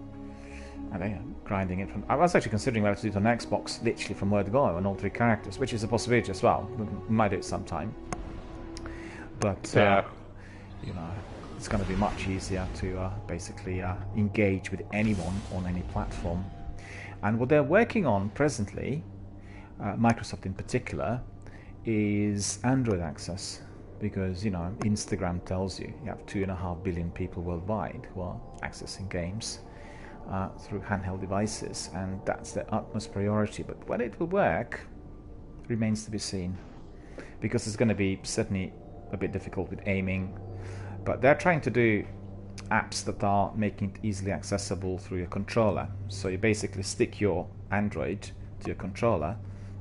And they're grinding it from... I was actually considering whether to do it on Xbox, literally from word go, on all 3 characters, which is a possibility as well. We might do it sometime. But, you know... It's going to be much easier to basically engage with anyone on any platform. And what they're working on presently, Microsoft in particular, is Android access. Because, you know, Instagram tells you have 2.5 billion people worldwide who are accessing games through handheld devices, and that's their utmost priority. But when it will work remains to be seen, because it's going to be certainly a bit difficult with aiming. But they're trying to do apps that are making it easily accessible through your controller. So you basically stick your Android to your controller,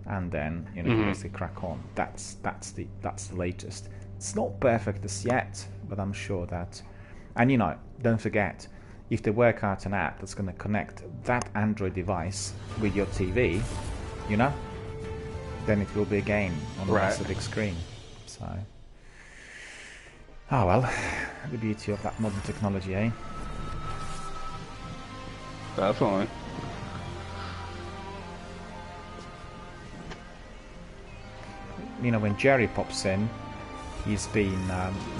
and then you know you basically crack on. That's the latest. It's not perfect as yet, but I'm sure that. And you know, don't forget, if they work out an app that's going to connect that Android device with your TV, you know, then it will be a game on a massive big screen. So. Oh well, the beauty of that modern technology, eh? Definitely. You know, when Jerry pops in, he's been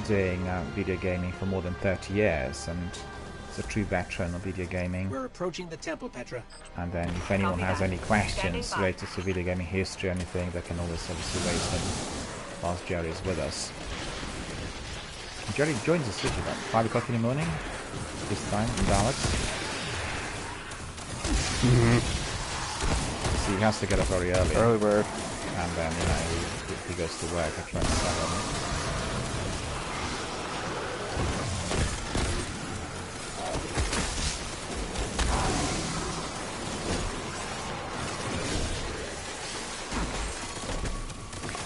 doing video gaming for more than 30 years, and he's a true veteran of video gaming. We're approaching the temple, Petra. And then if anyone has any questions related to video gaming history or anything, they can always obviously raise them whilst Jerry is with us. Jerry joins us usually about 5 o'clock in the morning, this time, in Dallas. So he has to get up very early. Early bird. And then, you know, he goes to work at 27.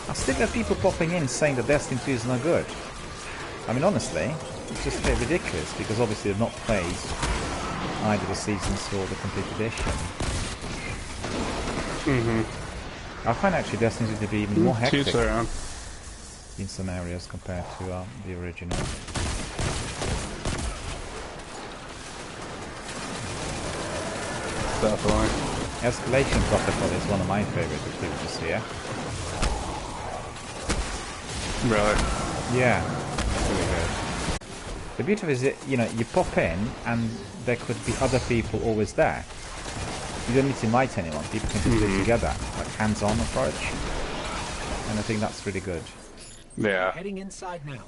I still get people popping in saying that Destiny 2 is no good. I mean, honestly, it's just a bit ridiculous, because obviously they've not played either the seasons or the complete edition. I find actually Destiny to be even more hectic in some areas compared to the original. Definitely. Escalation Protocol is one of my favorite activities here. Really? Yeah. Really good. The beauty of it is that, you know, you pop in and there could be other people always there. You don't need to invite anyone. People can just do it together, like hands-on approach. And I think that's really good. Yeah. Heading inside now.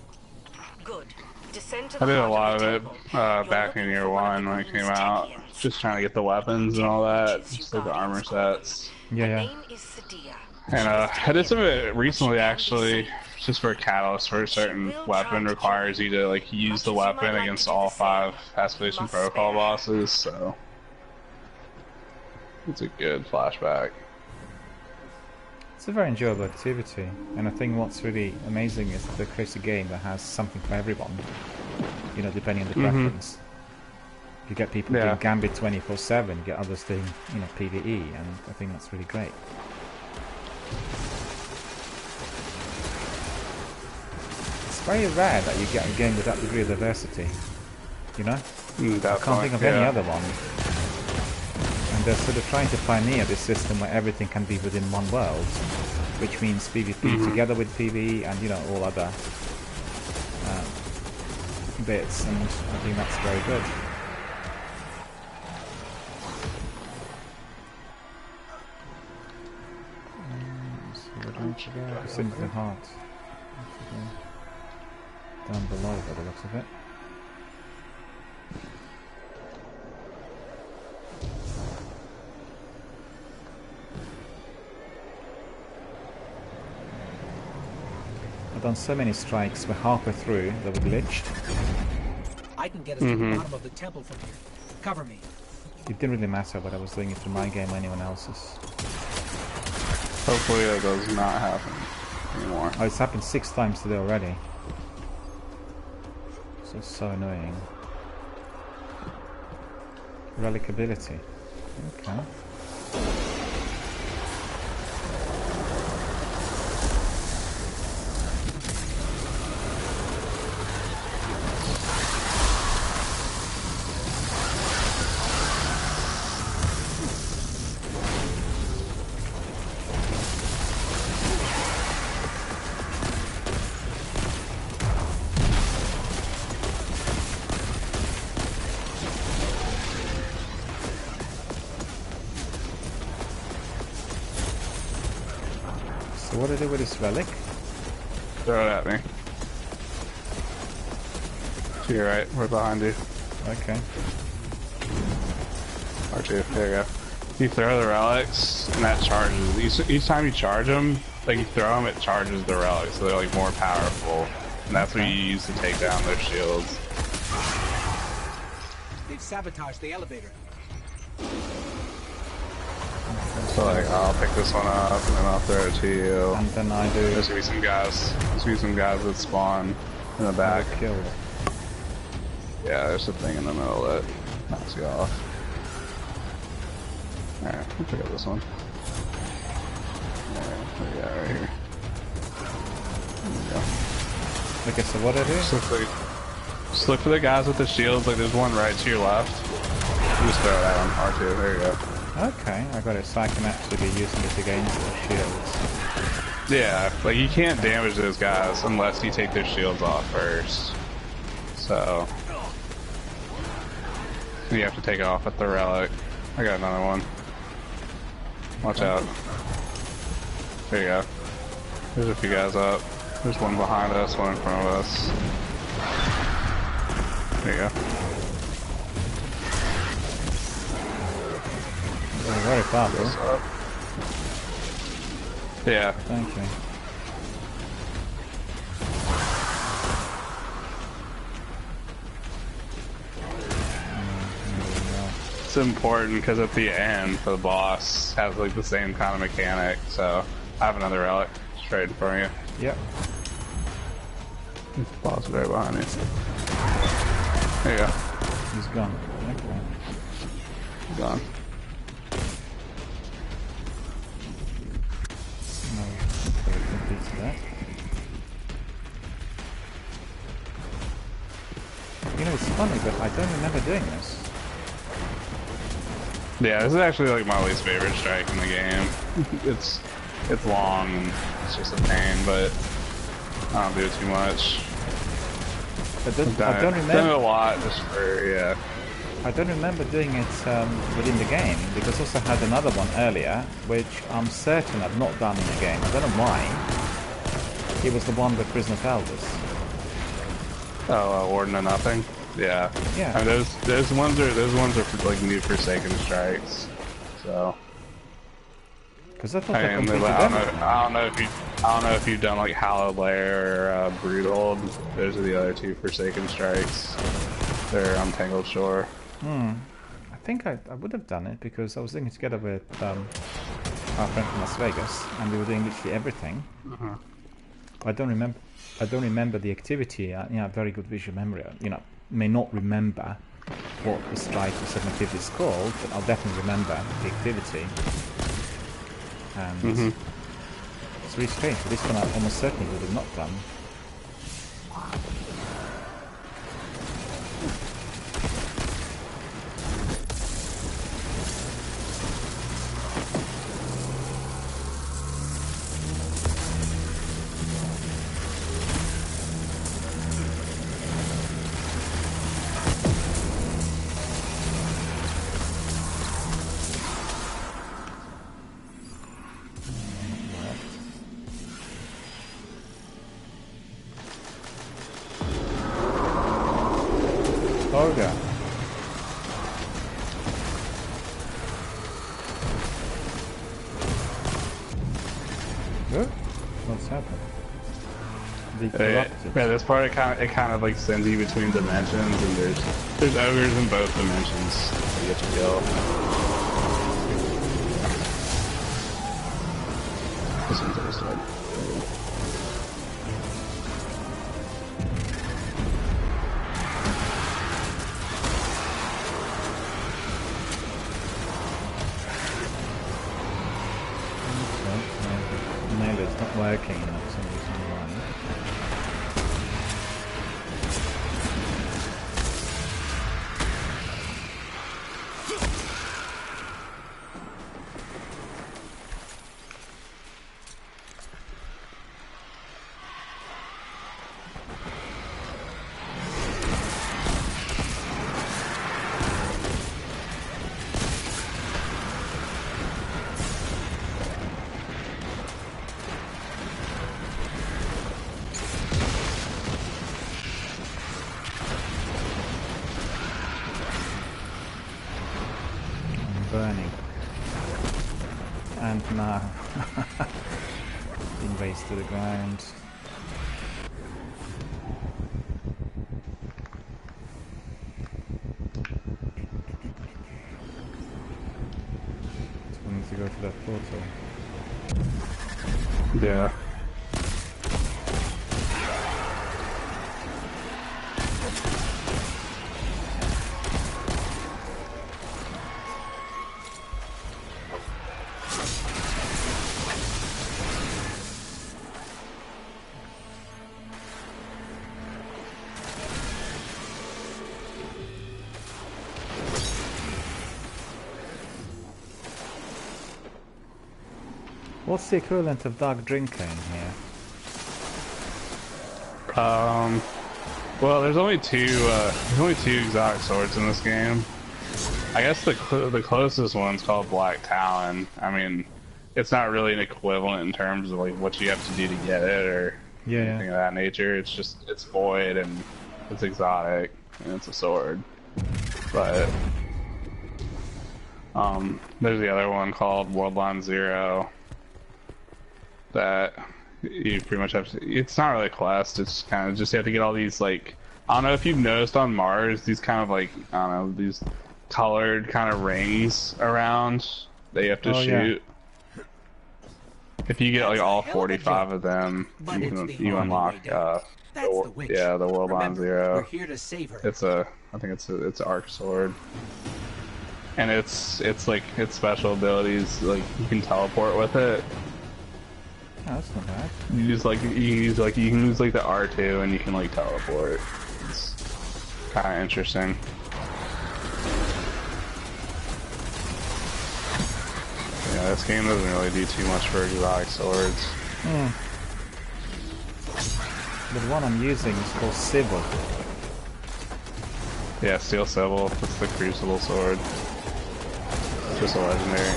Good. Descend to I the did a heart lot of of the it temple. back in year 1 when it came out. Just trying to get the weapons and all that, just like the armor sets. Yeah. And I did some of it recently, actually, just for a catalyst for a certain weapon requires you to like use the weapon against all 5 Escalation Protocol bosses, so it's a good flashback. It's a very enjoyable activity, and I think what's really amazing is that they create a game that has something for everyone, you know, depending on the preference. You get people doing Gambit 24/7, you get others doing, you know, PvE, and I think that's really great. It's very rare that you get a game with that degree of diversity, you know? I can't think of any other one. And they're sort of trying to pioneer this system where everything can be within one world, which means PvP together with PvE and, you know, all other bits, and I think that's very good. So we're going to go. It's into the heart. Down below by the looks of it. I've done so many strikes, we're halfway through, they were glitched. I can get us to the bottom of the temple from here. Cover me. It didn't really matter whether I was doing it through my game or anyone else's. Hopefully that does not happen anymore. Oh, it's happened 6 times today already. So annoying. Relic ability. Okay. So what do I do with this relic? Throw it at me. To your right, we're behind you. Okay. R2, there you go. You throw the relics, and that charges. Each time you charge them, like you throw them, it charges the relics, so they're like more powerful. And that's what you use to take down their shields. They've sabotaged the elevator. So like, I'll pick this one up, and then I'll throw it to you. And then I do... There's gonna be some guys. There's gonna be some guys that spawn in the back. Killed. Yeah, there's a thing in the middle that knocks you off. Alright, we'll pick up this one. Alright, what we got right here? There we go. Okay, so what I do? Just look for the guys with the shields, like there's one right to your left. You just throw it at them, R2, there you go. Okay, I got it, so I can actually be using it against the shields. Yeah, like you can't damage those guys unless you take their shields off first. So you have to take it off with the relic. I got another one. Watch out. There you go. There's a few guys up. There's one behind us, one in front of us. There you go. Very powerful. Yeah. Thank you. It's important because at the end, the boss has like the same kind of mechanic. So I have another relic straight in front of you. Yep. The boss is right behind you. There you go. He's gone. Okay. He's gone. That. You know, it's funny, but I don't remember doing this. Yeah, this is actually like my least favorite strike in the game. It's long and it's just a pain, but I don't do it too much. I don't remember. Done it a lot just for I don't remember doing it within the game because I also had another one earlier, which I'm certain I've not done in the game. I don't know why. It was the one with Prison of Elders. Oh, Warden of Nothing. Yeah. Yeah. I mean, those ones are for, like new Forsaken strikes. So. Because I thought I completed them. I don't know if you've done like Hallowed Lair or Broodhold. Those are the other two Forsaken strikes. They're Untangled Shore. I think I would have done it because I was doing it together with our friend from Las Vegas, and we were doing literally everything. I don't remember the activity. Very good visual memory. May not remember what the strike or certain activity is called, but I'll definitely remember the activity. And it's really strange. For this one, I almost certainly would have not done. What? What's happened? Yeah, this part it kind of like sends you between dimensions, and there's ogres in both dimensions that you have to kill. This one's this side. Maybe it's not working for some reason why. Burning. And now being raised to the ground. So we need to go to that portal. Yeah. What's the equivalent of dark drinker in here? Well, there's only two exotic swords in this game. I guess the closest one's called Black Talon. I mean, it's not really an equivalent in terms of like what you have to do to get it or anything of that nature. It's just it's void and it's exotic and it's a sword. But there's the other one called Worldline Zero that you pretty much have to. It's not really a quest. It's kind of just you have to get all these like I don't know if you've noticed on Mars these kind of like I don't know these colored kind of rings around that you have to shoot. Yeah. If you get like all 45 of them, you unlock the Worldline Zero. We're here to save her. It's I think it's arc sword. And it's like its special abilities like you can teleport with it. Oh, that's not bad. You can use like the R2 and you can like teleport. It's kind of interesting. Yeah, this game doesn't really do too much for exotic swords. The one I'm using is called Sybil. Yeah, Steel Sybil. That's the Crucible sword. It's just a legendary.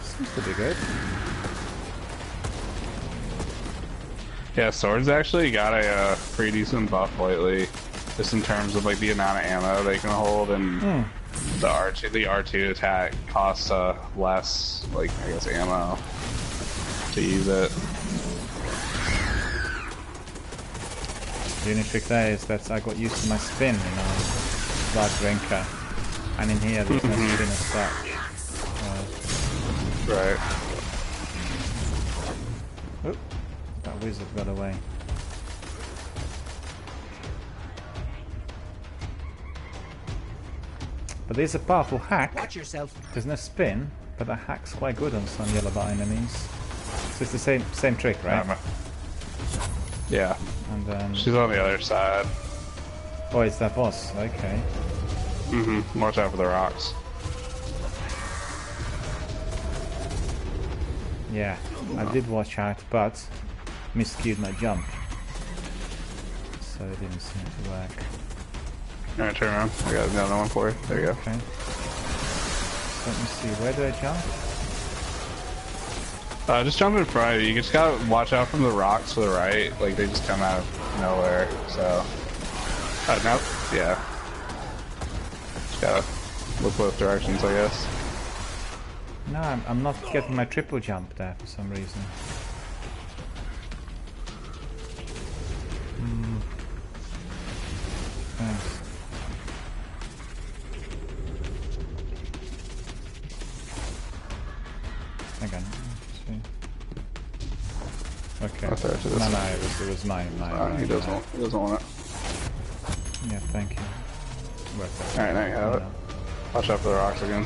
Seems to be good. Yeah, swords actually got a pretty decent buff lately, just in terms of like the amount of ammo they can hold, and the R2 attack costs less, like I guess, ammo to use it. The only trick there is that I got used to my spin in Dark Drinker, and in here there's no spin as such. Right. Oh, that wizard got away. But there's a powerful hack. Watch yourself. There's no spin, but that hack's quite good on some yellow bar enemies. So it's the same trick, right? Yeah. And then she's on the other side. Oh, it's that boss. Okay. Watch out for the rocks. Yeah, I did watch out, but miscued my jump, so it didn't seem to work. Alright, turn around. I got another one for you. There you go. Okay. So let me see, where do I jump? Just jump in front of you. You just gotta watch out from the rocks to the right. Like, they just come out of nowhere, so... no. Yeah. Just gotta look both directions, I guess. No, I'm not getting my triple jump there for some reason. Thanks. Again. Okay. No, it was 9. He doesn't want it. Yeah, thank you. Alright, now you have it. Watch out for the rocks again.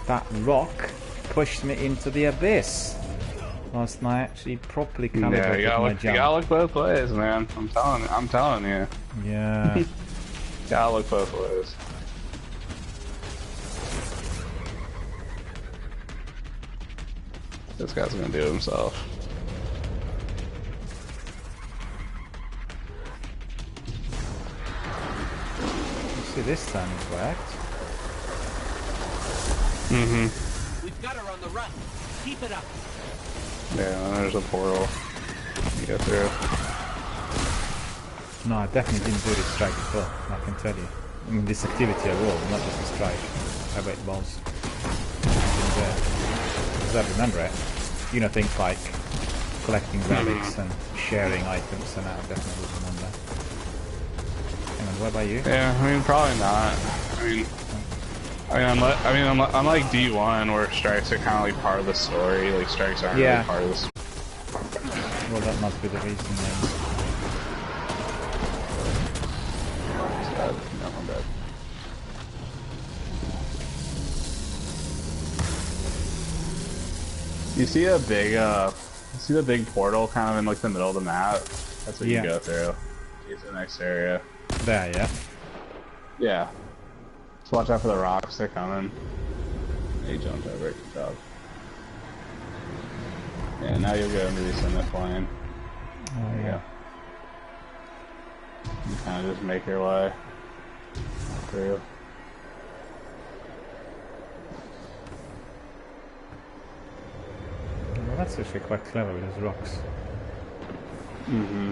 That rock pushed me into the abyss. Last night, actually properly calibrated my jump. You gotta look both ways, man. I'm telling you. Yeah. Gotta look both ways. This guy's gonna do it himself. See, this time it worked. We've got her on the run. Keep it up. Yeah, and there's a portal. You go through. No, I definitely didn't do this strike before, I can tell you. I mean, this activity at all, not just a strike. I bet it was. Because I remember it. You know, things like collecting relics and sharing items, and I definitely remember. Hang on, what about you? Yeah, I mean, probably not. Unlike D1, where strikes are kind of like part of the story, like strikes aren't really part of the story. Well, that must be the reason then. No, I'm dead. You see the big portal kind of in like the middle of the map? That's what you go through. It's the next area. There, yeah? Yeah. Just watch out for the rocks, they're coming. He jumped over it, good job. Yeah, now you'll go into the ascendant plane. Oh, yeah. You kind of just make your way through. Well, that's actually quite clever with those rocks. Mm-hmm.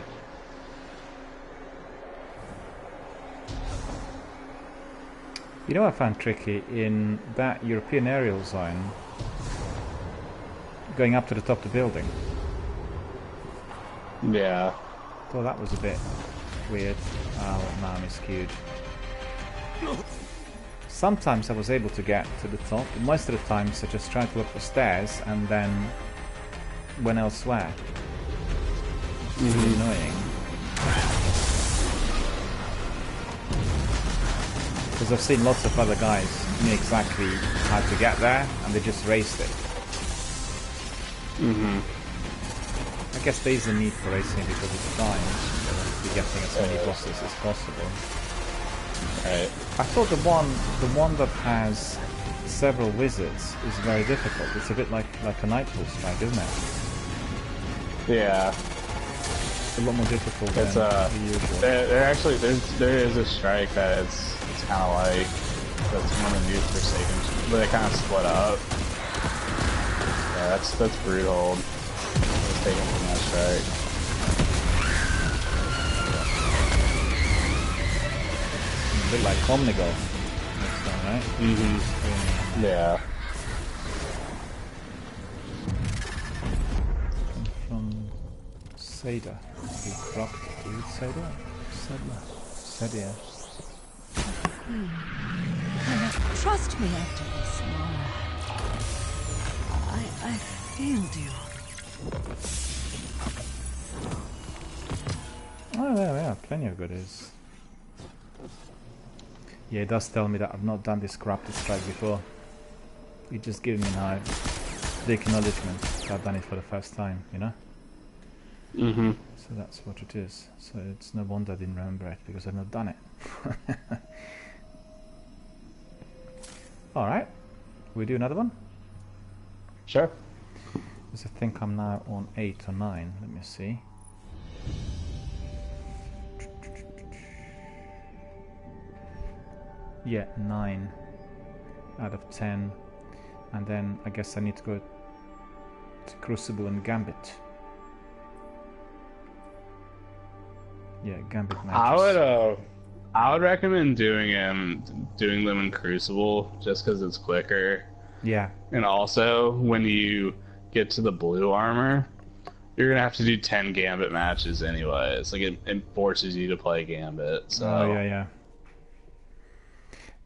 You know what I found tricky in that European aerial zone, going up to the top of the building? Yeah. Thought that was a bit weird. Oh, now I'm skewed. Sometimes I was able to get to the top, but most of the times I just tried to look for stairs and then went elsewhere. It's really annoying. Because I've seen lots of other guys knew exactly how to get there, and they just raced it. I guess there is a need for racing because of time, to be getting as many bosses as possible. Right. I thought the one that has several wizards is very difficult. It's a bit like a Nightfall strike, isn't it? Yeah. It's a lot more difficult than the usual. There is a strike that it's kind of like, that's one of the new Forsaken, but they kind of split up. Yeah, that's Broodhold. It's taken from that strike. A bit like Omnigolf. Next one, right? Yeah. From Seda. Seda? Sedia. Trust me after this, Laura. I failed you. Oh, yeah, plenty of goodies. Yeah, it does tell me that I've not done this corrupted strike before. It just gives me now the acknowledgement that I've done it for the first time, you know? So that's what it is. So it's no wonder I didn't remember it, because I've not done it. Alright, we do another one? Sure. Because I think I'm now on 8 or 9, let me see. Yeah, 9 out of 10. And then I guess I need to go to Crucible and Gambit. Yeah, Gambit matches. I would recommend doing them in Crucible just because it's quicker. Yeah. And also, when you get to the blue armor, you're gonna have to do 10 Gambit matches anyway. It's like it forces you to play Gambit. So. Oh yeah.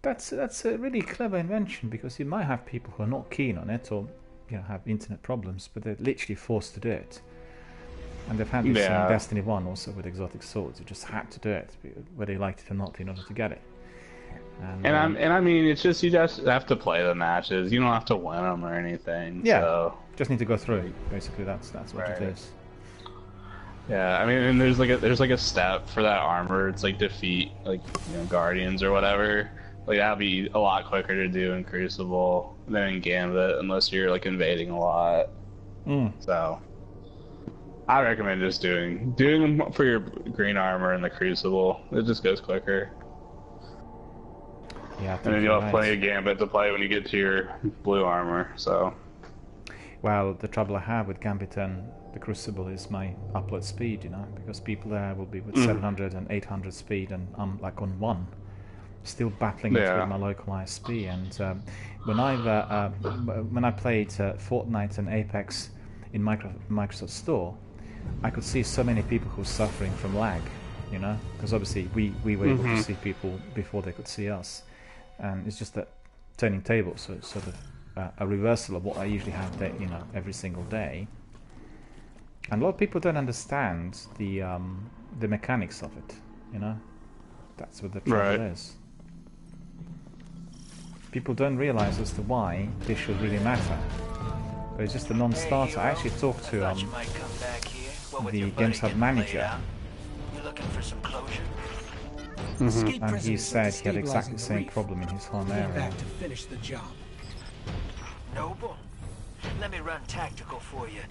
That's a really clever invention, because you might have people who are not keen on it, or have internet problems, but they're literally forced to do it. And they've had this in Destiny 1 also with exotic swords. You just had to do it, whether you liked it or not, in order to get it. And I mean, it's just you just have to play the matches. You don't have to win them or anything. Yeah, so. Just need to go through it. Basically, that's what it is. Yeah, I mean, and there's like a step for that armor. It's like defeat Guardians or whatever. Like that'll be a lot quicker to do in Crucible than in Gambit, unless you're like invading a lot. So I recommend just doing them for your green armor in the Crucible. It just goes quicker. Yeah, and then you'll have plenty of Gambit to play when you get to your blue armor. So. Well, the trouble I have with Gambit and the Crucible is my upload speed, because people there will be with 700 and 800 speed, and I'm like on 1. Still battling with my local ISP, and when I played Fortnite and Apex in Microsoft Store, I could see so many people who were suffering from lag, because obviously we were able to see people before they could see us, and it's just that turning tables, so it's sort of a reversal of what I usually have, every single day. And a lot of people don't understand the mechanics of it, That's what the trouble is. People don't realize as to why this should really matter. But it's just a non-starter. I actually talked to the Games Hub manager, and he said he had exactly the same problem in his home area. Noble, let me run tactical for you.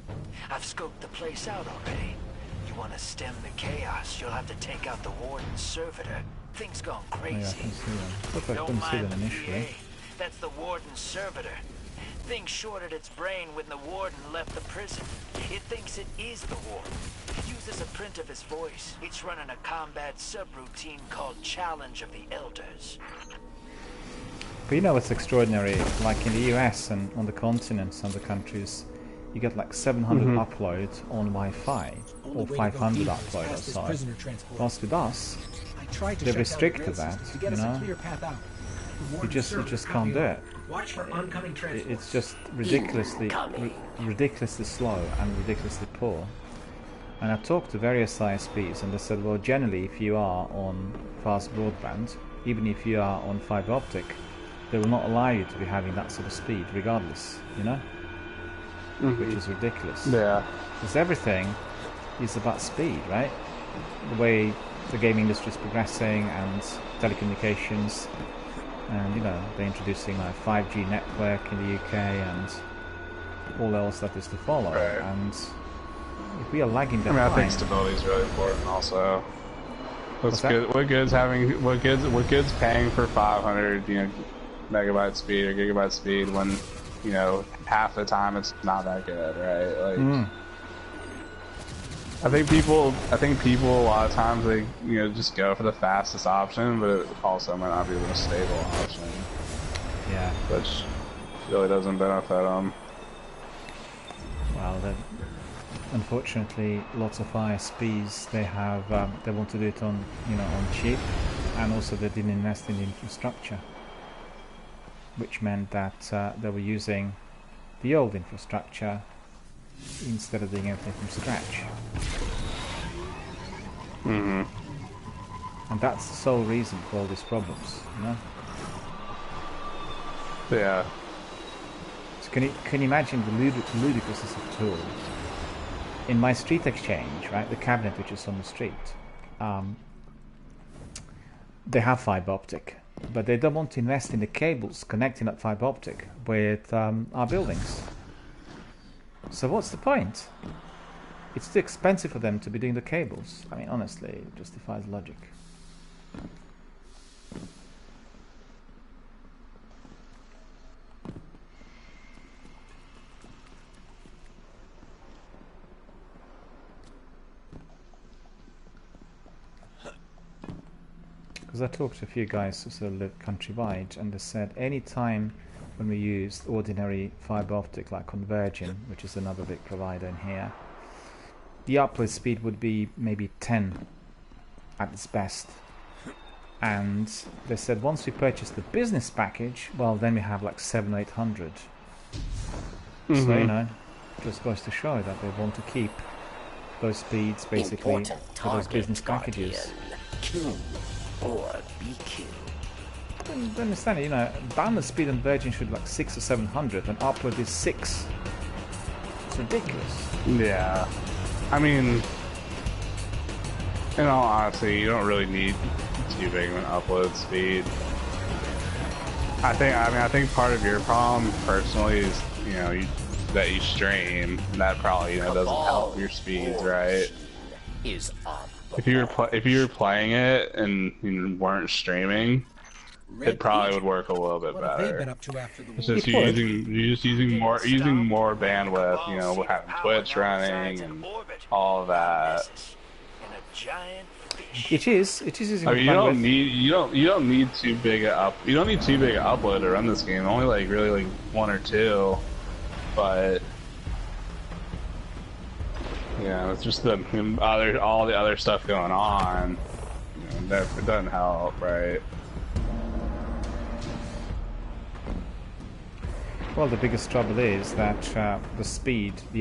I've scoped the place out already. You want to stem the chaos, you'll have to take out the Warden's servitor. Things gone crazy. Oh, yeah, I can see them. Look, I couldn't see them initially. That's the Warden's servitor. Things shorted its brain when the Warden left the prison. It thinks it is the Warden. Uses a print of his voice. It's running a combat subroutine called Challenge of the Elders. But what's extraordinary? Like in the US and on the continents and the countries, you get like 700 uploads on Wi-Fi, or 500 upload outside. Whilst with us, they're restricted that, You just can't do it. It's just ridiculously slow and ridiculously poor. And I've talked to various ISPs, and they said, well, generally, if you are on fast broadband, even if you are on fiber optic, they will not allow you to be having that sort of speed, regardless. Which is ridiculous. Yeah. Because everything is about speed, right? The way the game industry is progressing, and telecommunications, and they're introducing like 5G network in the UK and all else that is to follow. Right. And if we are lagging behind, I think stability is really important also. What's good? What good's paying for 500 megabyte speed or gigabyte speed when half the time it's not that good, right? Like. I think people a lot of times they just go for the fastest option, but it also might not be the most stable option. Yeah. Which really doesn't benefit them. Well, unfortunately, lots of ISPs they want to do it on on cheap, and also they didn't invest in the infrastructure, which meant that they were using the old infrastructure instead of doing everything from scratch. And that's the sole reason for all these problems, Yeah. So can you imagine the ludicrousness of it all? In my street exchange, right, the cabinet which is on the street, they have fiber optic, but they don't want to invest in the cables connecting that fiber optic with our buildings. So what's the point? It's too expensive for them to be doing the cables. I mean, honestly, it justifies logic. Because because I talked to a few guys who sort of live countrywide, and they said any time when we used ordinary fiber optic like on Virgin, which is another big provider in here, the upload speed would be maybe 10 at its best. And they said once we purchase the business package, well, then we have like 700 or 800. So, you know, just goes to show that they want to keep those speeds basically for those business packages. Kill or be killed. I don't understand it, you know, download speed on Virgin should be like 600 or 700 and upload is 6. It's ridiculous. Yeah. I mean, in all honesty, you don't really need too big of an upload speed. I think part of your problem personally is, you know, that you stream. That probably, you know, doesn't help your speeds, right? If you were playing it and you weren't streaming, it probably would work a little bit better. It's just you're just using more bandwidth, you know, having Twitch running and all of that. It is using. I mean, you don't need too big a upload to run this game. Only like really like 1 or 2, but yeah, it's just all the other stuff going on. You know, it doesn't help, right? Well, the biggest trouble is that the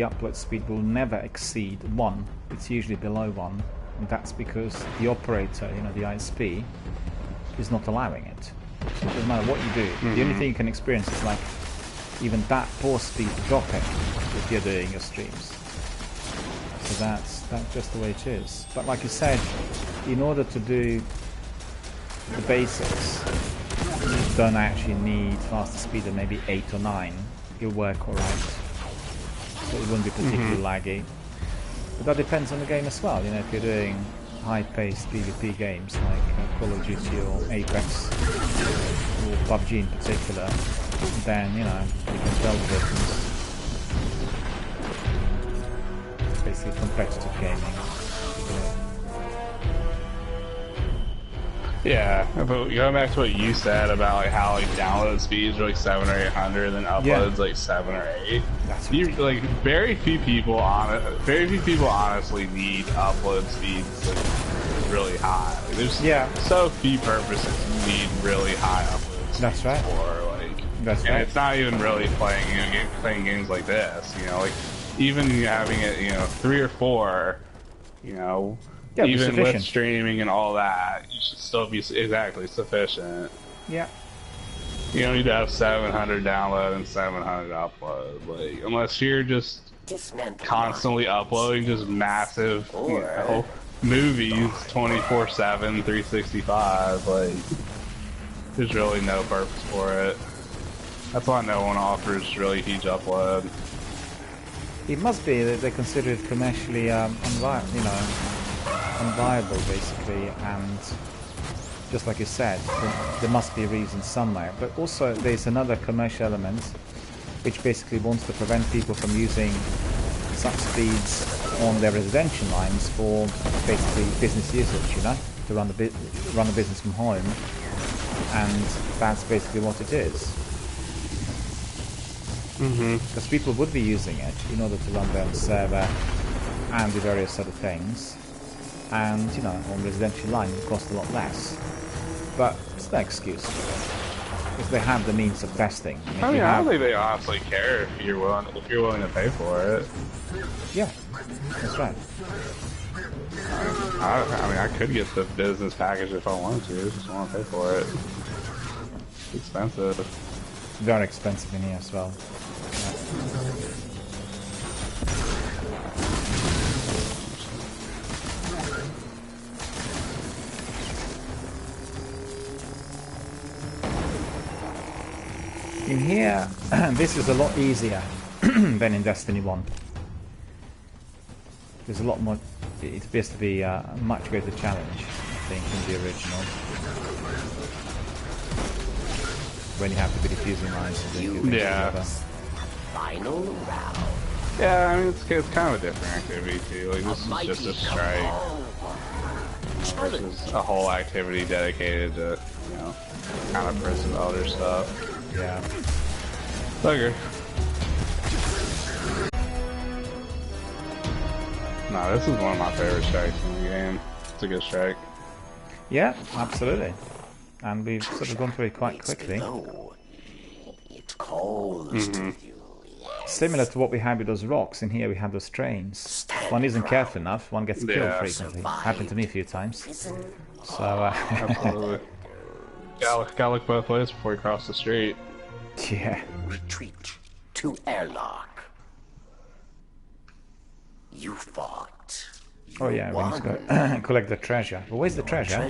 upload speed will never exceed 1. It's usually below 1, and that's because the operator, you know, the ISP, is not allowing it. So it doesn't matter what you do. The only thing you can experience is like even that poor speed dropping if you're doing your streams. So that's just the way it is. But like you said, in order to do the basics, you don't actually need faster speed than maybe 8 or 9. It'll work alright. So it won't be particularly laggy. But that depends on the game as well. You know, if you're doing high-paced PvP games like Call of Duty or Apex or PUBG in particular, then, you know, you can tell the difference. It's basically competitive gaming. Yeah, but going back to what you said about like how like download speeds are like 700 or 800, then uploads like 7 or 8. Like very few people honestly need upload speeds like really high. Like, there's so few purposes you need really high upload speeds. That's right. For like, it's not even really playing games like this. You know, like even having it, you know, 3 or 4, you know. Yeah, even with streaming and all that, you should still be exactly sufficient. Yeah. You don't need to have 700 download and 700 upload. Like, unless you're just constantly uploading just massive, you know, movies 24/7, 365. Like, there's really no purpose for it. That's why no one offers really huge upload. It must be that they consider it commercially unviable basically, and just like you said, there must be a reason somewhere. But also there's another commercial element which basically wants to prevent people from using such speeds on their residential lines for basically business usage, you know, to run the business from home, and that's basically what it is. Because people would be using it in order to run their own server and the various other things. And, you know, on residential line it costs a lot less. But it's no excuse. Because they have the means of testing. I mean, I don't think they honestly care if you're willing to pay for it. Yeah, that's right. I mean, I could get the business package if I wanted to. I just want to pay for it. It's expensive. Very expensive in here as well. In here, this is a lot easier than in Destiny 1. There's a lot more. It appears to be a much greater challenge, I think, in the original. When you have to be defusing lines and doing Final round. Yeah, I mean, it's kind of a different activity too. Like, this is just a strike. versus a whole activity dedicated to, you know, kind of prison elder stuff. Yeah. Okay. No, this is one of my favorite strikes in the game. It's a good strike. Yeah, absolutely. And we've sort of gone through it quite quickly. It calls to you. Similar to what we had with those rocks, in here we have those trains. One isn't careful enough, one gets killed frequently. Happened to me a few times. So, absolutely. Gotta look both ways before you cross the street. Yeah. Retreat to airlock. You fought. Oh yeah, we need to go collect the treasure. But where's the treasure?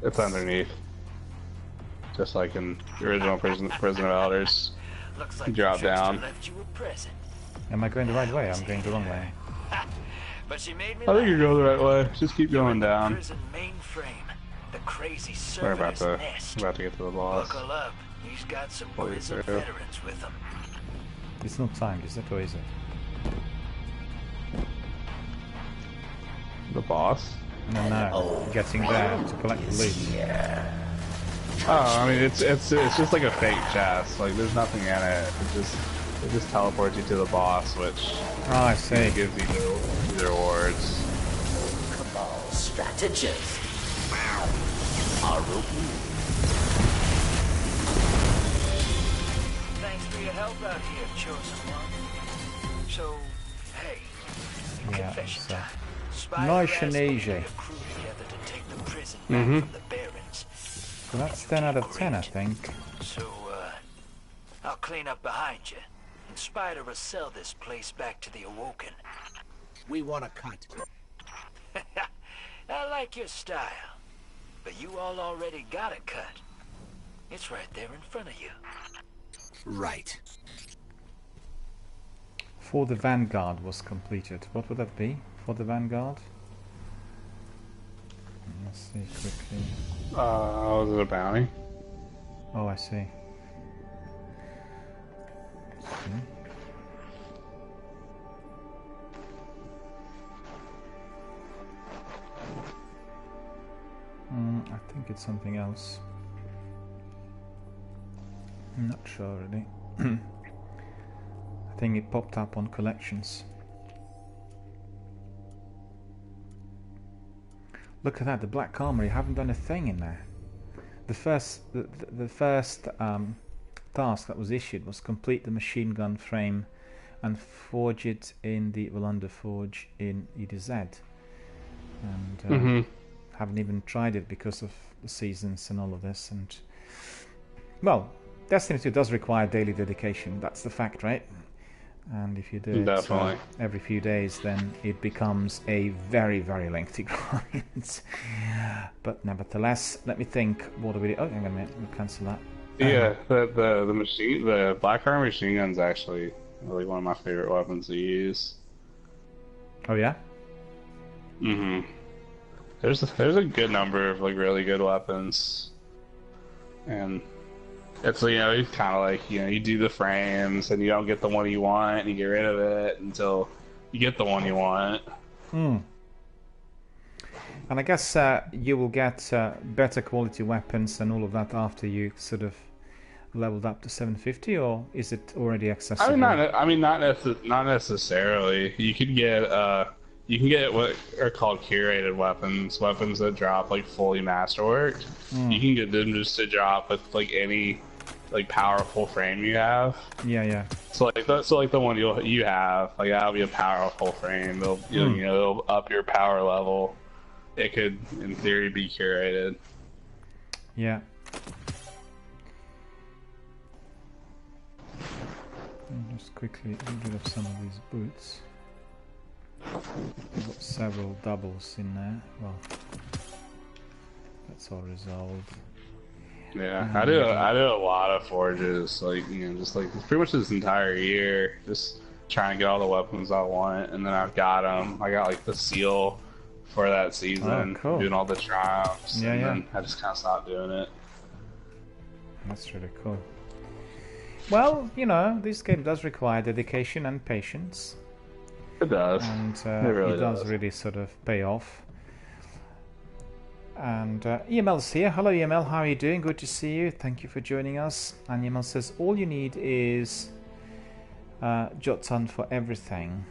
It's underneath. Just like in the original Prison of Elders. Looks like Drop down. left you a present. Am I going the right way? I'm going the wrong way. But she made me I think you're going the right way. Just keep going down. prison mainframe. The crazy We're about servitor's to nest. get to the boss. Buckle up. He's got some What is prison it? veterans with him. It's not timed, is it? Or is it? The boss? No. Getting there to collect the loot. Oh, I mean, it's just like a fake chest. Like, there's nothing in it. It just teleports you to the boss, which I see. Gives you the rewards. Cabal strategist. ROP. Thanks for your help out here, chosen one. So, hey, Yeah, confession so. time. Spider Nice asked and me to easy. get a crew together to take the prison back from the Barons. So that's 10 out of 10, I think. So, I'll clean up behind you. And Spider will sell this place back to the Awoken. We want a cut. I like your style. But you all already got a cut. It's right there in front of you. Right. For the Vanguard was completed. What would that be? For the Vanguard? Let's see quickly. Was it a bounty? Oh, I see. I think it's something else. I'm not sure really. I think it popped up on collections. Look at that, the Black Armor, you haven't done a thing in there. The first task that was issued was complete the machine gun frame and forge it in the Wallander Forge in EDZ. And haven't even tried it because of the seasons and all of this. And well, Destiny 2 does require daily dedication, that's the fact, right? And if you do it every few days, then it becomes a very, very lengthy grind. But nevertheless, let me think. What do we do? Oh, hang on a minute. We'll cancel that. Yeah, the Black Armor machine gun's actually really one of my favorite weapons to use. Oh yeah. There's a good number of like really good weapons, and it's, you know, it's kind of like, you know, you do the frames and you don't get the one you want and you get rid of it until you get the one you want. And I guess you will get better quality weapons and all of that after you sort of leveled up to 750, or is it already accessible? Not necessarily. You can get what are called curated weapons that drop like fully masterworked. You can get them just to drop with like any like powerful frame you have. Yeah. So like the one you have, like that'll be a powerful frame. It'll up your power level. It could, in theory, be curated. Yeah. Just quickly get rid of some of these boots. I've got several doubles in there. Well, that's all resolved. Yeah, I do a lot of forges, like, you know, just like pretty much this entire year, just trying to get all the weapons I want, and then I've got them. I got like the seal for that season, doing all the triumphs, and then I just kind of stopped doing it. That's really cool. Well, you know, this game does require dedication and patience. It does. And it really does really sort of pay off. And EML's here. Hello EML, how are you doing? Good to see you. Thank you for joining us. And EML says all you need is Jotun for everything.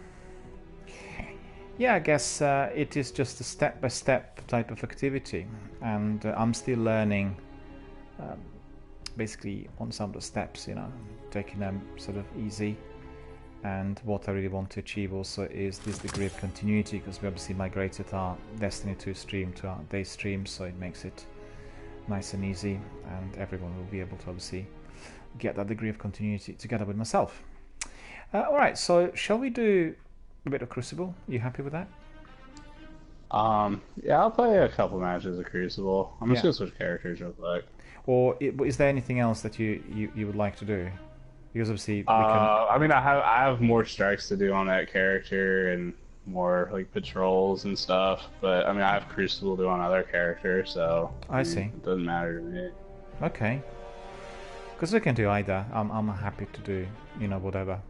Yeah, I guess it is just a step-by-step type of activity, and I'm still learning basically on some of the steps, you know, taking them sort of easy. And what I really want to achieve also is this degree of continuity, because we obviously migrated our Destiny 2 stream to our day stream, so it makes it nice and easy, and everyone will be able to obviously get that degree of continuity together with myself. Alright, so shall we do a bit of Crucible? You happy with that? Yeah, I'll play a couple matches of Crucible. I'm just gonna switch characters real quick. Or is there anything else that you would like to do? Because obviously we can... I mean, I have more strikes to do on that character and more like patrols and stuff. But I mean, I have Crucible to do on other characters, so I see. It doesn't matter to me. Okay. Because we can do either. I'm happy to do, you know, whatever.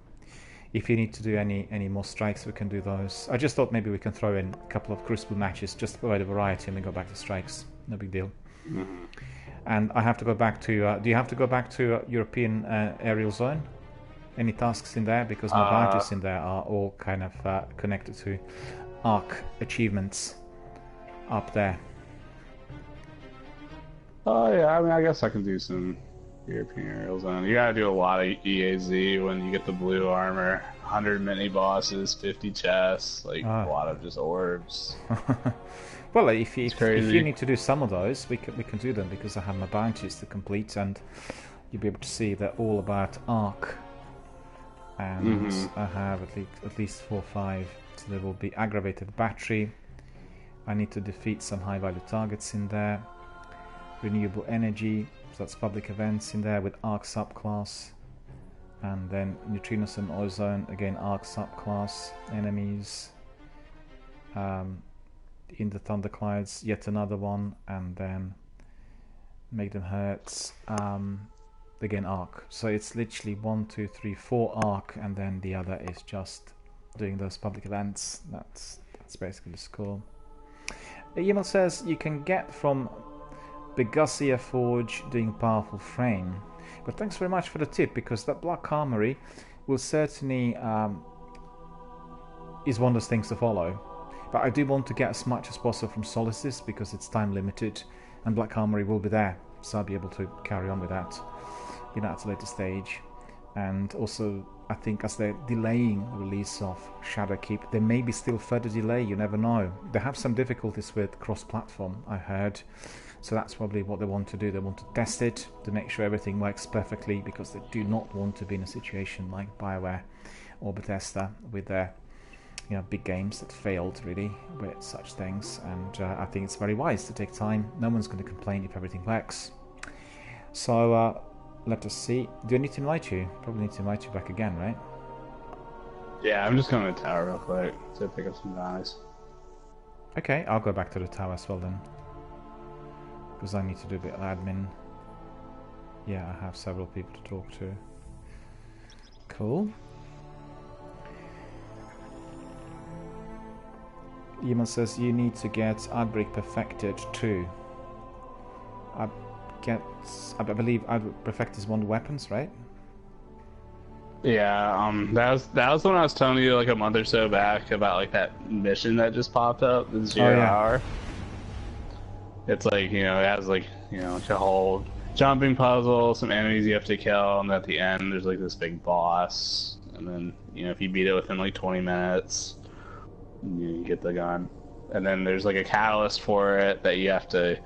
If you need to do any more strikes, we can do those. I just thought maybe we can throw in a couple of Crucible matches just to provide a variety, and then go back to strikes. No big deal. Mm-hmm. And I have to go back to... do you have to go back to European aerial zone? Any tasks in there? Because my bounties in there are all kind of connected to ARC achievements up there. Oh yeah, I mean, I guess I can do some European aerial zone. You gotta do a lot of EAZ when you get the blue armor. 100 mini bosses, 50 chests, like a lot of just orbs. Well, if you need to do some of those, we can do them, because I have my bounties to complete, and you'll be able to see they're all about ARC. And I have at least 4 or 5. So there will be aggravated battery. I need to defeat some high value targets in there. Renewable energy, so that's public events in there with ARC subclass. And then neutrinos and ozone, again ARC subclass. Enemies. In the thunderclouds, yet another one, and then make them hurt. Again ARC. So it's literally 1, 2, 3, 4 ARC, and then the other is just doing those public events. That's basically the score. Email says you can get from Begasia Forge doing powerful frame. But thanks very much for the tip, because that Black Armory will certainly is one of those things to follow. But I do want to get as much as possible from Solstice, because it's time limited, and Black Armory will be there, so I'll be able to carry on with that, you know, at a later stage. And also, I think as they're delaying the release of Shadowkeep, there may be still further delay, you never know. They have some difficulties with cross-platform, I heard, so that's probably what they want to do. They want to test it to make sure everything works perfectly, because they do not want to be in a situation like BioWare or Bethesda with their, you know, big games that failed really with such things. And I think it's very wise to take time. No one's going to complain if everything works. So let us see. Do I need to invite you? Probably need to invite you back again, right? Yeah, I'm just going to the tower real quick to pick up some guys. Okay, I'll go back to the tower as well then, because I need to do a bit of admin. Yeah, I have several people to talk to. Cool. Email says you need to get Outbreak perfected too. I believe Outbreak perfect is one of the weapons, right? Yeah, that was when I was telling you like a month or so back about like that mission that just popped up, the 0 hour. It's like, you know, it has like, you know, like a whole jumping puzzle, some enemies you have to kill, and at the end there's like this big boss, and then, you know, if you beat it within like 20 minutes, you get the gun. And then there's like a catalyst for it that you have to,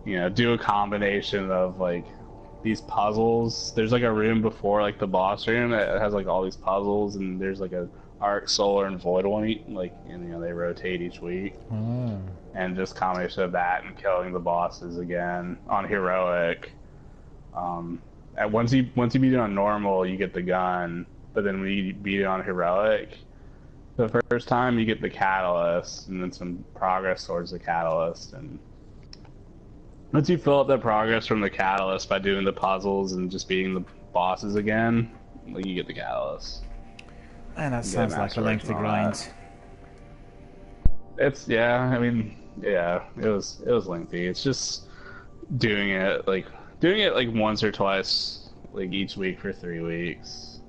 you know, do a combination of like these puzzles. There's like a room before like the boss room that has like all these puzzles, and there's like a arc, solar, and void one, like, and, you know, they rotate each week. And just combination of that and killing the bosses again on heroic. And once you beat it on normal, you get the gun, but then when you beat it on heroic the first time, you get the catalyst, and then some progress towards the catalyst. And once you fill up the progress from the catalyst by doing the puzzles and just beating the bosses again, you get the catalyst. And that sounds like a lengthy grind. It's, yeah, I mean, Yeah, it was lengthy. It's just doing it like once or twice like each week for 3 weeks.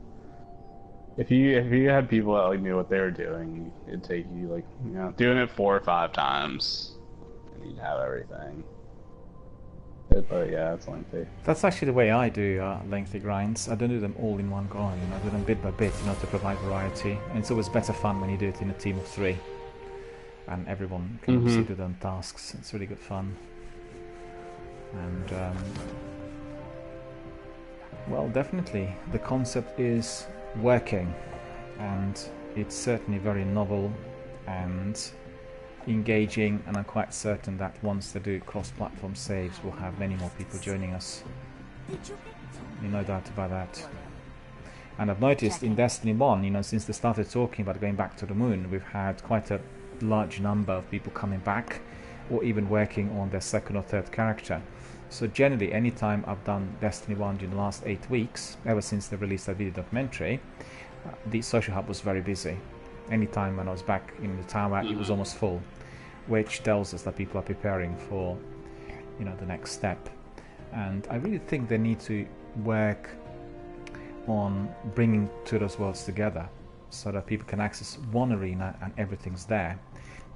If you had people that like knew what they were doing, it'd take you like, you know, doing it 4 or 5 times and you'd have everything. But yeah, it's lengthy. That's actually the way I do lengthy grinds. I don't do them all in one go, you know, I do them bit by bit, you know, to provide variety. And it's always better fun when you do it in a team of 3. And everyone can obviously do their own tasks. It's really good fun. And, well, definitely, the concept is working. And it's certainly very novel and engaging, and I'm quite certain that once they do cross-platform saves, we'll have many more people joining us. No doubt about that. And I've noticed in Destiny 1, you know, since they started talking about going back to the moon, we've had quite a large number of people coming back, or even working on their second or third character. So generally, anytime I've done Destiny 1 during the last 8 weeks, ever since they released that video documentary, the social hub was very busy. Anytime when I was back in the tower, it was almost full, which tells us that people are preparing for, you know, the next step. And I really think they need to work on bringing two of those worlds together so that people can access one arena and everything's there.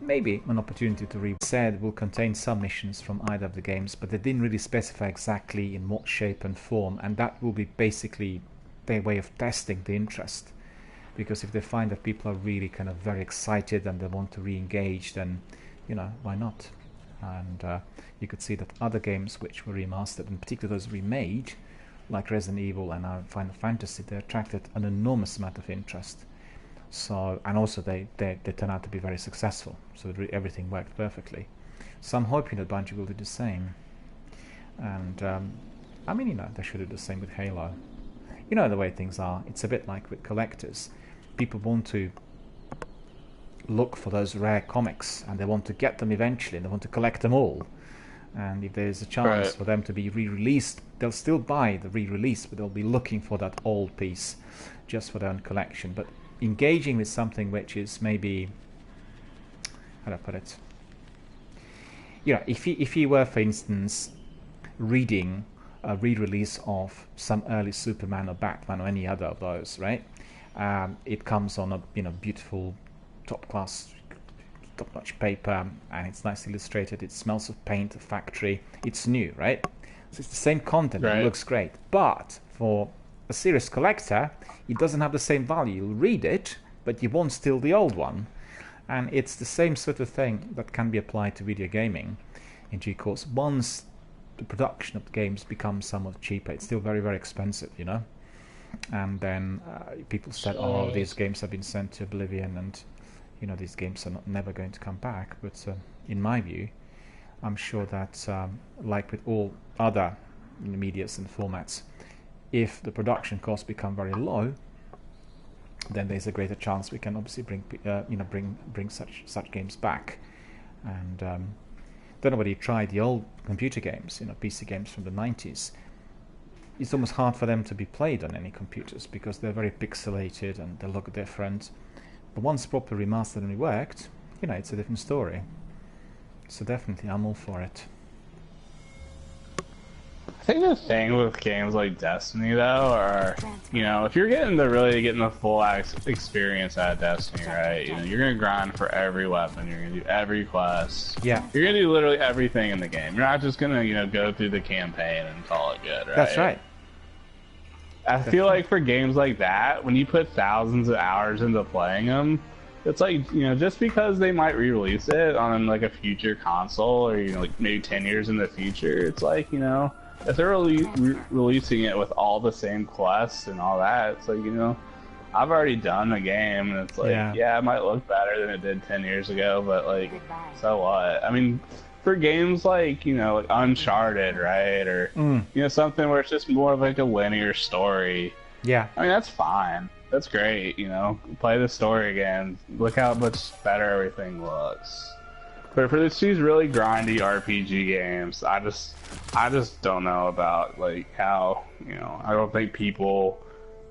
Maybe an opportunity to read said will contain some missions from either of the games, but they didn't really specify exactly in what shape and form, and that will be basically their way of testing the interest. Because if they find that people are really kind of very excited and they want to re-engage, then, you know, why not? And you could see that other games which were remastered, and particularly those remade, like Resident Evil and now Final Fantasy, they attracted an enormous amount of interest. So, and also they turn out to be very successful. So everything worked perfectly. So I'm hoping that Bungie will do the same. And I mean, you know, they should do the same with Halo. You know the way things are. It's a bit like with collectors. People want to look for those rare comics, and they want to get them eventually, and they want to collect them all. And if there's a chance for them to be re-released, they'll still buy the re-release, but they'll be looking for that old piece just for their own collection. But engaging with something which is maybe, how do I put it? You know, if you were, for instance, reading a re-release of some early Superman or Batman or any other of those, right? It comes on a, you know, beautiful top-class, top-notch paper, and it's nicely illustrated. It smells of paint, a factory. It's new, right? So it's the same content. It looks great. But for a serious collector, it doesn't have the same value. You'll read it, but you won't steal the old one. And it's the same sort of thing that can be applied to video gaming in due course. Once the production of the games becomes somewhat cheaper, it's still very, very expensive, you know? And then people said, oh, these games have been sent to oblivion, and, you know, these games are never going to come back. But in my view, I'm sure that, like with all other medias and formats, if the production costs become very low, then there's a greater chance we can obviously bring such games back. And don't know whether you tried the old computer games, you know, PC games from the 90s. It's almost hard for them to be played on any computers because they're very pixelated and they look different. But once properly remastered and reworked, you know, it's a different story. So definitely, I'm all for it. I think the thing with games like Destiny, though, are, you know, if you're getting the full experience out of Destiny, right? You know, you're gonna grind for every weapon, you're gonna do every quest. Yeah. You're gonna do literally everything in the game. You're not just gonna, you know, go through the campaign and call it good, right? That's right. I feel like for games like that, when you put thousands of hours into playing them, it's like, you know, just because they might re-release it on like a future console or, you know, like maybe 10 years in the future, it's like, you know, if they're releasing it with all the same quests and all that, it's like, you know, I've already done the game, and it's like, yeah, it might look better than it did 10 years ago, but like, so what? I mean, for games like, you know, like Uncharted, right? Or, you know, something where it's just more of like a linear story. Yeah. I mean, that's fine. That's great, you know. Play the story again. Look how much better everything looks. But for these really grindy RPG games, I just don't know about like how, you know, I don't think people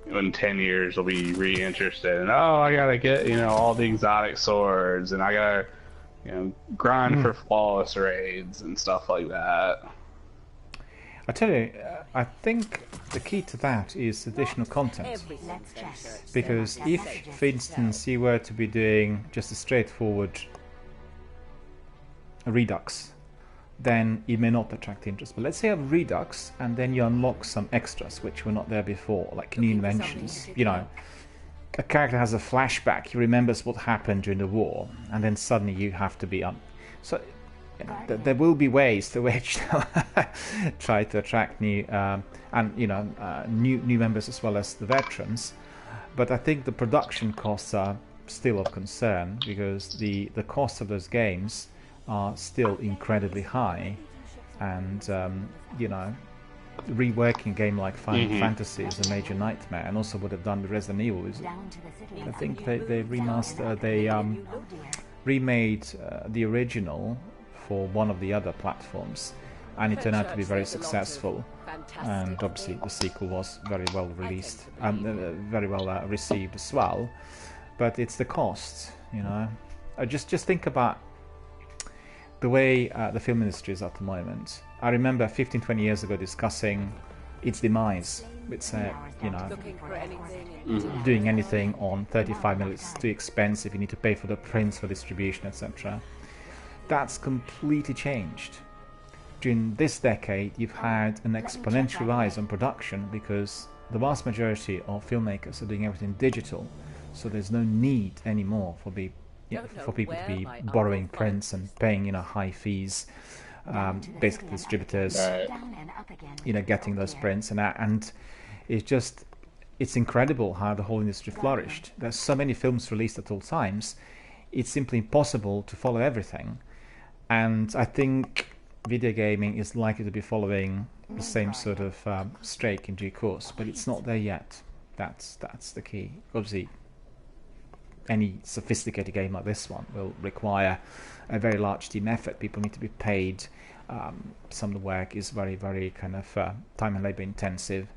in 10 years will be re-interested in, oh, I gotta get, you know, all the exotic swords, and I gotta grind for flawless raids and stuff like that. I tell you, I think the key to that is additional content. Because if, for instance, you were to be doing just a straightforward Redux, then it may not attract interest. But let's say you have Redux, and then you unlock some extras which were not there before, like new inventions. You know, a character has a flashback, he remembers what happened during the war, and then suddenly you have to be on. So you know, there will be ways to which try to attract new new members as well as the veterans. But I think the production costs are still of concern, because the cost of those games are still incredibly high, and reworking a game like Final Fantasy is a major nightmare, and also what they've done with Resident Evil is, I think they remade the original for one of the other platforms, and it turned out to be very successful, and obviously the sequel was very well released and very well received as well. But it's the cost, you know. Just think about the way the film industry is at the moment. I remember 15-20 years ago discussing its demise. It's doing anything on 35 minutes too expensive, you need to pay for the prints, for distribution, etc. That's completely changed. During this decade, you've had an exponential rise on production, because the vast majority of filmmakers are doing everything digital, so there's no need anymore for people to be borrowing prints and paying high fees, basically distributors, getting those prints, and it's incredible how the whole industry flourished. There's so many films released at all times, it's simply impossible to follow everything, and I think video gaming is likely to be following the same sort of streak in due course, but it's not there yet. That's the key. Obviously, any sophisticated game like this one will require a very large team effort. People need to be paid. Some of the work is very, very kind of time and labor intensive,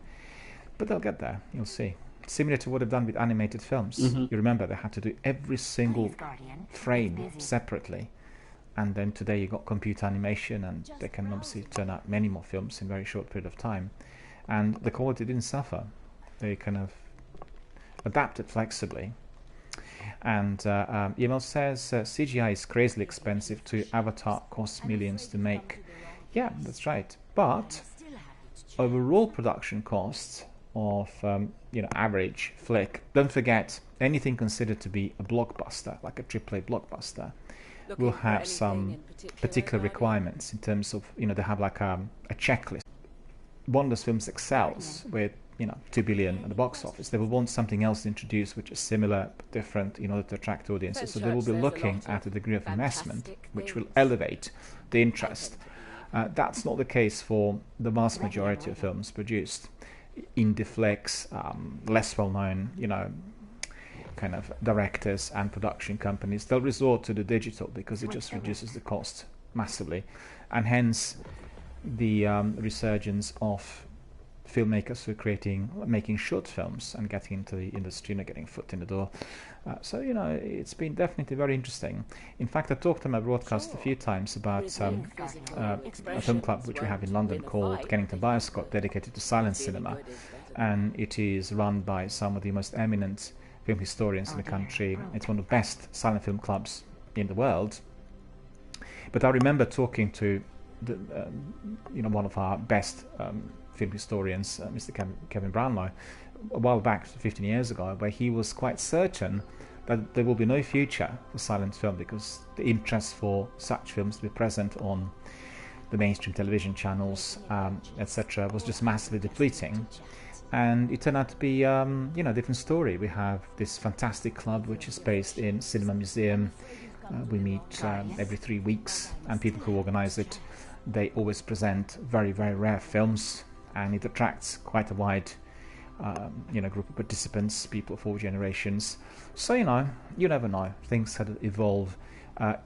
but they'll get there. You'll see. Similar to what they've done with animated films. You remember they had to do every single frame separately, and then today you got computer animation, and they can obviously turn out many more films in a very short period of time, and the quality didn't suffer. They kind of adapted flexibly. And email says CGI is crazily expensive to Avatar, costs millions to make. Yeah, that's right. But overall production costs of average flick, don't forget, anything considered to be a blockbuster, like a AAA blockbuster, will have some particular requirements in terms of, they have like a checklist. One of those films excels with 2 billion at the box office. They will want something else introduced which is similar but different in order to attract audiences. So they will be looking at a degree of investment which will elevate the interest. That's not the case for the vast majority of films produced. Indie flicks, less well-known, kind of directors and production companies, they'll resort to the digital because it just reduces the cost massively, and hence the resurgence of filmmakers who are making short films and getting into the industry and getting foot in the door. So it's been definitely very interesting. In fact, I talked on my broadcast a few times about a film club which we have in London called Kennington Bioscope, dedicated to silent cinema, and it is run by some of the most eminent film historians in the country. It's one of the best silent film clubs in the world. But I remember talking to one of our best film historians, Mr. Kevin Brownlow, a while back, 15 years ago, where he was quite certain that there will be no future for silent film because the interest for such films to be present on the mainstream television channels, etc., was just massively depleting. And it turned out to be a different story. We have this fantastic club which is based in Cinema Museum. We meet every 3 weeks, and people who organize it, they always present very, very rare films, and it attracts quite a wide group of participants, people of all generations. So you never know, things had to evolve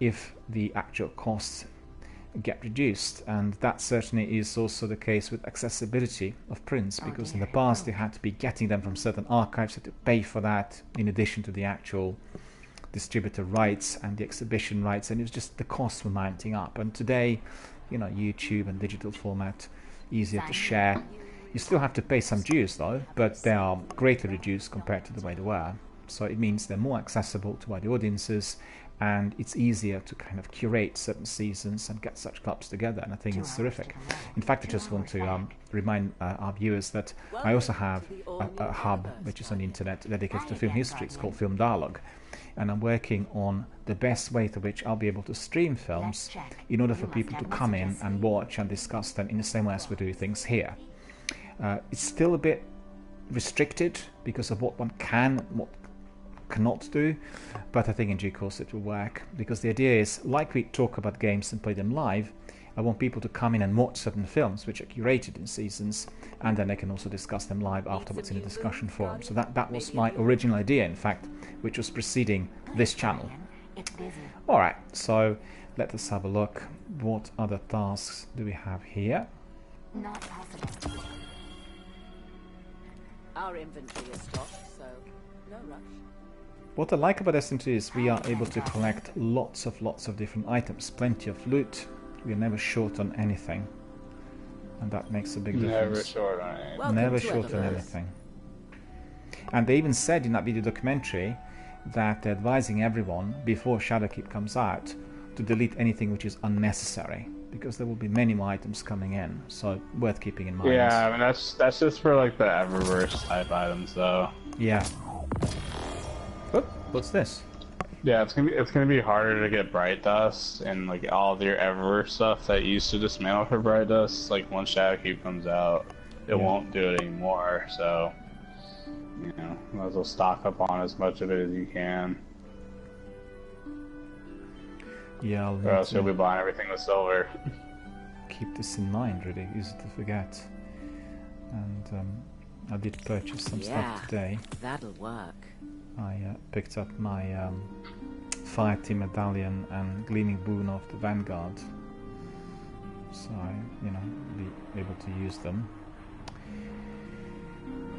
if the actual costs get reduced, and that certainly is also the case with accessibility of prints, because in the past they had to be getting them from certain archives, had to pay for that in addition to the actual distributor rights and the exhibition rights, and it was just the costs were mounting up. And today, you know, YouTube and digital format, easier to share. You still have to pay some dues though, but they are greatly reduced compared to the way they were. So it means they're more accessible to wide audiences, and it's easier to kind of curate certain seasons and get such clubs together, and I think it's terrific. In fact, I just want to remind our viewers that I also have a hub which is on the internet dedicated to film history. It's called Film Dialogue, and I'm working on the best way to which I'll be able to stream films in order for people to come in and watch and discuss them in the same way as we do things here. It's still a bit restricted because of what one can, what cannot do, but I think in due course it will work, because the idea is, like we talk about games and play them live, I want people to come in and watch certain films which are curated in seasons, and then they can also discuss them live afterwards in a discussion forum. So that was my original idea, in fact, which was preceding this channel. Alright, so let us have a look. What other tasks do we have here? Not possible. Our inventory is stocked, so no rush. What I like about Destiny 2 is we are able to collect lots of different items, plenty of loot. We are never short on anything, and that makes a big difference. Never short on anything. Never short on anything. And they even said in that video documentary that they're advising everyone before Shadowkeep comes out to delete anything which is unnecessary, because there will be many more items coming in, so worth keeping in mind. Yeah, I mean that's just for like the Eververse type items, though. Yeah. Oh, what's this? Yeah, it's gonna be harder to get Bright Dust and like all of your Eververse stuff that you used to dismantle for Bright Dust. Like once Shadowkeep comes out, it won't do it anymore. So you know, might as well stock up on as much of it as you can. Yeah, or else you'll be buying everything with silver. Keep this in mind, really easy to forget. And I did purchase some stuff today. That'll work. I picked up my Fire Team Medallion and Gleaming Boon of the Vanguard, so I, you know, be able to use them.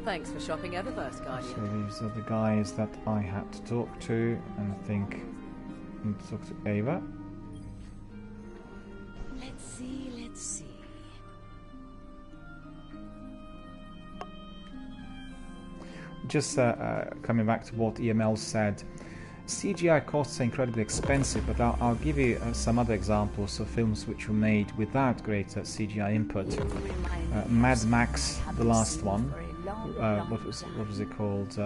Thanks for shopping Eververse, Guardian. So these are the guys that I had to talk to, and I think I need to talk to Ava. Let's see, let's see. Just coming back to what EML said, CGI costs are incredibly expensive, but I'll give you some other examples of films which were made without greater CGI input. Mad Max, the last one, what was it called?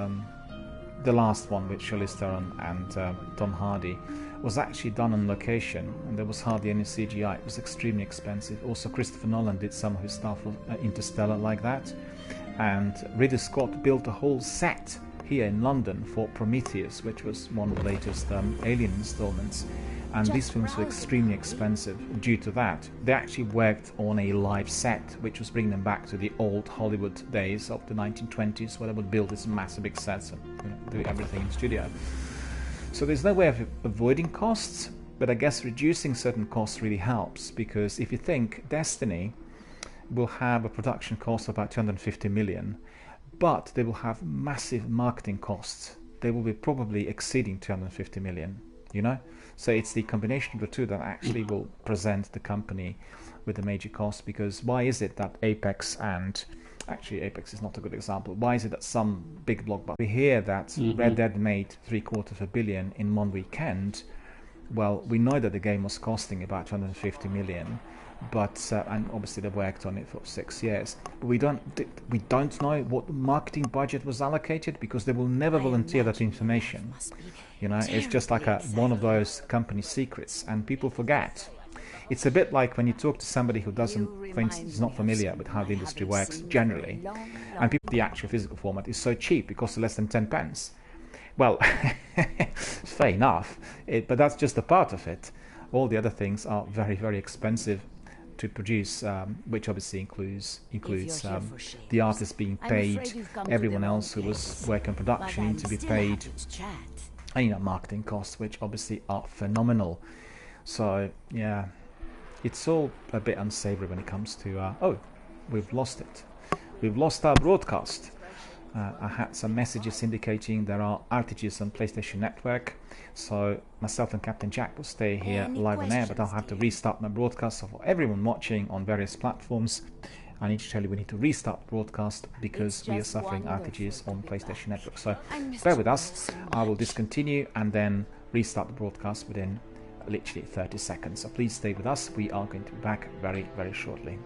The last one with Charlize Theron and Tom Hardy was actually done on location, and there was hardly any CGI. It was extremely expensive. Also, Christopher Nolan did some of his stuff for Interstellar like that. And Ridley Scott built a whole set here in London for Prometheus, which was one of the latest Alien installments. And these films were extremely expensive due to that. They actually worked on a live set, which was bringing them back to the old Hollywood days of the 1920s, where they would build these massive big sets and, you know, do everything in studio. So there's no way of avoiding costs, but I guess reducing certain costs really helps, because if you think Destiny will have a production cost of about 250 million, but they will have massive marketing costs. They will be probably exceeding 250 million, you know? So it's the combination of the two that actually will present the company with a major cost, because why is it that Apex, and actually Apex is not a good example, why is it that some big blockbuster, we hear that Red Dead made $750 million in one weekend? Well, we know that the game was costing about 250 million, but and obviously they worked on it for 6 years. But we don't know what the marketing budget was allocated, because they will never volunteer that information. You know, it's just like one of those company secrets, and people forget. It's a bit like when you talk to somebody who doesn't, for instance, is not familiar with how the industry works generally, and the actual physical format is so cheap, it costs less than 10 pence. Well, fair enough, but that's just a part of it. All the other things are very, very expensive to produce, which obviously includes the artist being paid, everyone else who was working on production need to be paid, and, you know, marketing costs, which obviously are phenomenal. So yeah, it's all a bit unsavory when it comes to oh, we've lost it. We've lost our broadcast. I had some messages indicating there are outages on PlayStation Network, so myself and Captain Jack will stay here live on air, but I'll have to restart my broadcast. So for everyone watching on various platforms, I need to tell you we need to restart the broadcast because we are suffering outages on PlayStation Network. So bear with us. I will discontinue and then restart the broadcast within literally 30 seconds. So please stay with us. We are going to be back very, very shortly.